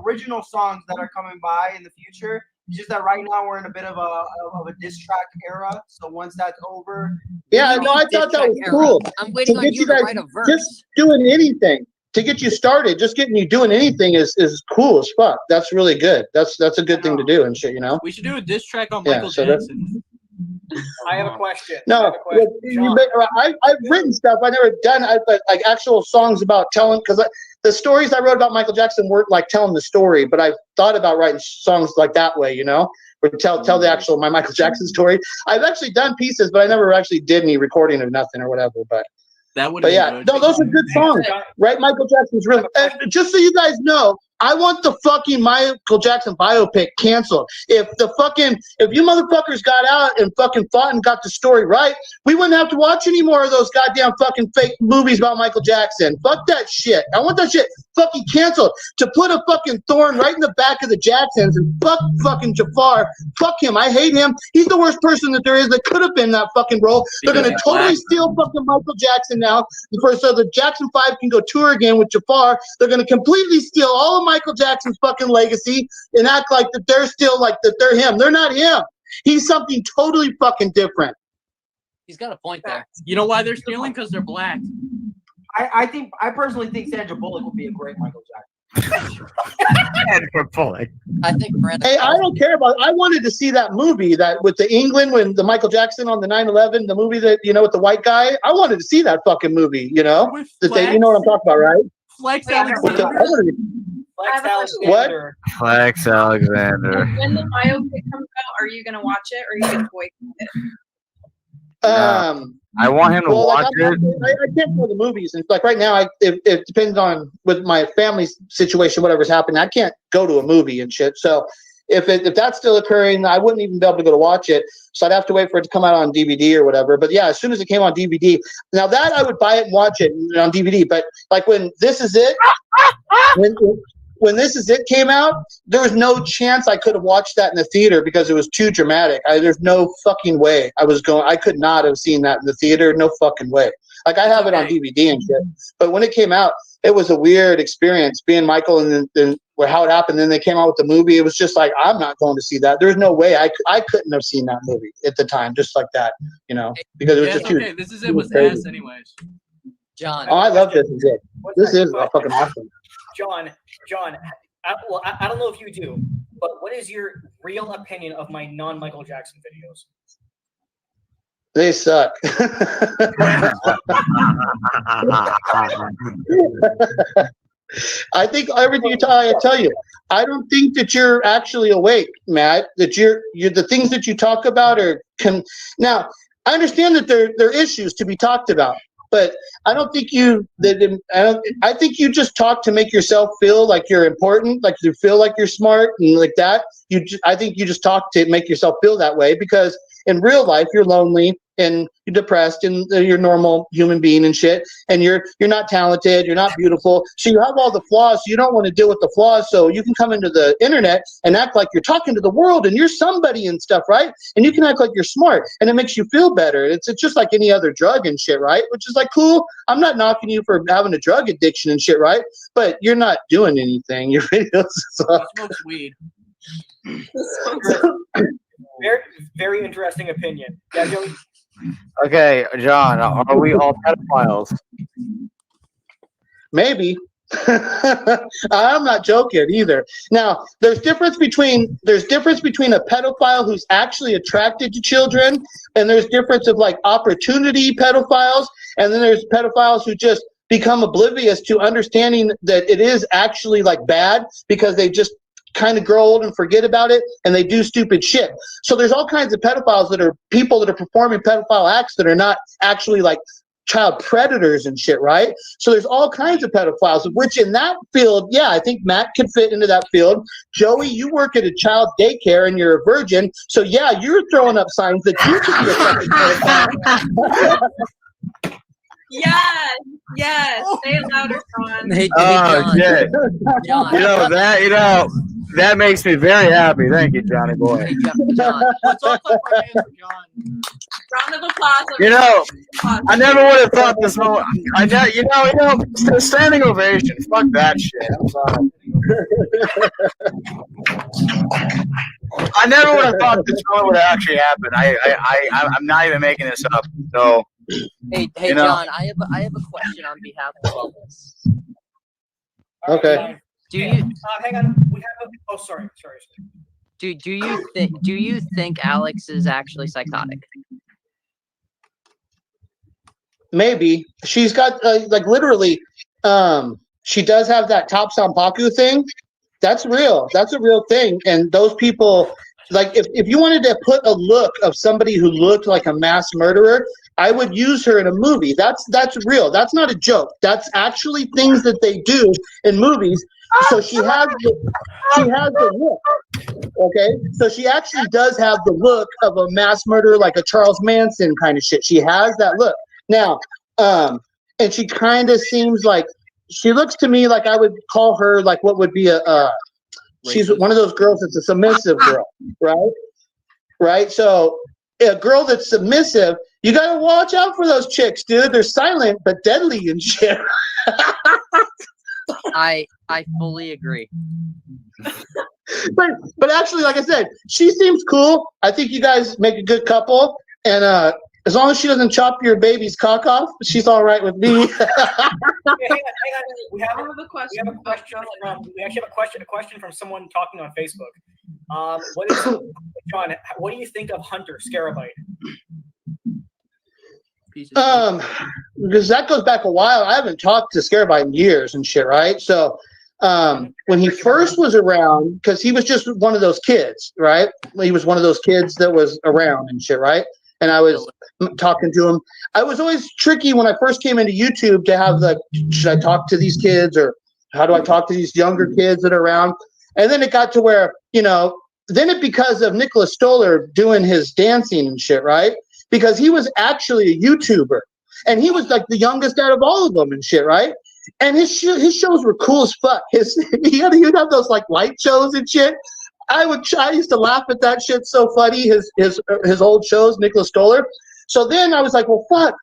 original songs that are coming by in the future It's just that right now we're in a bit of a diss track era. So once that's over, yeah, no, I thought that was cool. I'm waiting on you to write a verse. Just doing anything to get you started, just getting you doing anything is cool as fuck. That's really good. That's a good thing to do and shit, you know. We should do a diss track on Yeah, Michael so Jackson. I have a question. No, I've written stuff. I never done like actual songs about telling, because the stories I wrote about Michael Jackson weren't like telling the story, but I thought about writing songs like that way, you know, or tell the actual my Michael Jackson story. I've actually done pieces, but I never actually did any recording of nothing or whatever. But yeah, good. No, those are good songs, right? Michael Jackson's really. And just so you guys know, I want the fucking Michael Jackson biopic canceled. If you motherfuckers got out and fucking fought and got the story right, we wouldn't have to watch any more of those goddamn fucking fake movies about Michael Jackson. Fuck that shit. I want that shit fucking canceled. To put a fucking thorn right in the back of the Jacksons and fuck fucking Jafar. Fuck him. I hate him. He's the worst person that there is that could have been that fucking role. They're gonna totally steal fucking Michael Jackson now, so the Jackson 5 can go tour again with Jafar. They're gonna completely steal all of Michael Jackson's fucking legacy and act like that they're still like that they're him. They're not him. He's something totally fucking different. He's got a point there. You know why they're stealing? Because they're black. I personally think Sandra Bullock would be a great Michael Jackson. Sandra Bullock. I think Hey, I don't care about. I wanted to see that movie that with the England when the Michael Jackson on the 9/11, the movie that with the white guy. I wanted to see that fucking movie. You know, you know what I'm talking about, right? Flex Alexander. What? Flex Alexander. When the biopic comes out, are you gonna watch it or are you gonna boycott it? I want him to watch it. I can't go to the movies, and like right now, it depends on with my family situation, whatever's happening. I can't go to a movie and shit. So if that's still occurring, I wouldn't even be able to go to watch it. So I'd have to wait for it to come out on DVD or whatever. But yeah, as soon as it came on DVD, now that I would buy it and watch it on DVD. But like when This Is It, when This Is It came out, there was no chance I could have watched that in the theater because it was too dramatic. There's no fucking way I could not have seen that in the theater. No fucking way. Like I have it on DVD and shit. But when it came out, it was a weird experience being Michael and then how it happened. Then they came out with the movie. It was just like, I'm not going to see that. There's no way I couldn't have seen that movie at the time, just like that, because it was just too. This Is It was ass anyways. John. Oh, I love This Is It. This is fucking awesome. John, I don't know if you do, but what is your real opinion of my non-Michael Jackson videos? They suck. I think everything I tell you. I don't think that you're actually awake, Matt. That you're the things that you talk about now. I understand that there are issues to be talked about. But I don't think I think you just talk to make yourself feel like you're important, like you feel like you're smart and like that. I think you just talk to make yourself feel that way because in real life you're lonely and you're depressed and you're a normal human being and shit. And you're not talented, you're not beautiful. So you have all the flaws. So you don't want to deal with the flaws. So you can come into the internet and act like you're talking to the world and you're somebody and stuff, right? And you can act like you're smart and it makes you feel better. It's just like any other drug and shit, right? Which is like, cool. I'm not knocking you for having a drug addiction and shit, right? But you're not doing anything. Your videos suck. Smokes weed. Very, very interesting opinion. Yeah, Joey. Okay, John, are we all pedophiles? Maybe. I'm not joking either. Now, there's difference between a pedophile who's actually attracted to children, and there's difference of like opportunity pedophiles, and then there's pedophiles who just become oblivious to understanding that it is actually like bad because they just kind of grow old and forget about it and they do stupid shit. So there's all kinds of pedophiles that are people that are performing pedophile acts that are not actually like child predators and shit, right? So there's all kinds of pedophiles, which in that field, yeah, I think Matt could fit into that field. Joey, you work at a child daycare and you're a virgin, so yeah, you're throwing up signs that you could be a fucking pedophile. Yes. Say it louder, Sean. Oh shit! That makes me very happy. Thank you, Johnny boy. Hey, John. Let's all clap our hands for John. Round of applause. I never would have thought this moment. Standing ovation. Fuck that shit. I'm sorry. I never would have thought this would have actually happened. I'm not even making this up. So, Hey, you know. John, I have a question on behalf of Bubbles. Okay. Do you hang on? We have a. Oh, sorry. do you think Alex is actually psychotic? Maybe she's got like literally. She does have that top Sanpaku thing. That's real. That's a real thing. And those people, like, if you wanted to put a look of somebody who looked like a mass murderer, I would use her in a movie. That's real. That's not a joke. That's actually things that they do in movies. So she has the look. Okay, so she actually does have the look of a mass murderer, like a Charles Manson kind of shit. She has that look now, and she kind of seems like. She looks to me like I would call her like what would be she's one of those girls that's a submissive girl, right? Right. So a girl that's submissive, you got to watch out for those chicks, dude. They're silent but deadly and shit. I fully agree. But actually, like I said, she seems cool. I think you guys make a good couple, and as long as she doesn't chop your baby's cock off, she's all right with me. Hang on. We have a question. We actually have a question from someone talking on Facebook. John, what do you think of Hunter Scarabite? Because that goes back a while. I haven't talked to Scarabite in years and shit, right? So when he first was around, because he was just one of those kids, right? He was one of those kids that was around and shit, right? And I was talking to him. I was always tricky when I first came into YouTube to have should I talk to these kids or how do I talk to these younger kids that are around? And then it got to where, then it because of Nicholas Stoller doing his dancing and shit, right? Because he was actually a YouTuber and he was like the youngest out of all of them and shit, right? And his shows were cool as fuck. He'd have those like light shows and shit. I used to laugh at that shit so funny, his old shows, Nicholas Stoller. So then I was like, well, fuck,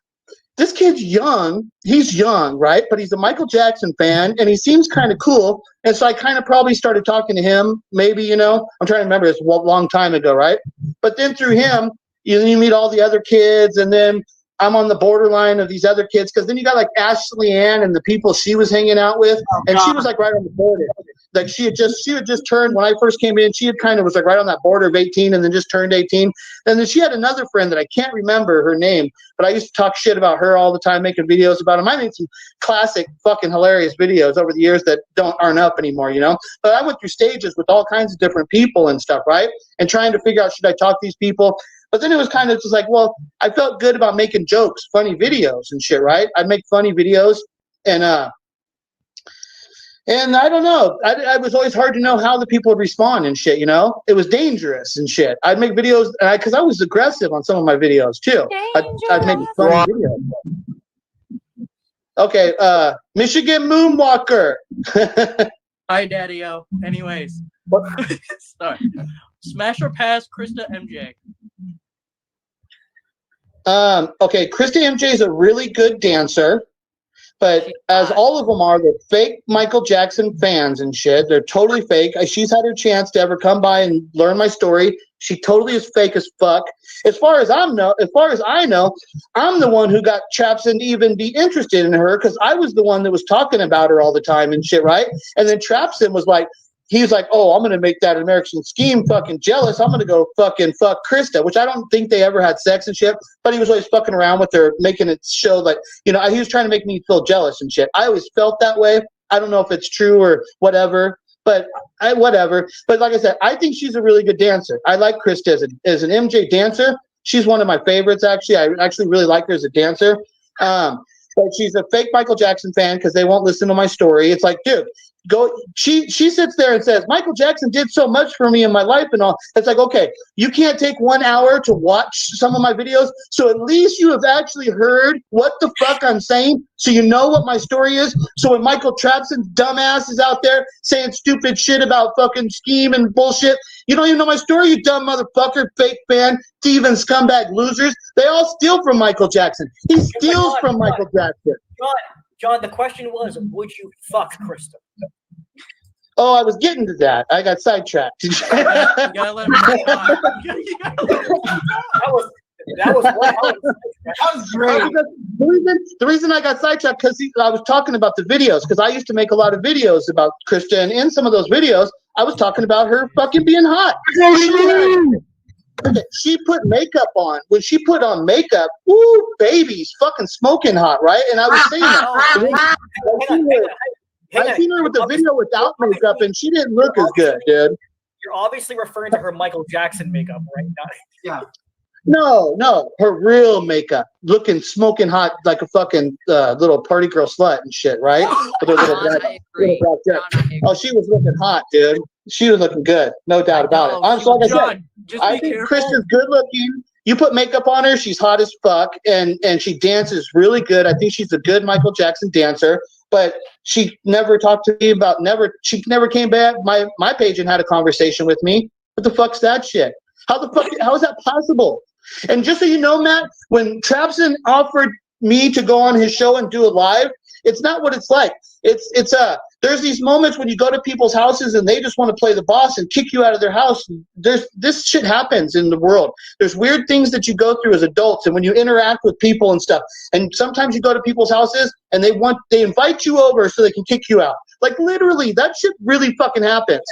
this kid's young. He's young, right? But he's a Michael Jackson fan, and he seems kind of cool. And so I kind of probably started talking to him, maybe, I'm trying to remember, it's a long time ago, right? But then through him, you meet all the other kids, and then I'm on the borderline of these other kids, because then you got like Ashley Ann and the people she was hanging out with, and she was like right on the border. Like she had just turned, when I first came in, she had kind of was like right on that border of 18 and then just turned 18. And then she had another friend that I can't remember her name, but I used to talk shit about her all the time, making videos about him. I made some classic fucking hilarious videos over the years that aren't up anymore, But I went through stages with all kinds of different people and stuff, right? And trying to figure out, should I talk to these people? But then it was kind of just like, well, I felt good about making jokes, funny videos and shit, right? I'd make funny videos and I don't know. I was always hard to know how the people would respond and shit, It was dangerous and shit. I'd make videos, because I was aggressive on some of my videos, too. I'd make funny videos. Okay, Michigan Moonwalker. Hi, Daddy-O. Anyways. Sorry. Smash or pass, Krista MJ? Okay, Krista MJ is a really good dancer. But as all of them are, they're fake Michael Jackson fans and shit. They're totally fake. She's had her chance to ever come by and learn my story. She totally is fake as fuck. As far as I know, I'm the one who got Trapson to even be interested in her, because I was the one that was talking about her all the time and shit, right? And then Trapson was like, he's like, oh, I'm going to make that American Scheme fucking jealous. I'm going to go fucking fuck Krista, which I don't think they ever had sex and shit, but he was always fucking around with her, making it show like, he was trying to make me feel jealous and shit. I always felt that way. I don't know if it's true or whatever, but whatever. But like I said, I think she's a really good dancer. I like Krista as an MJ dancer. She's one of my favorites, actually. I actually really like her as a dancer. But she's a fake Michael Jackson fan because they won't listen to my story. It's like, dude, she sits there and says, Michael Jackson did so much for me in my life and all. It's like, okay, you can't take 1 hour to watch some of my videos, so at least you have actually heard what the fuck I'm saying, so you know what my story is. So when Michael Trapson's dumbass is out there saying stupid shit about fucking Scheme and bullshit, you don't even know my story, you dumb motherfucker, fake fan, thieving scumbag losers. They all steal from Michael Jackson. He steals from Michael Jackson. John, the question was, would you fuck Krista? Oh, I was getting to that. I got sidetracked. You gotta let me talk. That was great. The reason I got sidetracked because I was talking about the videos because I used to make a lot of videos about Krista, and in some of those videos, I was talking about her fucking being hot. She put makeup on. When she put on makeup, woo, baby's fucking smoking hot, right? And I was saying that. I seen her with the video without makeup, and she didn't look as good, dude. You're obviously referring to her Michael Jackson makeup, right? Yeah. No, her real makeup, looking smoking hot like a fucking little party girl slut and shit, right? With her little black dress. Oh, she was looking hot, dude. She was looking good, no doubt about it. I'm like I said, I think Kristen's good looking. You put makeup on her, she's hot as fuck, and she dances really good. I think she's a good Michael Jackson dancer. But she never talked to me about she never came back my page and had a conversation with me. What the fuck's that shit? How is that possible? And just so you know, Matt, when Trapson offered me to go on his show and do it live, it's not what it's like. There's these moments when you go to people's houses and they just want to play the boss and kick you out of their house. This shit happens in the world. There's weird things that you go through as adults, and when you interact with people and stuff, and sometimes you go to people's houses and they invite you over so they can kick you out. Like literally, that shit really fucking happens.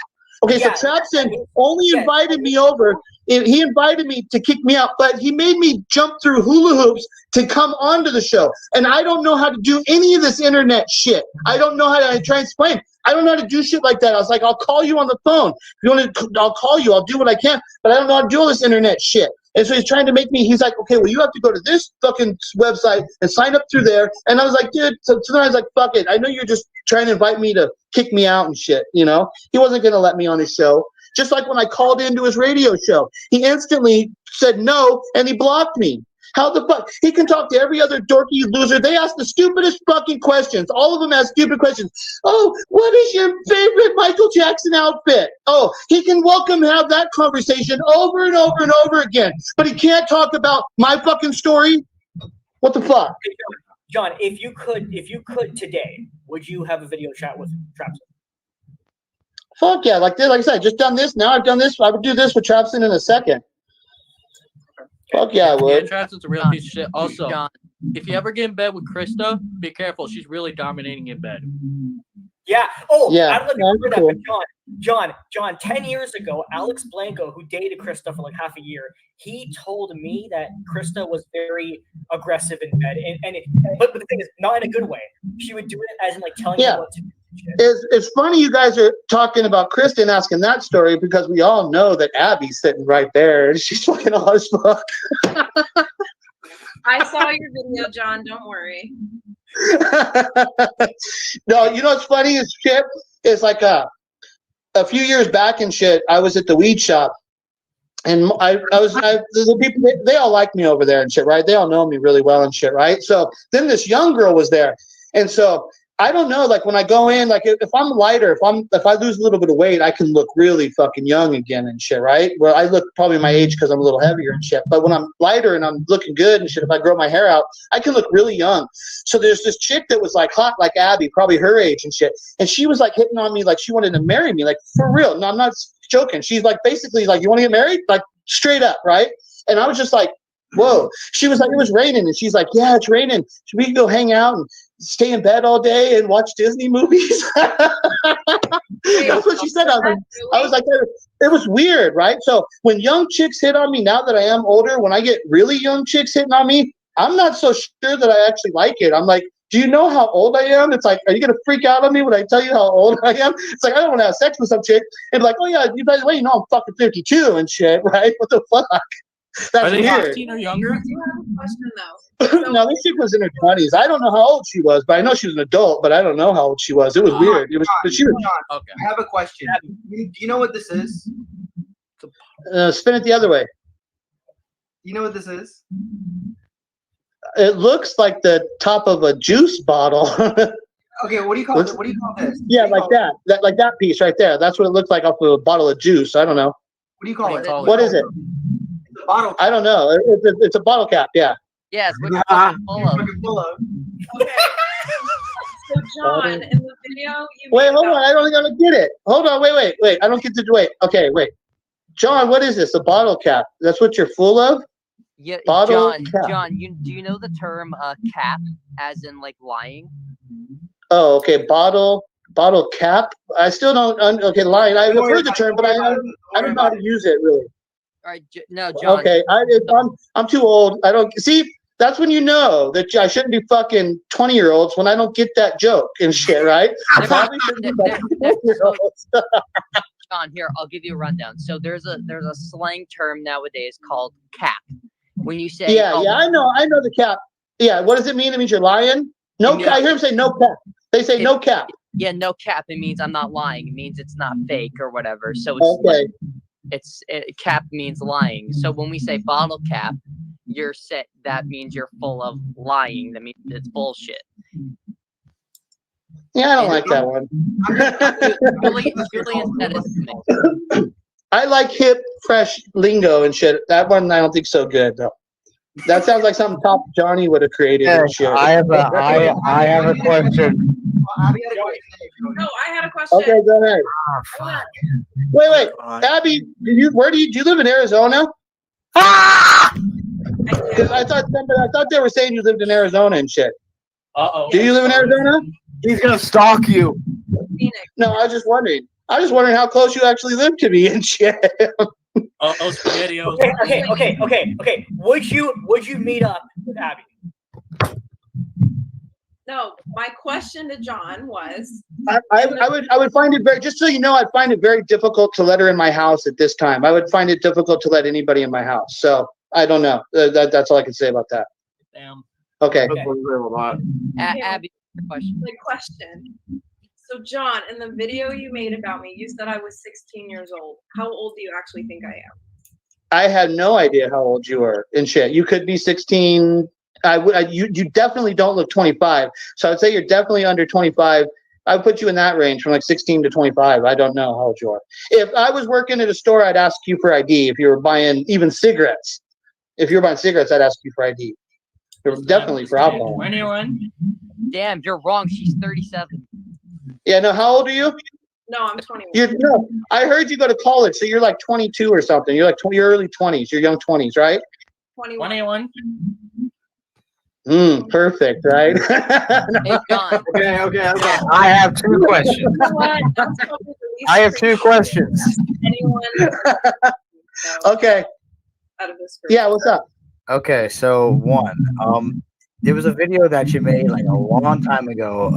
Okay, so Trapson only invited me over. He invited me to kick me out, but he made me jump through hula hoops to come onto the show. And I don't know how to do any of this internet shit. I don't know how to try and explain. I don't know how to do shit like that. I was like, I'll call you on the phone. If you want to, I'll call you. I'll do what I can, but I don't know how to do all this internet shit. And so he's trying to make me, he's like, okay, well, you have to go to this fucking website and sign up through there. And I was like, dude, so then I was like, fuck it. I know you're just trying to invite me to kick me out and shit, you know? He wasn't going to let me on his show. Just like when I called into his radio show, he instantly said no, and he blocked me. How the fuck? He can talk to every other dorky loser. They ask the stupidest fucking questions. All of them ask stupid questions. Oh, what is your favorite Michael Jackson outfit? Oh, he can have that conversation over and over and over again. But he can't talk about my fucking story? What the fuck? John, if you could today, would you have a video chat with Trapson? Fuck yeah, like I said, just done this. Now I've done this. I would do this with Trapson in a second. Fuck yeah, I would. Yeah, Trapson's a real piece of shit. Also, if you ever get in bed with Krista, be careful. She's really dominating in bed. Yeah. Oh, yeah. I don't know if you heard that, but John, 10 years ago, Alex Blanco, who dated Krista for like half a year, he told me that Krista was very aggressive in bed. But the thing is, not in a good way. She would do it as in like telling you what to do. It's funny you guys are talking about Krista and asking that story because we all know that Abby's sitting right there and she's fucking hot as fuck. I saw your video, John. Don't worry. No, you know what's funny as shit? It's like a few years back and shit, I was at the weed shop. And the people, they all like me over there and shit, right? They all know me really well and shit, right? So then this young girl was there. And so I don't know, like when I go in, like if I'm lighter, if I lose a little bit of weight, I can look really fucking young again and shit, right? Well, I look probably my age because I'm a little heavier and shit. But when I'm lighter and I'm looking good and shit, if I grow my hair out, I can look really young. So there's this chick that was like hot like Abby, probably her age and shit. And she was like hitting on me like she wanted to marry me, like for real. No, I'm not joking. She's like basically like, you want to get married? Like straight up, right? And I was just like, whoa. She was like, it was raining. And she's like, yeah, it's raining. Should we go hang out and stay in bed all day and watch Disney movies? That's what she said. I was like, it was weird, right? So when young chicks hit on me, now that I am older, when I get really young chicks hitting on me, I'm not so sure that I actually like it. I'm like, do you know how old I am? It's like, are you going to freak out on me when I tell you how old I am? It's like, I don't want to have sex with some chick. And be like, oh yeah, by the way, you know I'm fucking 52 and shit, right? What the fuck? That's Are they weird. 15 or younger? I do have a question though. No, this chick was in her 20s. I don't know how old she was, but I know she was an adult, but I don't know how old she was. It was weird. It was, but she was. Okay. I have a question. Do you know what this is? Spin it the other way. You know what this is? It looks like the top of a juice bottle. Okay, what do you call it? What do you call this? Yeah, like that. Like that piece right there. That's what it looks like off of a bottle of juice. I don't know. What do you call it? What is it? It's a bottle cap. I don't know. It's a bottle cap. Yeah. Yes, what you're full of. Full of. So John, in the video you Wait, made hold about on. I don't think I get it. Hold on. Wait. I don't get to wait. Okay, wait. John, what is this? A bottle cap? That's what you're full of? Yeah, Bottle John. cap. John, do you know the term cap, as in like lying? Oh, okay. Bottle cap. I still don't. Okay, lying. I've heard the term, but I don't know how to use it really. All right, no, John. Okay, I'm too old. I don't see. That's when you know that I shouldn't be fucking 20-year-olds when I don't get that joke and shit, right? I probably shouldn't be fucking 20-year-olds. John, here, I'll give you a rundown. So there's a slang term nowadays called cap. When you say Yeah, I know the cap. Yeah, what does it mean? It means you're lying. No, I hear them say no cap. They say no cap. Yeah, no cap. It means I'm not lying. It means it's not fake or whatever. So it's cap means lying. So when we say bottle cap, that means you're full of lying. That means it's bullshit. Yeah, I don't like that one. Julian said it. I like hip, fresh lingo and shit. That one I don't think so good though. That sounds like something Top Johnny would have created and shit. I have a question. No, I had a question. Okay, go ahead. Wait. Abby, do you live in Arizona? Because I thought they were saying you lived in Arizona and shit. Do you live in Arizona? He's gonna stalk you. No, I was just wondering. How close you actually live to me and shit. SpaghettiOs. Okay. Would you meet up with Abby? No, my question to John was. I would find it very. Just so you know, I'd find it very difficult to let her in my house at this time. I would find it difficult to let anybody in my house. So I don't know. That's all I can say about that. Damn. Okay. Abby, question. My question. So John, in the video you made about me, you said I was 16 years old. How old do you actually think I am? I had no idea how old you were and shit. You could be 16. You definitely don't look 25. So I'd say you're definitely under 25. I would put you in that range from like 16 to 25. I don't know how old you are. If I was working at a store, I'd ask you for ID. If you were buying even cigarettes, I'd ask you for ID. Definitely for alcohol. 21. Damn, you're wrong. She's 37. Yeah, no, how old are you? No, I'm 21. I heard you go to college, so you're like 22 or something. You're like your early 20s, your young 20s, right? 21. Perfect, right? Hey, John. Okay. I have two questions. You know what? I have two questions. Anyone? Okay. Out of this group. Yeah, what's up? Okay, so one, there was a video that you made like a long time ago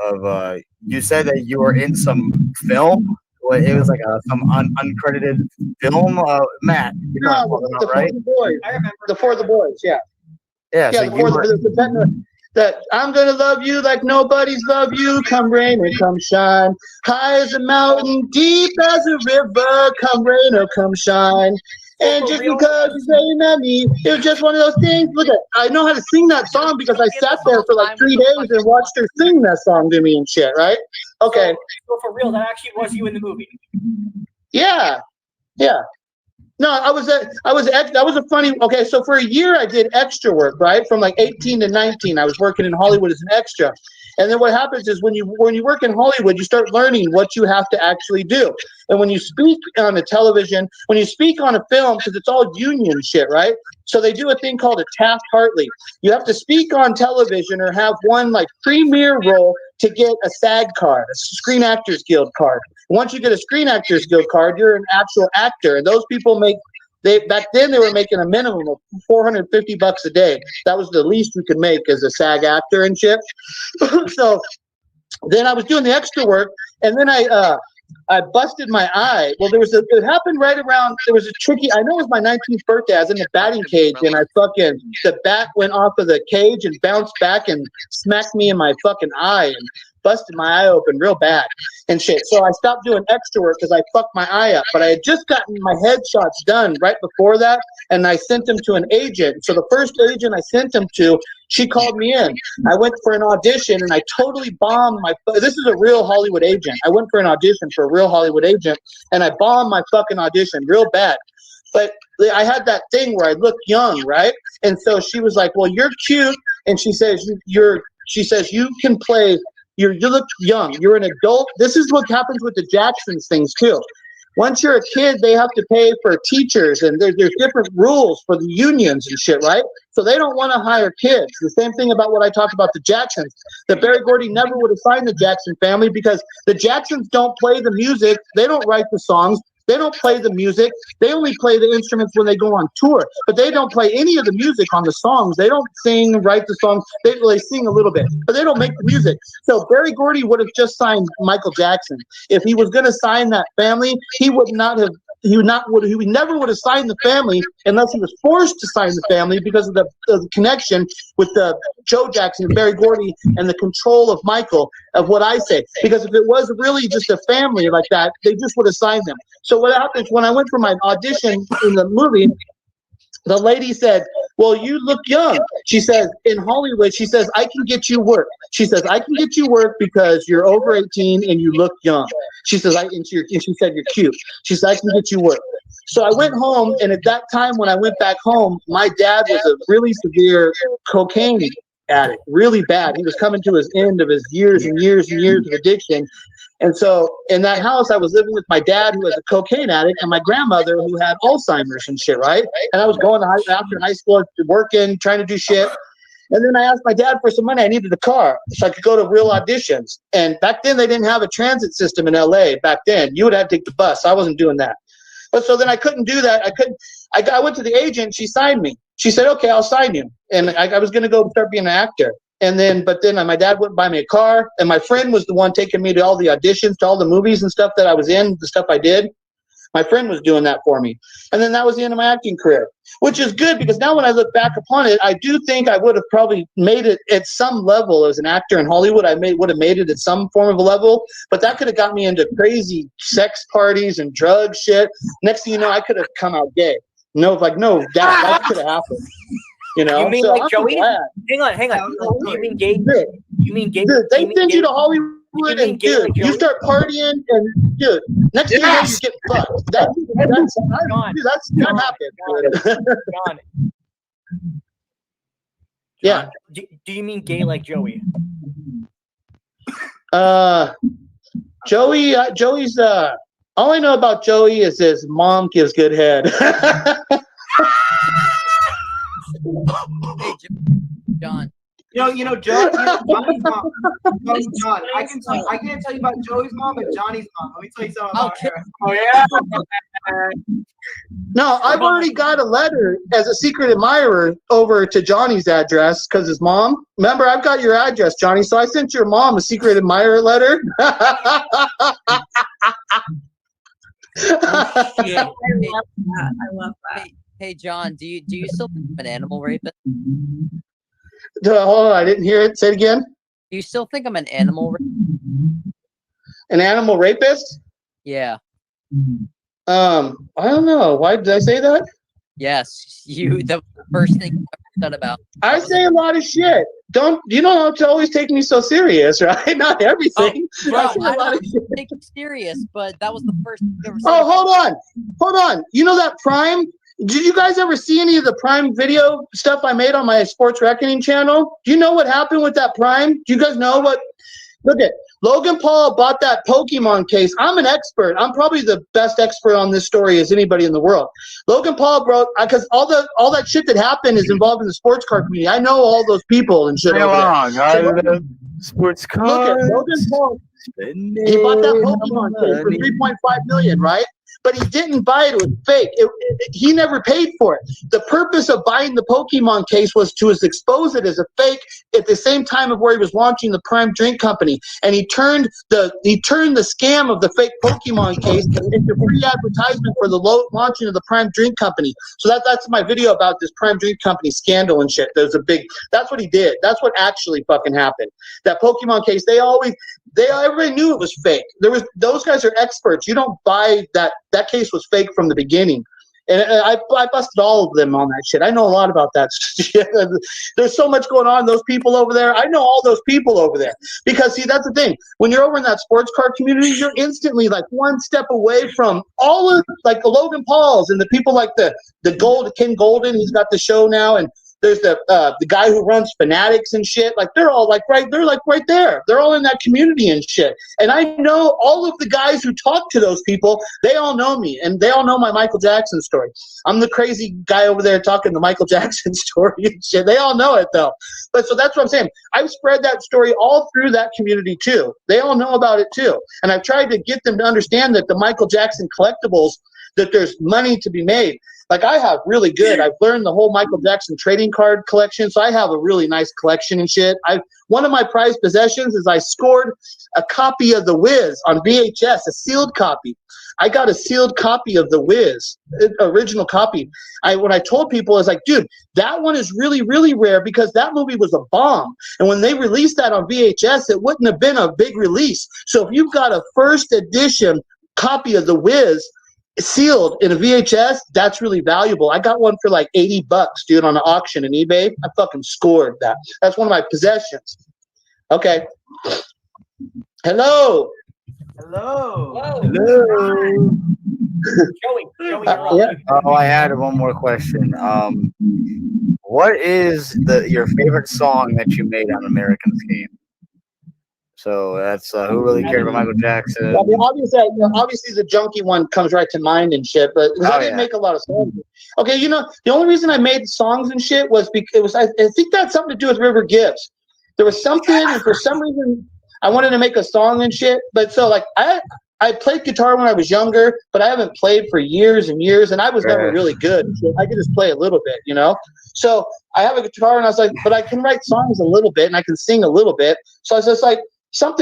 of you said that you were in some film. It was like some uncredited film. Matt, you know what I'm talking about, right? I remember. For the boys, yeah. Yeah, so that I'm gonna love you like nobody's love you. Come rain or come shine, high as a mountain, deep as a river. Come rain or come shine. And just because you say you met me, it was just one of those things. Look at, I know how to sing that song because I sat there for like 3 days and watched her sing that song to me and shit, right? Okay. So for real, that actually was you in the movie. Yeah. No, that was a funny. Okay, so for a year I did extra work, right? From like 18 to 19, I was working in Hollywood as an extra. And then what happens is when you work in Hollywood, you start learning what you have to actually do. And when you speak on the television, when you speak on a film, because it's all union shit, right? So they do a thing called a Taft-Hartley. You have to speak on television or have one like premier role to get a SAG card, a Screen Actors Guild card. Once you get a Screen Actors Guild card, you're an actual actor. And those people back then they were making a minimum of $450 a day. That was the least you could make as a SAG actor and shit. So then I was doing the extra work, and then I busted my eye. Well, it happened right around, there was a tricky, I know it was my 19th birthday. I was in the batting cage, and the bat went off of the cage and bounced back and smacked me in my fucking eye and busted my eye open real bad and shit. So I stopped doing extra work because I fucked my eye up. But I had just gotten my headshots done right before that, and I sent them to an agent. So the first agent I sent them to, she called me in. I went for an audition, and I totally bombed this is a real Hollywood agent. I went for an audition for a real Hollywood agent, and I bombed my fucking audition real bad. But I had that thing where I look young, right? And so she was like, well, you're cute. And she says, you can play You look young. You're an adult. This is what happens with the Jacksons things too. Once you're a kid, they have to pay for teachers, and there's different rules for the unions and shit, right? So they don't want to hire kids. The same thing about what I talked about the Jacksons. That Berry Gordy never would have signed the Jackson family because the Jacksons don't play the music. They don't write the songs. They don't play the music. They only play the instruments when they go on tour. But they don't play any of the music on the songs. They don't sing, write the songs. They sing a little bit, but they don't make the music. So Berry Gordy would have just signed Michael Jackson. If he was going to sign that family, he would not have. He never would have signed the family unless he was forced to sign the family because of the connection with the Joe Jackson and Berry Gordy and the control of Michael, of what I say. Because if it was really just a family like that, they just would have signed them. So what happens when I went for my audition in the movie, the lady said, well, you look young. She says, in Hollywood, she says, I can get you work. She says, I can get you work because you're over 18 and you look young. She says, and she said, you're cute. She said, I can get you work. So I went home, and at that time when I went back home, my dad was a really severe cocaine addict, really bad. He was coming to his end of his years and years and years of addiction. And so in that house, I was living with my dad, who was a cocaine addict, and my grandmother, who had Alzheimer's and shit, right? And I was going after high school, working, trying to do shit. And then I asked my dad for some money. I needed a car so I could go to real auditions. And back then, they didn't have a transit system in LA. Back then, you would have to take the bus. I wasn't doing that. But so then I couldn't do that. I went to the agent. She signed me. She said, okay, I'll sign you. And I was going to go start being an actor. But then my dad wouldn't buy me a car, and my friend was the one taking me to all the auditions, to all the movies and stuff that I was in, the stuff I did. My friend was doing that for me. And then that was the end of my acting career, which is good because now when I look back upon it, I do think I would have probably made it at some level as an actor in Hollywood. Would have made it at some form of a level, but that could have got me into crazy sex parties and drug shit. Next thing you know, I could have come out gay. That could have happened. You know, you mean so like I'm Joey? glad. Hang on. You mean gay? You mean gay? Dude, they send you to Hollywood, and dude, like you start partying, and dude, next thing you know, you get fucked. That happened. John. Yeah. Do you mean gay like Joey? Joey's all I know about Joey is his mom gives good head. Hey, John. Johnny's mom. John, I can't tell you about Joey's mom, but Johnny's mom. Let me tell you something about her. Oh yeah. No, I've already got a letter as a secret admirer over to Johnny's address because his mom. Remember, I've got your address, Johnny. So I sent your mom a secret admirer letter. Yeah. I love that. Hey, John, do you still think I'm an animal rapist? Hold on, I didn't hear it. Say it again. Do you still think I'm an animal rapist? An animal rapist? Yeah. I don't know. Why did I say that? Yes, the first thing you said about. I say a lot of shit. You don't have to always take me so serious, right? Not everything. I don't take it serious, but that was the first thing you ever said. Oh, hold on. You know that Prime? Did you guys ever see any of the Prime video stuff I made on my Sports Reckoning channel? Do you know what happened with that Prime? Do you guys know what? Look at Logan Paul bought that Pokemon case. I'm an expert. I'm probably the best expert on this story as anybody in the world. Logan Paul broke because all that shit that happened is involved in the sports car community. I know all those people and shit. Sports car. Look at Logan Paul. He bought that Pokemon case for $3.5 million, right? But he didn't buy it. It was fake. He never paid for it. The purpose of buying the Pokemon case was to expose it as a fake at the same time of where he was launching the Prime Drink Company. And he turned the scam of the fake Pokemon case into free advertisement for the launching of the Prime Drink Company. So that's my video about this Prime Drink Company scandal and shit. That's what he did. That's what actually fucking happened. That Pokemon case, everybody knew it was fake. Those guys are experts. You don't buy that. That case was fake from the beginning. And I busted all of them on that shit. I know a lot about that shit. There's so much going on. Those people over there, I know all those people over there. Because, see, that's the thing. When you're over in that sports car community, you're instantly like one step away from all of like the Logan Pauls and the people like the Ken Golden. He's got the show now. And There's the guy who runs Fanatics and shit. Like they're all like right there. They're all in that community and shit. And I know all of the guys who talk to those people. They all know me, and they all know my Michael Jackson story. I'm the crazy guy over there talking the Michael Jackson story and shit. They all know it though. But so that's what I'm saying. I've spread that story all through that community too. They all know about it too. And I've tried to get them to understand that the Michael Jackson collectibles, that there's money to be made. Like I have really good. I've learned the whole Michael Jackson trading card collection, so I have a really nice collection and shit. One of my prized possessions is I scored a copy of The Wiz on VHS, a sealed copy. I got a sealed copy of The Wiz, original copy. When I told people, I was like, dude, that one is really, really rare because that movie was a bomb. And when they released that on VHS, it wouldn't have been a big release. So if you've got a first edition copy of The Wiz, sealed in a VHS, that's really valuable. I got one for like $80, dude, on the auction in eBay. I fucking scored that. That's one of my possessions. Okay. Hello. Hello. Joey, Oh, I had one more question. What is your favorite song that you made on American Scheme? So that's Who Really Cared About Michael Jackson. Well, obviously the junkie one comes right to mind and shit, but I didn't make a lot of songs. Okay, you know, the only reason I made songs and shit was because I think that had something to do with River Gibbs. There was something, and for some reason, I wanted to make a song and shit. But so, like, I played guitar when I was younger, but I haven't played for years and years, and I was never really good. So I could just play a little bit, you know? So I have a guitar, and I was like, but I can write songs a little bit, and I can sing a little bit. So I was just like, I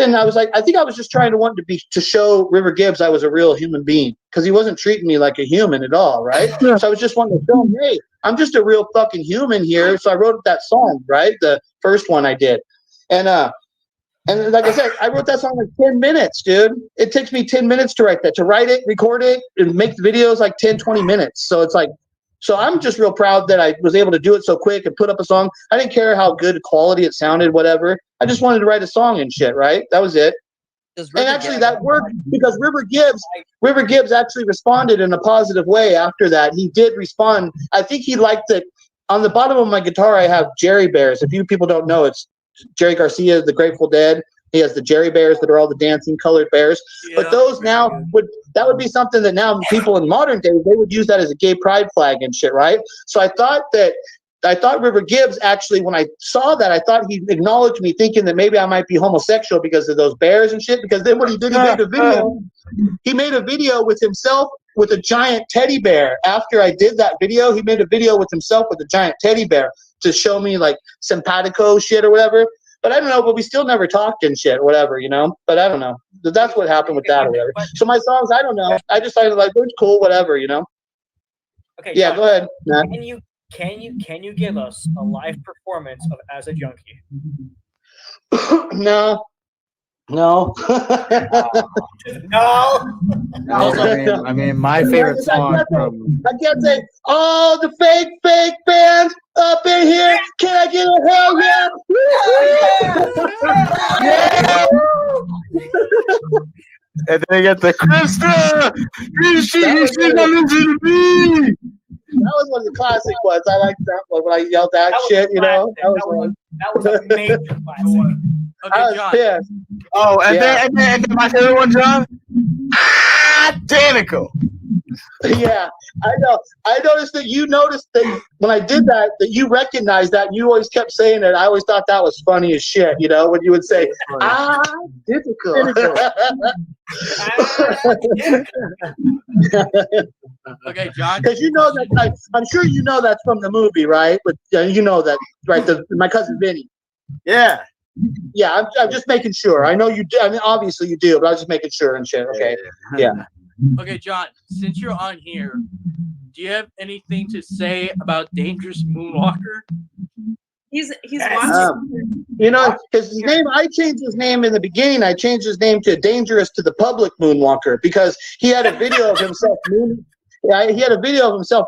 think I was just trying to show River Gibbs I was a real human being because he wasn't treating me like a human at all, right? So I was just wanting to show him, hey, I'm just a real fucking human here. So I wrote that song, right? The first one I did. And like I said, I wrote that song in 10 minutes, dude. It takes me 10 minutes to write that, to write it, record it, and make the videos like 10, 20 minutes. So it's like, so I'm just real proud that I was able to do it so quick and put up a song. I didn't care how good quality it sounded, whatever. I just wanted to write a song and shit, right? That was it. And actually that worked because River Gibbs actually responded in a positive way after that. He did respond. I think he liked it. On the bottom of my guitar, I have Jerry Bears. If you people don't know, it's Jerry Garcia, the Grateful Dead. He has the Jerry Bears that are all the dancing colored bears. Yeah, but those now would be something that now people in modern days, they would use that as a gay pride flag and shit, right? So I thought River Gibbs actually, when I saw that, I thought he acknowledged me thinking that maybe I might be homosexual because of those bears and shit. Because then what he did, he made a video. He made a video with himself with a giant teddy bear. After I did that video, he made a video with himself with a giant teddy bear to show me like simpatico shit or whatever. But I don't know, but we still never talked and shit or whatever, you know? But I don't know. That's what happened with that or whatever. So my songs, I don't know. I just started like, it's cool, whatever, you know? Okay. Yeah, John, go ahead, Matt. Can you give us a live performance of As a Junkie? No. No. I mean, my favorite song from. I can't say, oh, the fake bands up in here. Can I get a hell yeah? And then you get the Krista. That was one of the classic ones. I like that one when I yelled that shit, you know. That was a major classic. Okay, John. Pissed. Oh, and then my favorite one, John. Danica. Yeah, I know. I noticed that you noticed that when I did that you recognized that. And you always kept saying it. I always thought that was funny as shit, you know, when you would say, difficult. Okay, John. Because you know that, I'm sure you know that's from the movie, right? But you know that, right? My cousin Vinny. Yeah. Yeah, I'm just making sure. I know you do. I mean, obviously you do, but I was just making sure and shit. Okay. Yeah. Okay, John, since you're on here, do you have anything to say about Dangerous Moonwalker? He's watching. You know, his name, I changed his name in the beginning. I changed his name to Dangerous to the Public Moonwalker because he had a video of himself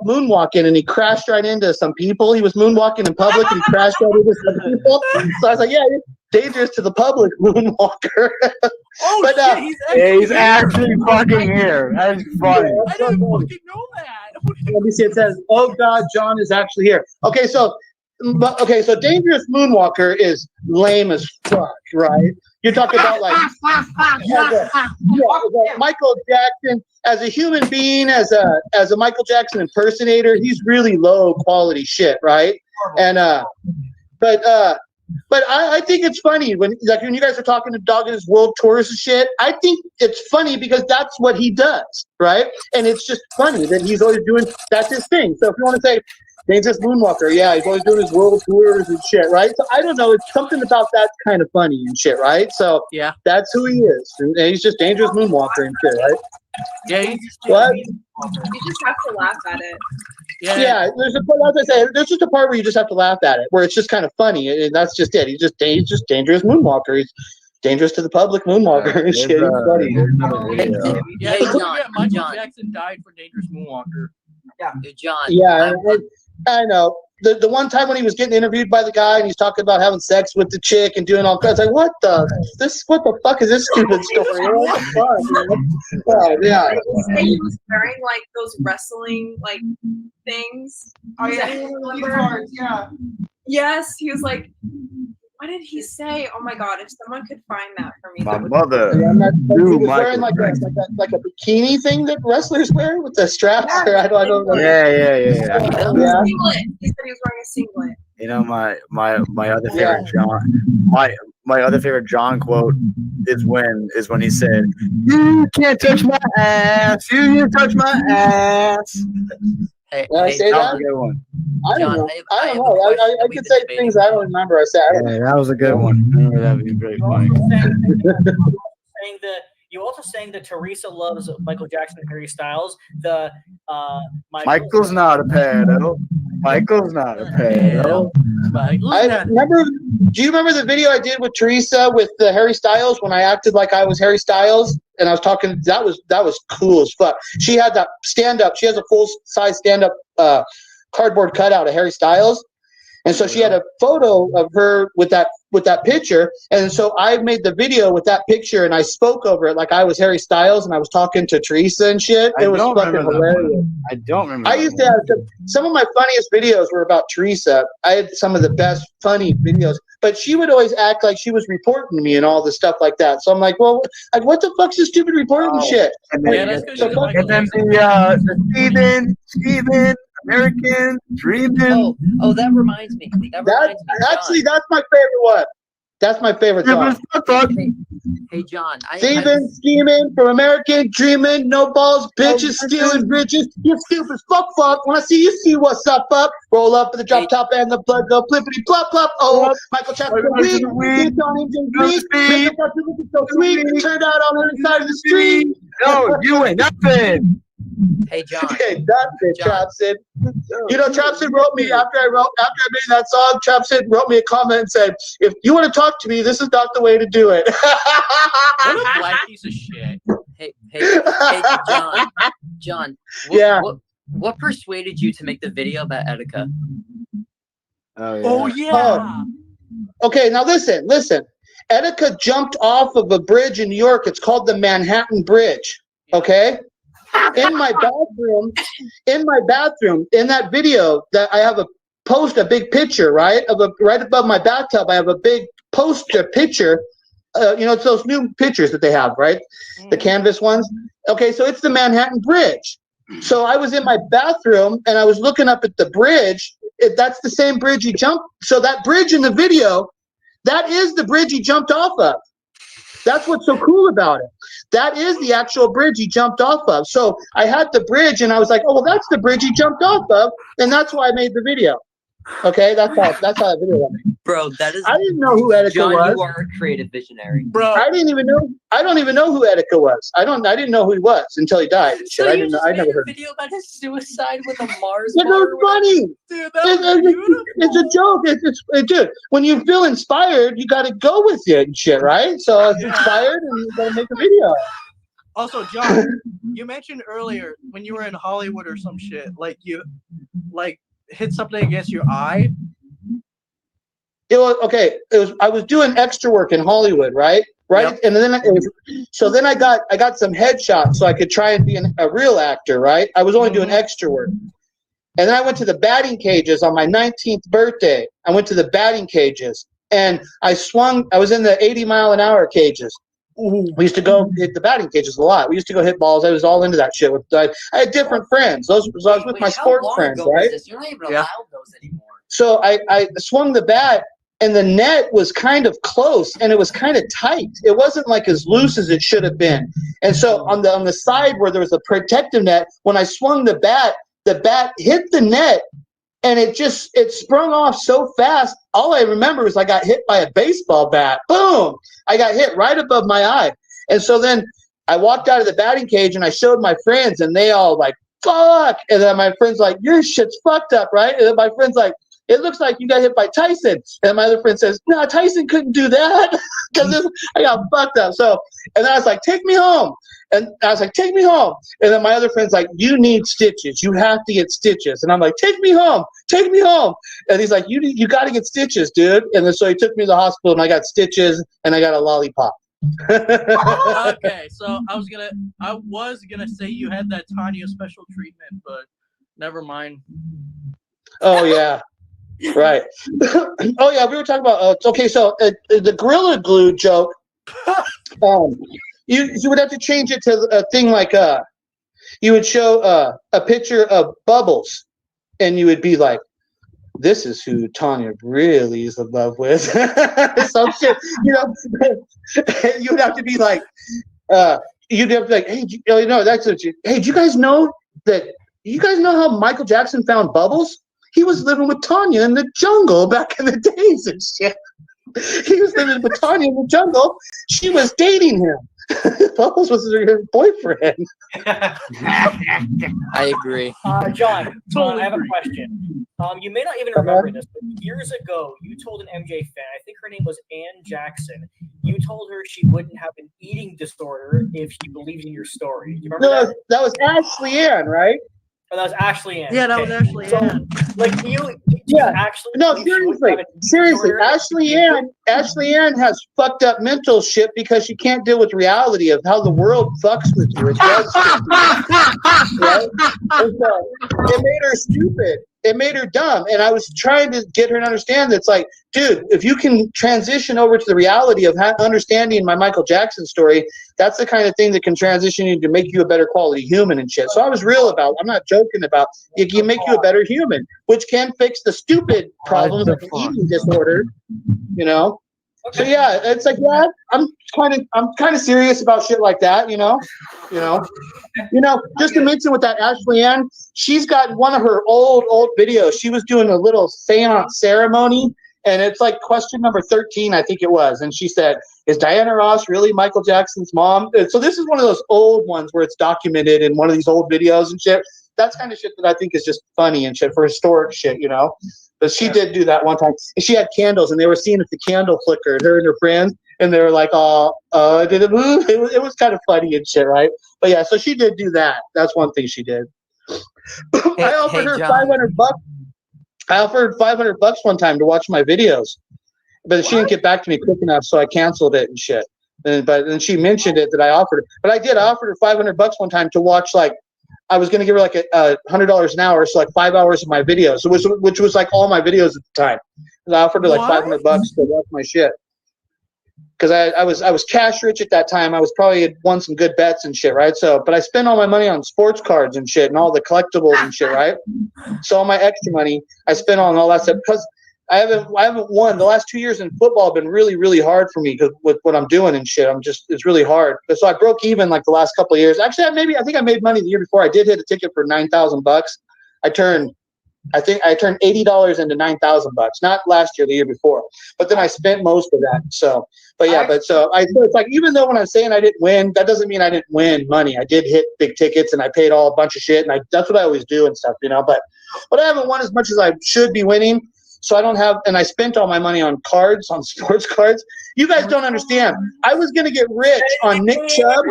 moonwalking and he crashed right into some people. He was moonwalking in public and he crashed right into some people. So I was like, yeah, Dangerous to the Public Moonwalker. Oh, but, shit, he's actually fucking here. That's funny. I didn't fucking know that. Let me see. It says, "Oh God, John is actually here." Okay, so but okay, so Dangerous Moonwalker is lame as fuck, right? You're talking about like Michael Jackson as a human being, as a Michael Jackson impersonator. He's really low quality shit, right? And but I think it's funny when you guys are talking to Dog in his world tours and shit. I think it's funny because that's what he does, right? And it's just funny that he's always doing that's his thing. So if you want to say Dangerous Moonwalker, yeah, he's always doing his world tours and shit, right? So I don't know, it's something about that's kind of funny and shit, right? So yeah, that's who he is, and he's just Dangerous Moonwalker and shit, right? Yeah, what? You just have to laugh at it. Yeah, there's a part, as I say, there's just a part where you just have to laugh at it, where it's just kind of funny, and that's just it. He's just Dangerous Moonwalker. He's dangerous to the public Moonwalker and shit. He's funny. Yeah, Michael Jackson died for Dangerous Moonwalker. Yeah, John. Yeah, I know. The one time when he was getting interviewed by the guy and he's talking about having sex with the chick and doing all kinds, like what the fuck is this stupid story? What the fuck, man? Oh, yeah. He was wearing like those wrestling like things. Oh, Does yeah. anyone remember? Cards, yeah. Yes, he was like, what did he say? Oh my god, if someone could find that for me. My that would- mother. Yeah, he knew was wearing Michael like a bikini thing that wrestlers wear with the straps. Or I don't know. Yeah. A Yeah. singlet. He said he was wearing a singlet. You know, my other favorite my other favorite John quote is when he said, "You can't touch my ass. You touch my ass." Hey, Did I say that that? was a good one. I don't John, know. I I have don't a know. question I could say things I don't remember. I said. I don't Yeah, that was a good one. I remember that being very funny. You also saying that Teresa loves Michael Jackson and Harry Styles. Michael's not a pedo. Michael's not a pedo. I remember. Do you remember the video I did with Teresa with Harry Styles when I acted like I was Harry Styles and I was talking? That was cool as fuck. She had that stand up. She has a full size stand up cardboard cutout of Harry Styles, and so she had a photo of her with that picture. And so I made the video with that picture and I spoke over it like I was Harry Styles and I was talking to Teresa and shit. It was fucking hilarious. I don't remember. I used to have some of my funniest videos were about Teresa. I had some of the best funny videos, but she would always act like she was reporting me and all this stuff like that. So I'm like, well, like what the fuck's this stupid reporting shit? And then the Steven, American Dreaming. Oh, that reminds me. Actually, that's my favorite one. That's my favorite song. Hey, John. Steven, scheming from American Dreaming, no balls, bitches, stealing bridges. You stupid fuck. When I see you, see what's up. Roll up with the drop top and the blood go flippity plop plop. Oh, Michael Jackson, weak. On engine weak. Make the fucking look so sweet. Turned out on the other side of the street. No, you ain't nothing. Hey, John. Hey, that's it, Trapson. You know, Trapson wrote me after I made that song. Trapson wrote me a comment and said, "If you want to talk to me, this is not the way to do it." What a black piece of shit. Hey, John. What persuaded you to make the video about Etika? Oh yeah. Okay, now listen. Etika jumped off of a bridge in New York. It's called the Manhattan Bridge. Okay. In my bathroom, in that video, that I have a big picture, right? Right above my bathtub, I have a big poster picture. It's those new pictures that they have, right? The canvas ones. Okay, so it's the Manhattan Bridge. So I was in my bathroom and I was looking up at the bridge. That's the same bridge he jumped. So that bridge in the video, that is the bridge he jumped off of. That's what's so cool about it. That is the actual bridge he jumped off of. So I had the bridge and I was like, oh, well, that's the bridge he jumped off of. And that's why I made the video. Okay, that's how that video went. Bro, that is. I didn't know who Etika John, was. you are a creative visionary. Bro, I don't even know who Etika was. I didn't know who he was until he died. And shit. So I you just never made a heard. video about his suicide with a Mars It's bar? funny. Dude, that was beautiful. It's a joke. Dude, when you feel inspired, you got to go with it and shit, right? So I was inspired and you got to make a video. Also, John, you mentioned earlier when you were in Hollywood or some shit, like you hit something against your eye. I was doing extra work in Hollywood, right? Yep. And then I got some headshots so I could try and be a real actor, right? I was only doing extra work. And then I went to the batting cages on my 19th birthday. I went to the batting cages and I was in the 80-mile-an-hour cages. We used to go hit the batting cages a lot. We used to go hit balls. I was all into that shit. I had different friends. I was with my sports friends, right? You're not even allowed those anymore. So I swung the bat, and the net was kind of close, and it was kind of tight. It wasn't like as loose as it should have been. And so on the side where there was a protective net, when I swung the bat hit the net, and it sprung off so fast. All I remember is I got hit by a baseball bat. Boom! I got hit right above my eye. And so then I walked out of the batting cage, and I showed my friends, and they all like, fuck! And then my friend's like, your shit's fucked up, right? And then my friend's like, it looks like you got hit by Tyson. And my other friend says, no, Tyson couldn't do that because I got fucked up. So, and then I was like, take me home. And I was like, take me home. And then my other friend's like, you need stitches. You have to get stitches. And I'm like, take me home. Take me home. And he's like, you got to get stitches, dude. And then so he took me to the hospital, and I got stitches, and I got a lollipop. Okay, so I was gonna say you had that Tanya special treatment, but never mind. Oh yeah. Right. Oh yeah, we were talking about. Okay, so the Gorilla Glue joke. You would have to change it to a thing like you would show a picture of Bubbles, and you would be like, "This is who Tanya really is in love with." Some shit, you know. You would have to be like, you'd have to be like, "Hey, that's what you. Hey, do you guys know that? You guys know how Michael Jackson found Bubbles? He was living with Tanya in the jungle back in the days and shit. He was living with Tanya in the jungle. She was dating him. Bubbles was her boyfriend." I agree. John, I have a question. You may not even remember this, but years ago, you told an MJ fan, I think her name was Ann Jackson, you told her she wouldn't have an eating disorder if she believed in your story. Do you remember that? That was Ashley Ann, right? Oh, that was Ashley Ann. Yeah, that was Ashley Ann. Like, you actually? No, seriously, Ashley Ann has fucked up mental shit because she can't deal with reality of how the world fucks with you. It does shit to you, right? And so it made her stupid. It made her dumb. And I was trying to get her to understand that it's like, dude, if you can transition over to the reality of understanding my Michael Jackson story, that's the kind of thing that can transition you to make you a better quality human and shit. So I was real about it. I'm not joking about it. Can make you a better human, which can fix the stupid problems of eating disorder, you know? So yeah, it's like, yeah, I'm kind of serious about shit like that, you know. Just to mention with that Ashley Ann, she's got one of her old videos. She was doing a little seance ceremony, and it's like question number 13, I think it was, and she said, "Is Diana Ross really Michael Jackson's mom?" And so this is one of those old ones where it's documented in one of these old videos and shit. That's kind of shit that I think is just funny and shit for historic shit, you know. But she did do that one time. And she had candles, and they were seeing if the candle flickered, her and her friends, and they were like, did it move? It was kind of funny and shit, right? But yeah, so she did do that. That's one thing she did. I offered her $500. I offered her $500 one time to watch my videos, but she didn't get back to me quick enough, so I canceled it and shit. But then she mentioned it that I offered her. But I did. I offered her $500 one time to watch, like, I was going to give her like $100 an hour, so like 5 hours of my videos, which was like all my videos at the time. And I offered her like $500 to watch my shit because I was cash rich at that time. I was probably had won some good bets and shit, right? So, but I spent all my money on sports cards and shit and all the collectibles and shit, right? So all my extra money I spent on all that stuff because I haven't won. The last 2 years in football have been really, really hard for me because with what I'm doing and shit. It's really hard. So I broke even like the last couple of years. Actually, I think I made money the year before. I did hit a ticket for $9,000. I turned $80 into $9,000. Not last year, the year before. But then I spent most of that. So, but yeah, it's like even though when I'm saying I didn't win, that doesn't mean I didn't win money. I did hit big tickets and I paid all a bunch of shit, and that's what I always do and stuff, you know. But I haven't won as much as I should be winning. So I don't have, and I spent all my money on cards, on sports cards. You guys don't understand. I was gonna get rich on Nick Chubb.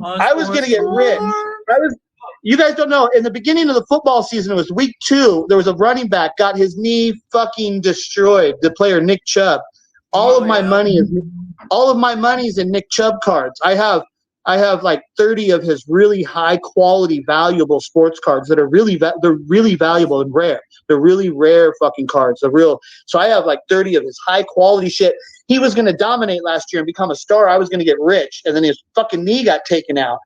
I was gonna get rich. You guys don't know. In the beginning of the football season, it was week 2. There was a running back got his knee fucking destroyed. The player Nick Chubb. All of my money is in Nick Chubb cards. I have I have like 30 of his really high quality, valuable sports cards that are they're really valuable and rare. They're really rare fucking cards. So I have like 30 of his high quality shit. He was going to dominate last year and become a star. I was going to get rich. And then his fucking knee got taken out.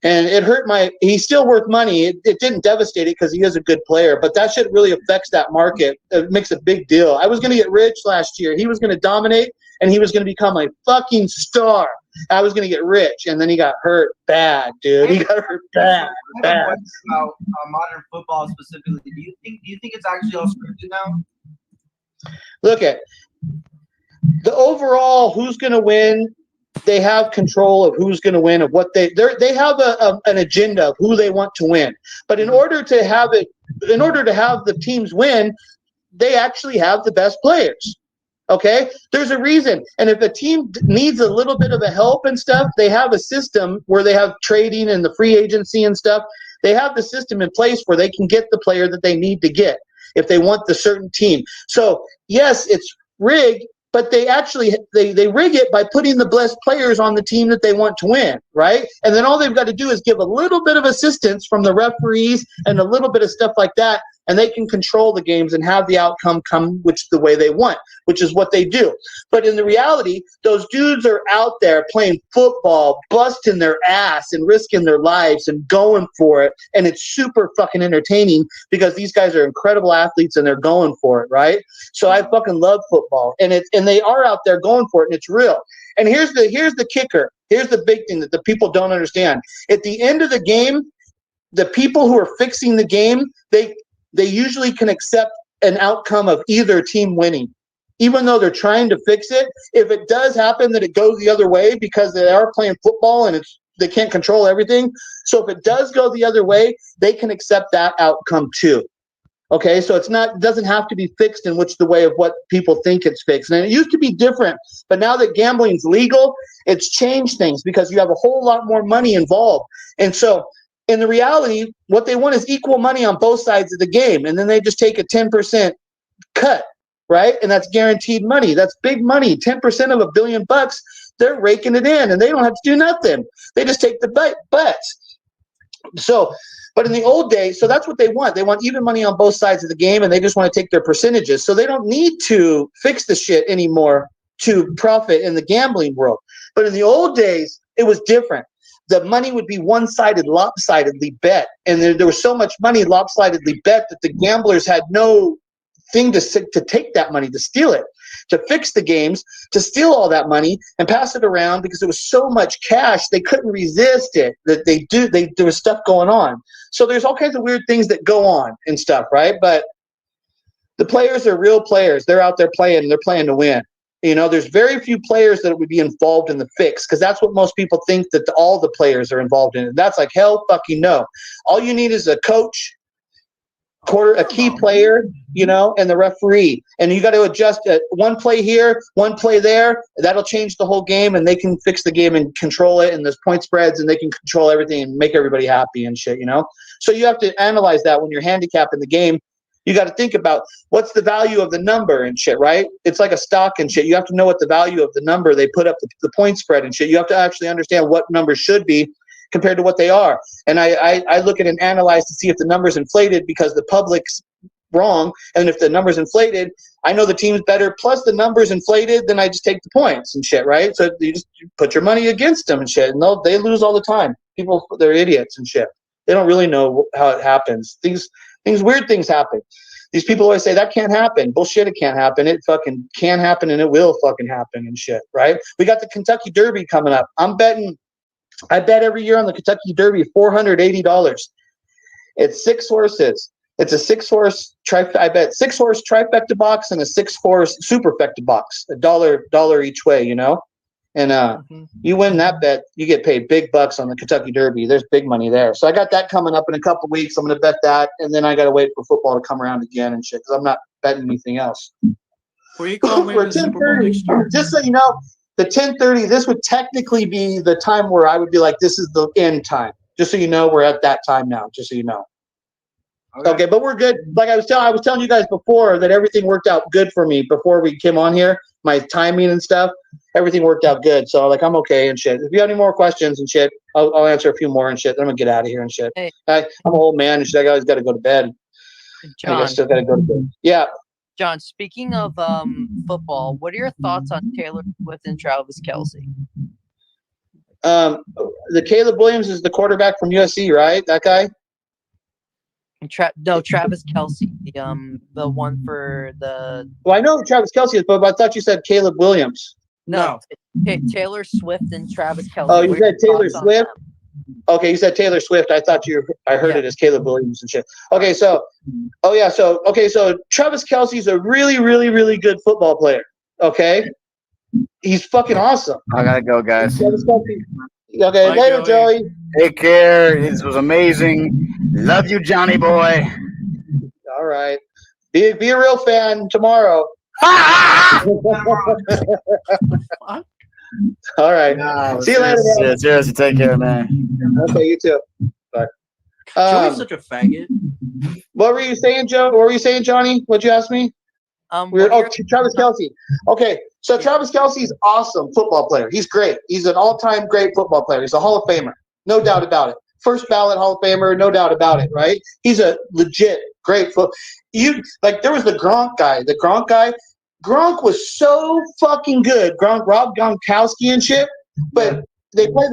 And it hurt he's still worth money. It didn't devastate it because he is a good player, but that shit really affects that market. It makes a big deal. I was going to get rich last year. He was going to dominate and he was going to become a fucking star. I was going to get rich, and then he got hurt bad, dude. He got hurt bad. I have a question about modern football specifically. Do you think it's actually all scripted now? Look at the overall who's going to win. They have control of who's going to win, of what they have an agenda of who they want to win. But in order to have the teams win, they actually have the best players. Okay, there's a reason. And if a team needs a little bit of a help and stuff, they have a system where they have trading and the free agency and stuff. They have the system in place where they can get the player that they need to get if they want the certain team. So yes, it's rigged, but they actually they rig it by putting the best players on the team that they want to win, right? And then all they've got to do is give a little bit of assistance from the referees and a little bit of stuff like that, and they can control the games and have the outcome come the way they want, which is what they do. But in the reality, those dudes are out there playing football, busting their ass and risking their lives and going for it, and it's super fucking entertaining because these guys are incredible athletes and they're going for it, right? So I fucking love football, and they are out there going for it, and it's real. And here's the kicker. Here's the big thing that the people don't understand. At the end of the game, the people who are fixing the game, they usually can accept an outcome of either team winning. Even though they're trying to fix it, if it does happen that it goes the other way because they are playing football and they can't control everything. So if it does go the other way, they can accept that outcome too. Okay, so it doesn't have to be fixed in the way of what people think it's fixed. And it used to be different, but now that gambling's legal, it's changed things because you have a whole lot more money involved. And so in the reality, what they want is equal money on both sides of the game, and then they just take a 10% cut, right? And that's guaranteed money. That's big money. 10% of $1 billion, they're raking it in, and they don't have to do nothing. They just take the bets. So, but in the old days, so that's what they want. They want even money on both sides of the game, and they just want to take their percentages. So they don't need to fix the shit anymore to profit in the gambling world. But in the old days, it was different. The money would be one-sided, lopsidedly bet. And there was so much money lopsidedly bet that the gamblers had no thing to take that money, to steal it, to fix the games, to steal all that money and pass it around because there was so much cash they couldn't resist it. That there was stuff going on. So there's all kinds of weird things that go on and stuff, right? But the players are real players. They're out there playing, and they're playing to win. You know, there's very few players that would be involved in the fix because that's what most people think that all the players are involved in. And that's like, hell fucking no. All you need is a coach, a key player, you know, and the referee. And you got to adjust one play here, one play there. That'll change the whole game, and they can fix the game and control it. And there's point spreads, and they can control everything and make everybody happy and shit, you know. So you have to analyze that when you're handicapping the game. You got to think about what's the value of the number and shit, right? It's like a stock and shit. You have to know what the value of the number they put up, the point spread and shit. You have to actually understand what numbers should be compared to what they are. And I look at and analyze to see if the number's inflated because the public's wrong. And if the number's inflated, I know the team's better. Plus the number's inflated, then I just take the points and shit, right? So you just put your money against them and shit. And they lose all the time. People, they're idiots and shit. They don't really know how it happens. Weird things happen. These people always say that can't happen. Bullshit, it can't happen. It fucking can happen, and it will fucking happen and shit, right? We got the Kentucky Derby coming up. I bet every year on the Kentucky Derby $480. It's 6 horses. It's a 6-horse I bet 6-horse trifecta box and a 6-horse superfecta box. $1 each way, you know? And you win that bet, you get paid big bucks on the Kentucky Derby. There's big money there. So I got that coming up in a couple weeks. I'm going to bet that, and then I got to wait for football to come around again and shit because I'm not betting anything else. Where you call me the Super Bowl next year? Just so you know, the 10:30. This would technically be the time where I would be like, this is the end time. Just so you know, we're at that time now. Just so you know. Okay, but we're good. Like I was telling you guys before that everything worked out good for me before we came on here. My timing and stuff, everything worked out good. So like I'm okay and shit. If you have any more questions and shit, I'll answer a few more and shit. Then I'm gonna get out of here and shit. Hey. I'm an old man and shit. I always got to go to bed. John. I still got to go to bed. Yeah. John, speaking of football, what are your thoughts on Taylor Swift and Travis Kelce? The Caleb Williams is the quarterback from USC, right? That guy. Travis Kelce, the one for the. Well, I know who Travis Kelce is, but I thought you said Caleb Williams. No. Taylor Swift and Travis Kelce. Oh, you said Taylor Swift. Okay, you said Taylor Swift. I thought I heard it as Caleb Williams and shit. Okay, so Travis Kelce's a really, really, really good football player. Okay, he's fucking awesome. I gotta go, guys. Travis Kelce. Okay, later, Joey. Take care. This was amazing. Love you, Johnny boy. All right, be a real fan tomorrow. All right. See you later, man. Seriously, take care, man. Okay, you too. Bye. Joey's such a faggot. What were you saying, Joe? What were you saying, Johnny? What'd you ask me? Travis Kelce. Okay, so Travis Kelce's awesome football player. He's great. He's an all-time great football player. He's a Hall of Famer, no doubt about it. First ballot Hall of Famer, no doubt about it. Right? He's a legit great there was the Gronk guy. The Gronk guy. Gronk was so fucking good. Rob Gronkowski and shit. But he plays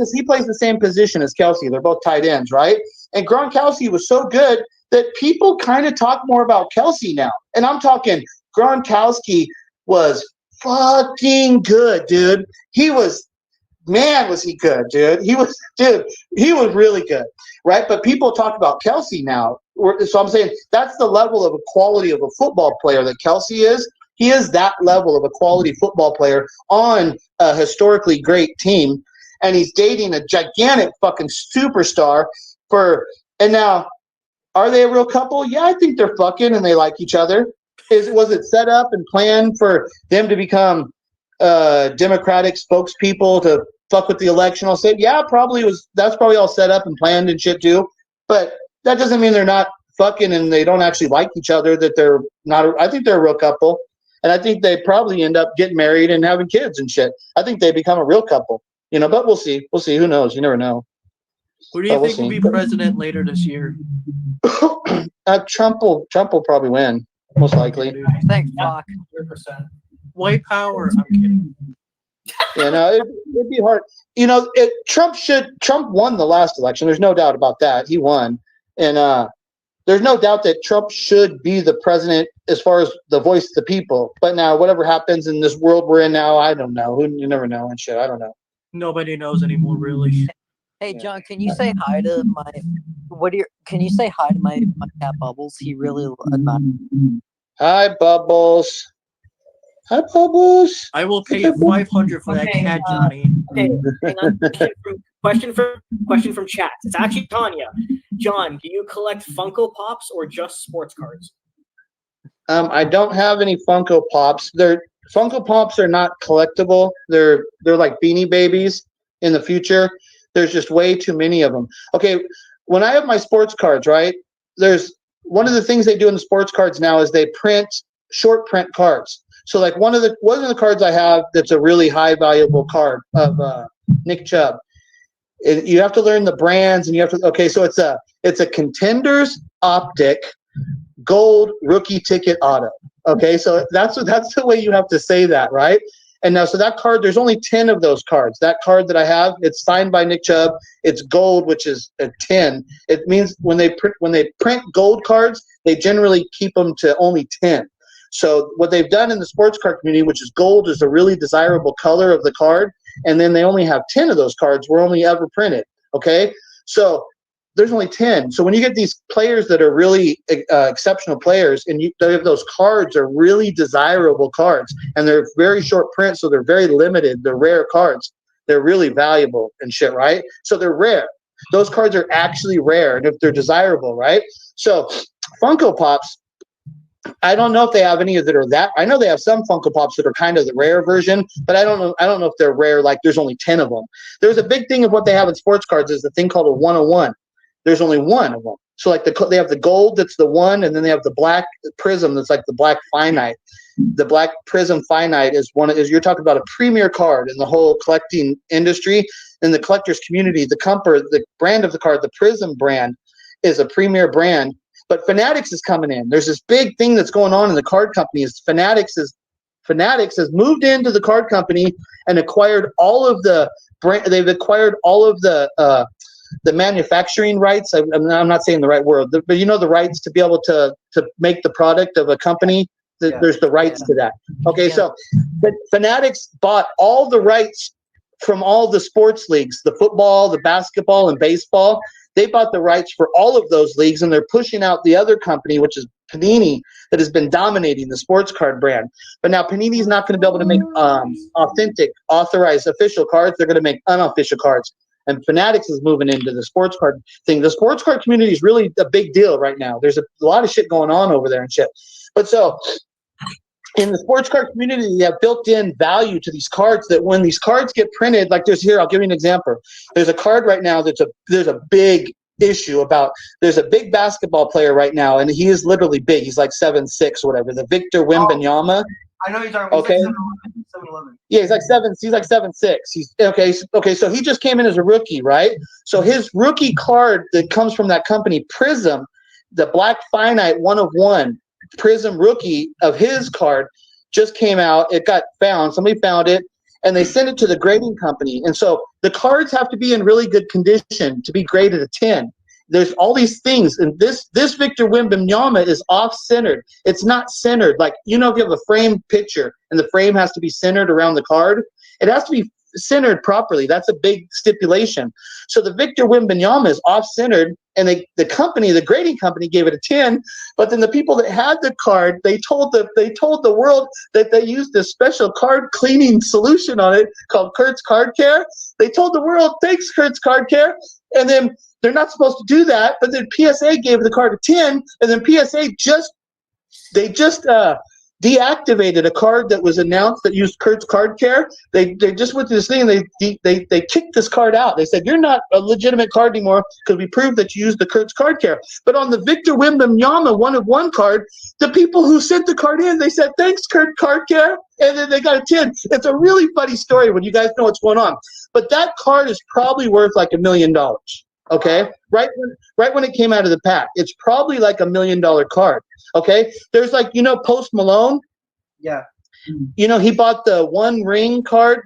the same position as Kelce. They're both tight ends, right? And Gronkowski was so good that people kind of talk more about Kelce now. And I'm talking Gronkowski was fucking good, dude. Was he good, dude. He was really good, right? But people talk about Kelce now. So I'm saying that's the level of a quality of a football player that Kelce is. He is that level of a quality football player on a historically great team, and he's dating a gigantic fucking superstar and now, are they a real couple? Yeah, I think they're fucking and they like each other. Was it set up and planned for them to become Democratic spokespeople to fuck with the election? I'll say, yeah, that's probably all set up and planned and shit too. But that doesn't mean they're not fucking and they don't actually like each other, that they're not. I think they're a real couple. And I think they probably end up getting married and having kids and shit. I think they become a real couple, but we'll see. We'll see. Who knows? You never know. Who do you think will be president later this year? Trump will probably win, most likely. Thanks, Doc. 100%. White power. I'm kidding. It'd be hard. Trump won the last election. There's no doubt about that. He won. And there's no doubt that Trump should be the president as far as the voice of the people. But now, whatever happens in this world we're in now, I don't know. You never know and shit. I don't know. Nobody knows anymore, really. Hey, John, can you say hi to can you say hi to my cat Bubbles? He really admires. Hi, Bubbles. Hi, Bubbles. I will pay you $500 for that cat, Johnny. Okay, hang on. Question from chat. It's actually Tanya. John, do you collect Funko Pops or just sports cards? I don't have any Funko Pops. Funko Pops are not collectible. They're like Beanie Babies in the future. There's just way too many of them. Okay, when I have my sports cards, right? There's one of the things they do in the sports cards now is they short print cards. So like one of the cards I have that's a really high valuable card of Nick Chubb. You have to learn the brands, and you have to. Okay, so it's a Contenders Optic Gold Rookie Ticket Auto. Okay, so that's the way you have to say that, right? And now, so that card, there's only 10 of those cards. That card that I have, it's signed by Nick Chubb. It's gold, which is a 10. It means when they print gold cards, they generally keep them to only 10. So what they've done in the sports card community, which is gold, is a really desirable color of the card, and then they only have 10 of those cards were only ever printed. Okay, so there's only 10. So when you get these players that are really exceptional players, and they have those cards are really desirable cards, and they're very short print, so they're very limited. They're rare cards. They're really valuable and shit, right? So they're rare. Those cards are actually rare, and if they're desirable, right? So Funko Pops, I don't know if they have any that are that. I know they have some Funko Pops that are kind of the rare version, but I don't know if they're rare. Like there's only 10 of them. There's a big thing of what they have in sports cards is the thing called a 101. There's only one of them. So like they have the gold that's the one, and then they have the black prism that's like the black finite. The black prism finite is you're talking about a premier card in the whole collecting industry, in the collectors community. The brand of the card, the Prism brand, is a premier brand. But Fanatics is coming in. There's this big thing that's going on in the card company. Is Fanatics has moved into the card company and acquired all of the brand. They've acquired all of the manufacturing rights. I'm not saying the right word, but the rights to be able to make the product of a company. There's the rights to that. Okay, so but Fanatics bought all the rights from all the sports leagues, the football, the basketball, and baseball. They bought the rights for all of those leagues, and they're pushing out the other company, which is Panini, that has been dominating the sports card brand. But now Panini is not going to be able to make authentic, authorized, official cards. They're going to make unofficial cards. And Fanatics is moving into the sports card thing. The sports card community is really a big deal right now. There's a lot of shit going on over there and shit. But so in the sports card community, you have built-in value to these cards that when these cards get printed, like I'll give you an example. There's a card right now there's a big issue about. There's a big basketball player right now, and he is literally big. He's like 7'6" or whatever. The Victor Wembanyama. I know you're talking about. Okay. 7'11". Yeah, he's like 7'6". He's okay. So he just came in as a rookie, right? So his rookie card that comes from that company, Prism, the Black Finite 1/1 Prism rookie of his card just came out. It got found. Somebody found it, and they sent it to the grading company. And so the cards have to be in really good condition to be graded a 10. There's all these things, and this Victor Wembanyama is off-centered. It's not centered. Like, if you have a frame picture and the frame has to be centered around the card, it has to be centered properly. That's a big stipulation. So the Victor Wembanyama is off-centered, and the grading company gave it a 10. But then the people that had the card, they told the world that they used this special card cleaning solution on it called Kurt's Card Care. They told the world, thanks, Kurt's Card Care. And then they're not supposed to do that, but then PSA gave the card a 10, and then PSA just deactivated a card that was announced that used Kurt's Card Care. They just went through this thing, and they kicked this card out. They said, you're not a legitimate card anymore because we proved that you used the Kurt's Card Care. But on the Victor Wembanyama 1/1 card, the people who sent the card in, they said, thanks, Kurt Card Care, and then they got a 10. It's a really funny story when you guys know what's going on. But that card is probably worth like $1 million. Okay, right when it came out of the pack, it's probably like $1 million card. Okay, there's like Post Malone. Yeah. He bought the One Ring card,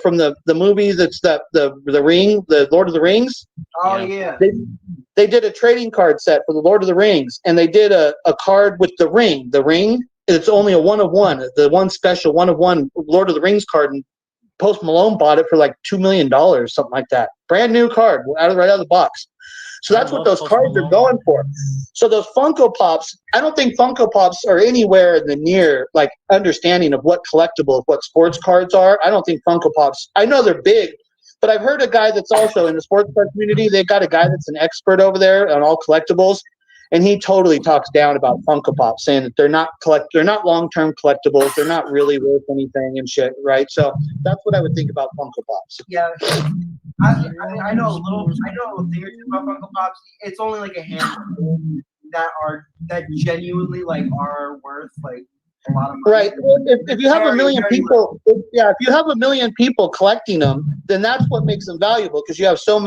from the movie that's the Ring, the Lord of the Rings. Oh yeah. They did a trading card set for the Lord of the Rings, and they did a card with the ring. The ring, it's only a 1/1, the one special 1/1 Lord of the Rings card, and Post Malone bought it for like $2 million, something like that. Brand new card, right out of the box. So that's what those cards are going for. So those Funko Pops, I don't think Funko Pops are anywhere in the near like understanding of what sports cards are. I don't think Funko Pops, I know they're big, but I've heard a guy that's also in the sports card community. They've got a guy that's an expert over there on all collectibles, and he totally talks down about Funko Pops, saying that they're not long-term collectibles. They're not really worth anything and shit, right? So that's what I would think about Funko Pops. Yeah. I know a little thing or two about Funko Pops. It's only like a handful that genuinely like are worth like a lot of money. Right. Well, if you have a million people, if you have 1 million people collecting them, then that's what makes them valuable, because you have so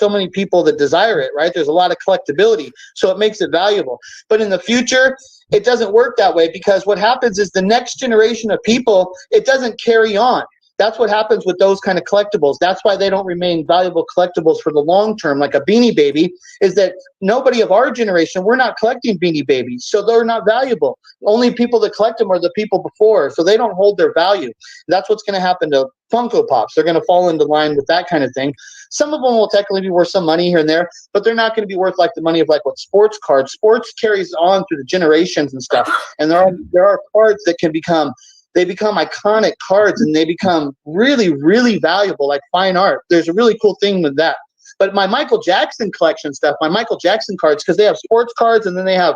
many people that desire it, right? There's a lot of collectability, so it makes it valuable. But in the future, it doesn't work that way, because what happens is the next generation of people, it doesn't carry on. That's what happens with those kind of collectibles. That's why they don't remain valuable collectibles for the long term, like a Beanie Baby, is that nobody of our generation, we're not collecting Beanie Babies, so they're not valuable. Only people that collect them are the people before, so they don't hold their value. That's what's going to happen to Funko Pops. They're going to fall into line with that kind of thing. Some of them will technically be worth some money here and there, but they're not going to be worth like the money of like what sports cards. Sports carries on through the generations and stuff, and there are cards that can become iconic cards, and they become really, really valuable, like fine art. There's a really cool thing with that. But my Michael Jackson collection stuff, my Michael Jackson cards, because they have sports cards and then they have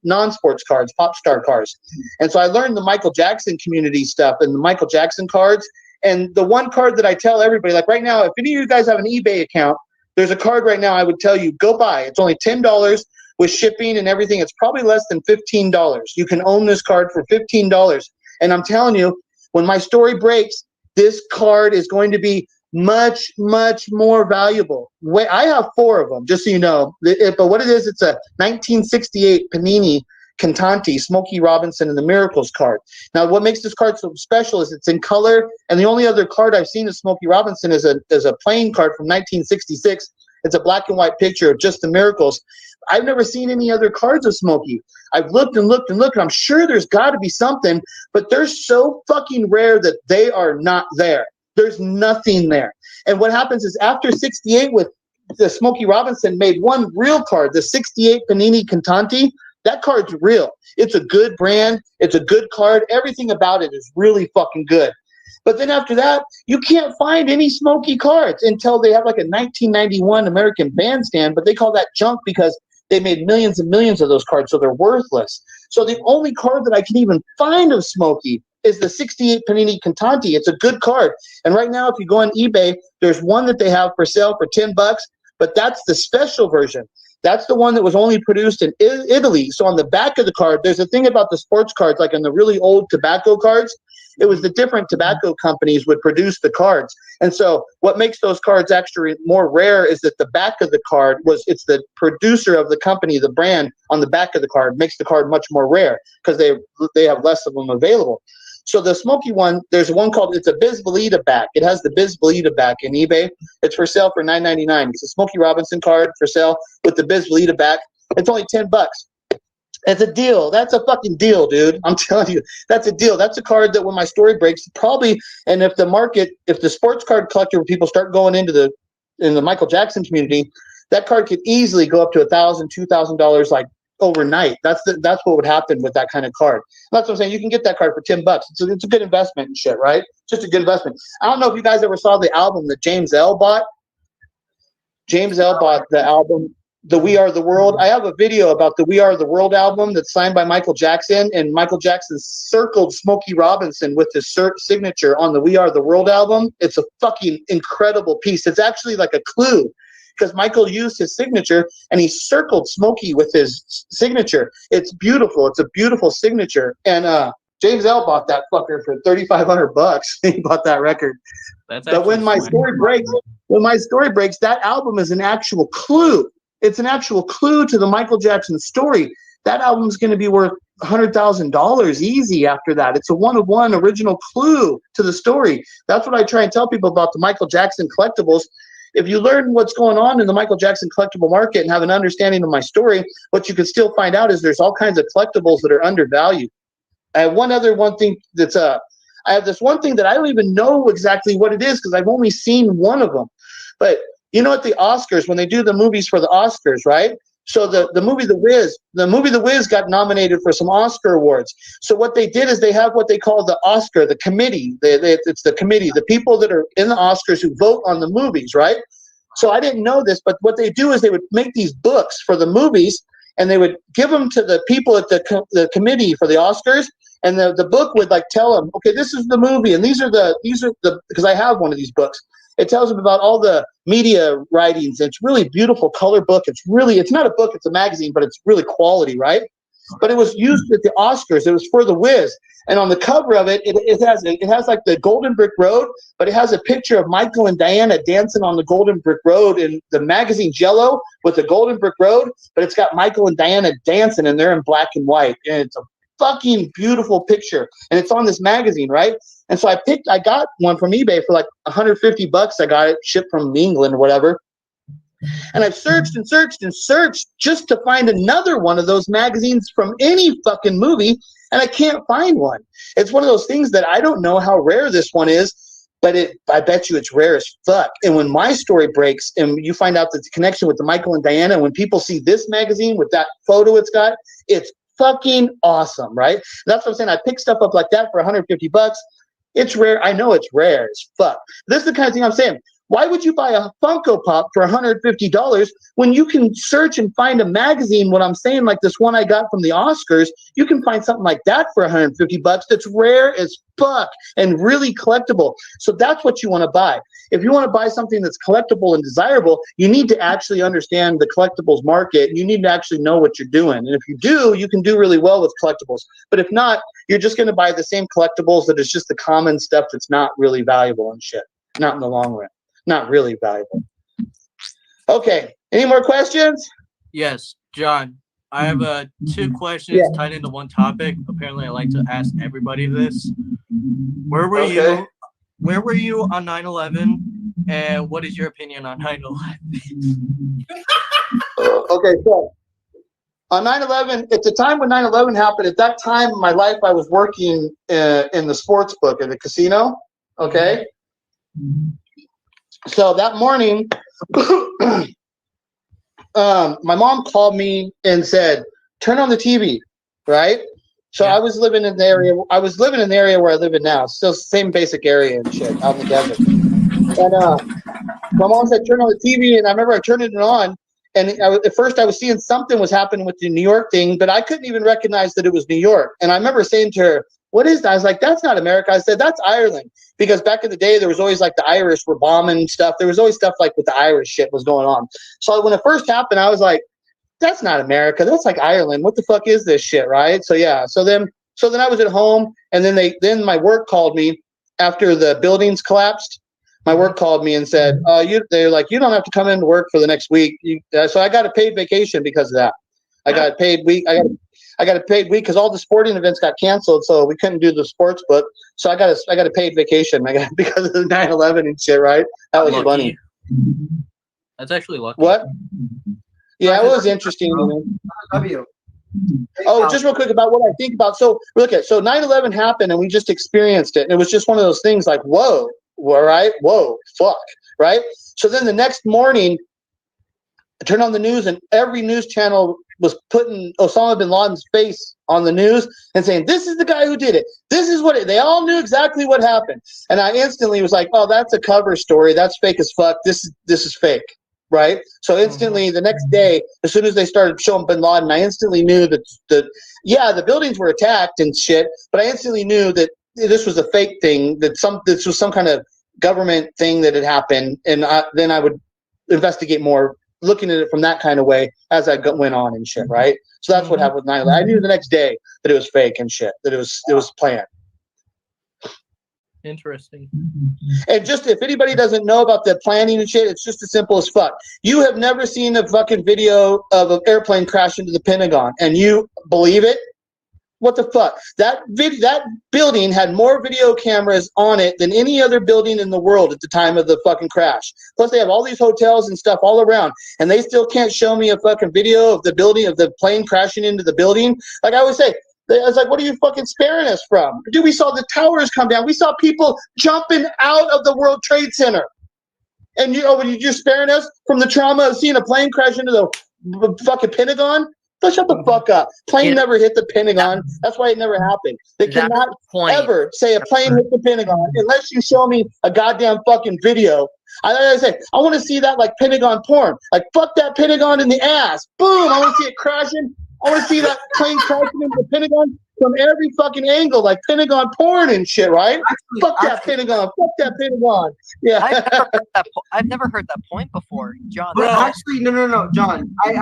non-sports cards, pop star cards. And so I learned the Michael Jackson community stuff and the Michael Jackson cards. And the one card that I tell everybody, like right now, if any of you guys have an eBay account, There's a card right now I would tell you, go buy. It's only $10 with shipping and everything. It's probably less than $15. You can own this card for $15. And I'm telling you, when my story breaks, this card is going to be much, much more valuable. I have 4 of them, just so you know. But what it is, it's a 1968 Panini Cantanti, Smokey Robinson and the Miracles card. Now, what makes this card so special is it's in color, and the only other card I've seen of Smokey Robinson is a plain card from 1966. It's a black and white picture of just the Miracles. I've never seen any other cards of Smokey. I've looked and looked and looked, and I'm sure there's got to be something, but they're so fucking rare that they are not there. There's nothing there. And what happens is after 68 with the Smokey Robinson made one real card, the 68 Panini Cantanti. That card's real. It's a good brand. It's a good card. Everything about it is really fucking good. But then after that, you can't find any Smokey cards until they have like a 1991 American Bandstand, but they call that junk because they made millions and millions of those cards, so they're worthless. So the only card that I can even find of Smokey is the 68 Panini Cantanti. It's a good card. And right now, if you go on eBay, there's one that they have for sale for $10, but that's the special version. That's the one that was only produced in Italy. So on the back of the card, there's a thing about the sports cards, like in the really old tobacco cards. It was the different tobacco companies would produce the cards. And so what makes those cards actually more rare is that the back of the card it's the producer of the company, the brand on the back of the card makes the card much more rare because they have less of them available. So the Smokey one, there's one called, it's a Bisbolita back. It has the Bisbolita back in eBay. It's for sale for $9.99. It's a Smokey Robinson card for sale with the Bisbolita back. It's only $10. It's a deal. That's a fucking deal, dude. I'm telling you, that's a deal. That's a card that when my story breaks, probably, and if the sports card collector people start going in the Michael Jackson community, that card could easily go up to $1,000, $2,000 like overnight. That's what would happen with that kind of card. And that's what I'm saying. You can get that card for $10. It's a good investment and shit, right? Just a good investment. I don't know if you guys ever saw the album that James L. bought. James L. bought the album, The We Are the World. I have a video about the We Are the World album that's signed by Michael Jackson, and Michael Jackson circled Smokey Robinson with his signature on the We Are the World album. It's a fucking incredible piece. It's actually like a clue because Michael used his signature and he circled Smokey with his signature. It's beautiful. It's a beautiful signature. And James L. bought that fucker for $3,500. He bought that record. But when my story breaks, that album is an actual clue. It's an actual clue to the Michael Jackson story. That album's going to be worth $100,000 easy after that. It's a one-of-one original clue to the story. That's what I try and tell people about the Michael Jackson collectibles. If you learn what's going on in the Michael Jackson collectible market and have an understanding of my story, what you can still find out is there's all kinds of collectibles that are undervalued. I have one thing that's I have this one thing that I don't even know exactly what it is because I've only seen one of them. But you know, at the Oscars, when they do the movies for the Oscars, right? So the movie The Wiz got nominated for some Oscar awards. So what they did is they have what they call the Oscar, the committee. It's the committee, the people that are in the Oscars who vote on the movies, right? So I didn't know this, but what they do is they would make these books for the movies, and they would give them to the people at the committee for the Oscars, and the book would like tell them, okay, this is the movie, and these are the because I have one of these books. It tells them about all the media writings. It's really beautiful color book. It's not a book, it's a magazine, but it's really quality, right? But it was used at the Oscars. It was for The Wiz. And on the cover of it, it has like the Golden Brick Road, but it has a picture of Michael and Diana dancing on the Golden Brick Road in the magazine Jello with the Golden Brick Road, but it's got Michael and Diana dancing, and they're in black and white. And it's a fucking beautiful picture. And it's on this magazine, right? And so I got one from eBay for like $150. I got it shipped from England or whatever. And I've searched and searched and searched just to find another one of those magazines from any fucking movie, and I can't find one. It's one of those things that I don't know how rare this one is, but I bet you it's rare as fuck. And when my story breaks and you find out that the connection with the Michael and Diana, when people see this magazine with that photo it's fucking awesome, right? That's what I'm saying. I pick stuff up like that for $150. It's rare. I know it's rare as fuck. This is the kind of thing I'm saying. Why would you buy a Funko Pop for $150 when you can search and find a magazine? What I'm saying, like this one I got from the Oscars, you can find something like that for $150 that's rare as fuck and really collectible. So that's what you want to buy. If you want to buy something that's collectible and desirable, you need to actually understand the collectibles market. You need to actually know what you're doing. And if you do, you can do really well with collectibles. But if not, you're just going to buy the same collectibles that is just the common stuff that's not really valuable and shit. Not in the long run. Not really valuable. Okay. Any more questions? Yes, John. I have 2 questions tied into one topic. Apparently, I like to ask everybody this. Where were you? Where were you on 9/11? And what is your opinion on 9/11? Okay, so on 9/11, at the time when 9/11 happened, at that time in my life, I was working in the sports book at the casino. Okay. So that morning, my mom called me and said, "Turn on the TV," right? So I was living in the area. I was living in the area where I live in now. Still same basic area and shit out in the desert. And my mom said, "Turn on the TV," and I remember I turned it on. And at first I was seeing something was happening with the New York thing, but I couldn't even recognize that it was New York. And I remember saying to her, "What is that?" I was like, "That's not America." I said, "That's Ireland." Because back in the day, there was always like the Irish were bombing and stuff. There was always stuff like with the Irish shit was going on. So when it first happened, I was like, "That's not America. That's like Ireland. What the fuck is this shit?" Right? So yeah. So then I was at home, and then my work called me after the buildings collapsed. My work called me and said, they're like, "You don't have to come into work for the next week." So I got a paid vacation because of that. I got a paid week. I got a paid week because all the sporting events got canceled, so we couldn't do the sports book. So I got a paid vacation. I got because of the 9/11 and shit. Right? That was funny. That's actually lucky. What? Yeah, it was interesting. Oh, just real quick about what I think about. So look at 9/11 happened and we just experienced it, and it was just one of those things like, whoa, all right, whoa, fuck, right? So then the next morning, I turned on the news and every news channel was putting Osama bin Laden's face on the news and saying, "This is the guy who did it. This is what they all knew exactly what happened." And I instantly was like, "Oh, that's a cover story. That's fake as fuck. This is fake." Right? So instantly the next day, as soon as they started showing bin Laden, I instantly knew that the buildings were attacked and shit, but I instantly knew that this was a fake thing, that this was some kind of government thing that had happened, and then I would investigate more, looking at it from that kind of way as I went on and shit, right? So that's what happened with 9/11. I knew the next day that it was fake and shit, that it was planned. Interesting. And just if anybody doesn't know about the planning and shit, it's just as simple as fuck. You have never seen a fucking video of an airplane crash into the Pentagon, and you believe it? What the fuck? That building had more video cameras on it than any other building in the world at the time of the fucking crash. Plus, they have all these hotels and stuff all around, and they still can't show me a fucking video of the building, of the plane crashing into the building. Like I always say, I was like, "What are you fucking sparing us from?" Dude, we saw the towers come down. We saw people jumping out of the World Trade Center. And you're sparing us from the trauma of seeing a plane crash into the fucking Pentagon? Shut the fuck up. Plane never hit the Pentagon. That's why it never happened. They cannot ever say a plane hit the Pentagon unless you show me a goddamn fucking video. I say, I want to see that like Pentagon porn. Like, fuck that Pentagon in the ass. Boom. I want to see it crashing. I want to see that plane crashing into the Pentagon from every fucking angle, like Pentagon porn and shit, right? Fuck that Pentagon. Fuck that Pentagon. Yeah. I've never heard that point before, John. But actually, no, John. It's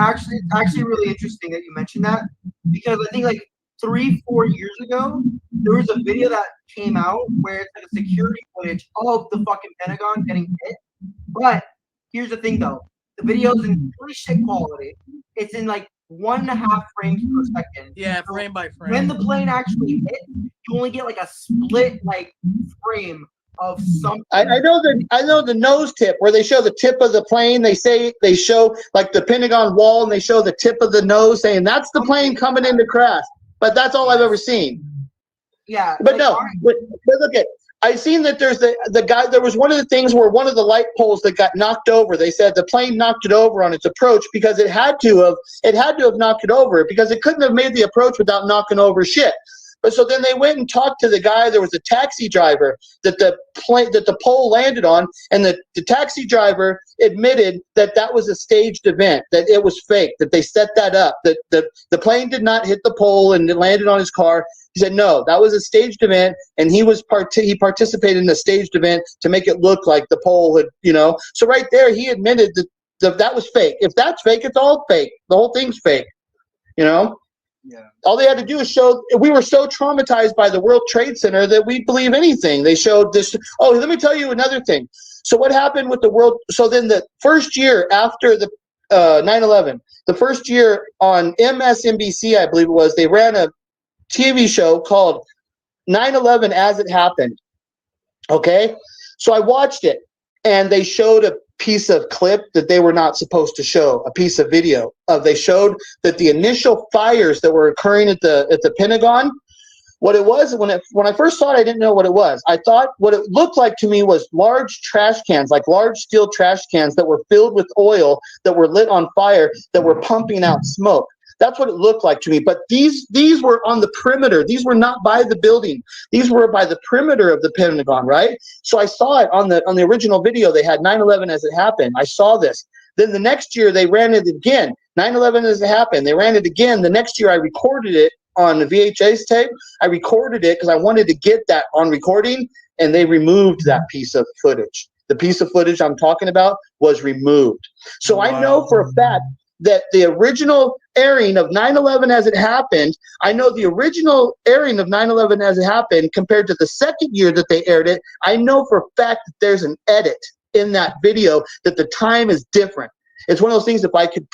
actually really interesting that you mentioned that, because I think like 3-4 years ago, there was a video that came out where it's like a security footage of the fucking Pentagon getting hit. But here's the thing, though. The video's in really shit quality. It's in like 1.5 frames per second. Yeah, frame by frame. When the plane actually hit, you only get like a split like frame of something. I know the nose tip where they show the tip of the plane. They show like the Pentagon wall, and they show the tip of the nose, saying that's the plane coming into crash. But that's all I've ever seen. Yeah. But no, but look at. I seen that there's the guy. There was one of the things where one of the light poles that got knocked over. They said the plane knocked it over on its approach because it had to have knocked it over because it couldn't have made the approach without knocking over shit. But so then they went and talked to the guy. There was a taxi driver that the pole landed on, and the taxi driver admitted that that was a staged event, that it was fake, that they set that up, that the plane did not hit the pole and it landed on his car. He said, no, that was a staged event, and he participated in a staged event to make it look like the pole had, So right there, he admitted that was fake. If that's fake, it's all fake. The whole thing's fake, Yeah. All they had to do is show. We were so traumatized by the World Trade Center that we believe anything. They showed this. Oh, let me tell you another thing. So what happened with the world? So then the first year after the 9/11, the first year on MSNBC, I believe it was, they ran a TV show called 9/11 As It Happened. Okay, so I watched it, and they showed a piece of clip that they were not supposed to show, a piece of video. They showed that the initial fires that were occurring at the Pentagon, what it was, when I first saw it, I didn't know what it was. I thought what it looked like to me was large trash cans, like large steel trash cans that were filled with oil that were lit on fire that were pumping out smoke. That's what it looked like to me. But these were on the perimeter. These were not by the building. These were by the perimeter of the Pentagon, right? So I saw it on the original video. They had 9/11 As It Happened. I saw this. Then the next year they ran it again. 9/11 As It Happened. They ran it again. The next year I recorded it on the VHS tape. I recorded it because I wanted to get that on recording, and they removed that piece of footage. The piece of footage I'm talking about was removed. So I know for a fact that the original airing of 9/11 As It Happened, I know the original airing of 9/11 As It Happened compared to the second year that they aired it, I know for a fact that there's an edit in that video, that the time is different. It's one of those things, if I could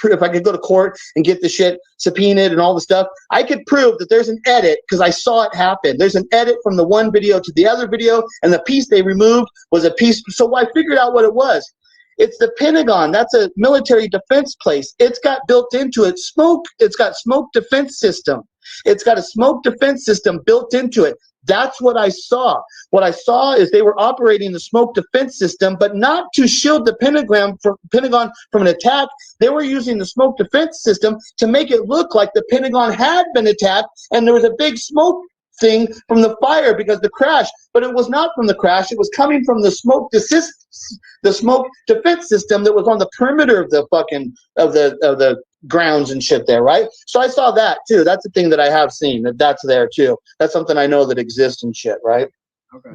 go to court and get the shit subpoenaed and all the stuff, I could prove that there's an edit because I saw it happen. There's an edit from the one video to the other video, and the piece they removed was a piece. So I figured out what it was. It's the Pentagon. That's a military defense place. It's got built into it smoke. It's got smoke defense system. It's got a smoke defense system built into it. That's what I saw. What I saw is they were operating the smoke defense system, but not to shield the Pentagon from an attack. They were using the smoke defense system to make it look like the Pentagon had been attacked, and there was a big smoke thing from the fire because the crash, but it was not from the crash. It was coming from the smoke defense system that was on the perimeter of the grounds and shit there, right? So I saw that too. That's the thing that I have seen, that's there too. That's something I know that exists and shit, right? Okay.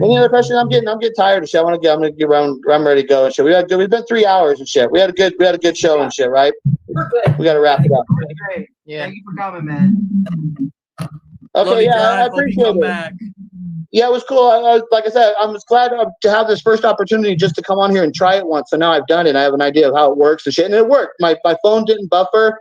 Any other questions? I'm getting tired of shit. I'm ready to go and shit. We've been 3 hours and shit. We had a good show and shit, right? We got to wrap it up. Great. Yeah. Thank you for coming, man. Okay, I appreciate it. Yeah, it was cool. Like I said, I'm just glad to have this first opportunity just to come on here and try it once. So now I've done it. I have an idea of how it works and shit, and it worked. My phone didn't buffer.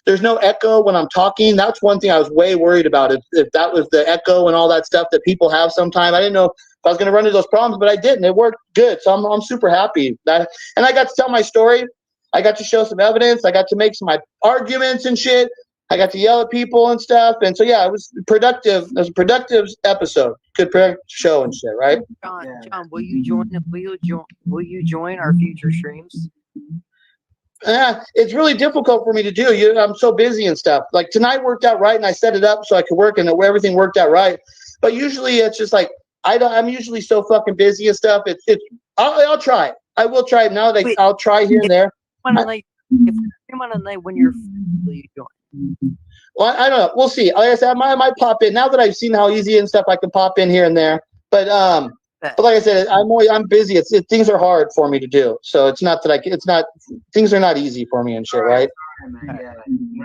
There's no echo when I'm talking. That's one thing I was way worried about. If that was the echo and all that stuff that people have sometimes, I didn't know if I was going to run into those problems, but I didn't. It worked good. So I'm super happy. And I got to tell my story. I got to show some evidence. I got to make some my arguments and shit. I got to yell at people and stuff. And so, yeah, it was productive. It was a productive episode. Good show and shit, right? John, will you join our future streams? It's really difficult for me to do. I'm so busy and stuff. Like tonight worked out right, and I set it up so I could work, and everything worked out right. But usually it's just like I'm usually so fucking busy and stuff. I'll try. I will try it now. I'll try here and there. If you're on a night when you're, will you join? Well, I don't know. We'll see. Like I said, I might pop in now that I've seen how easy and stuff. I can pop in here and there. But like I said, I'm busy. Things are hard for me to do. So it's not that things are not easy for me and shit, right?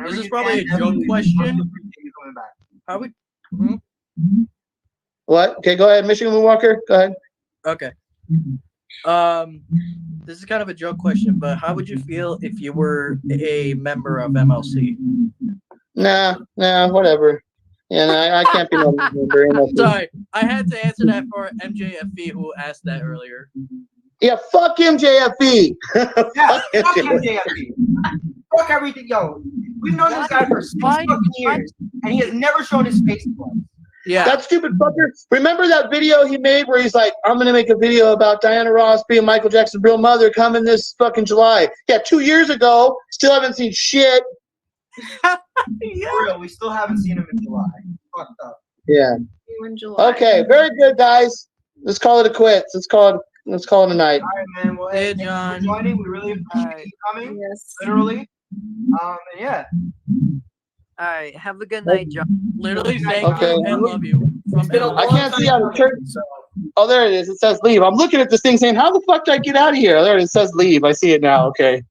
This is probably a joke question. How would? What? Okay, go ahead, Michigan Moonwalker. Go ahead. Okay. This is kind of a joke question, but how would you feel if you were a member of MLC? Nah, whatever. Yeah, I can't be no member. Sorry, I had to answer that for MJFE who asked that earlier. Yeah, fuck MJFE. Fuck MJFE. Fuck everything, yo. We've known this guy for 6 fucking years, and he has never shown his face to us. Yeah. That stupid fucker. Remember that video he made where he's like, I'm going to make a video about Diana Ross being Michael Jackson's real mother coming this fucking July. Yeah, 2 years ago. Still haven't seen shit. For real, we still haven't seen him in July. Fucked up. Yeah. You in July. Okay, very good, guys. Let's call it a quits. Let's call it a night. All right, man. Well, hey, John. For joining. We really appreciate you coming. Yes. Literally. And yeah. All right. Have a good night, John. Literally, thank Okay. you and love you. I can't see how to turn. Oh, there it is. It says leave. I'm looking at this thing saying, how the fuck do I get out of here? There it says leave. I see it now. Okay.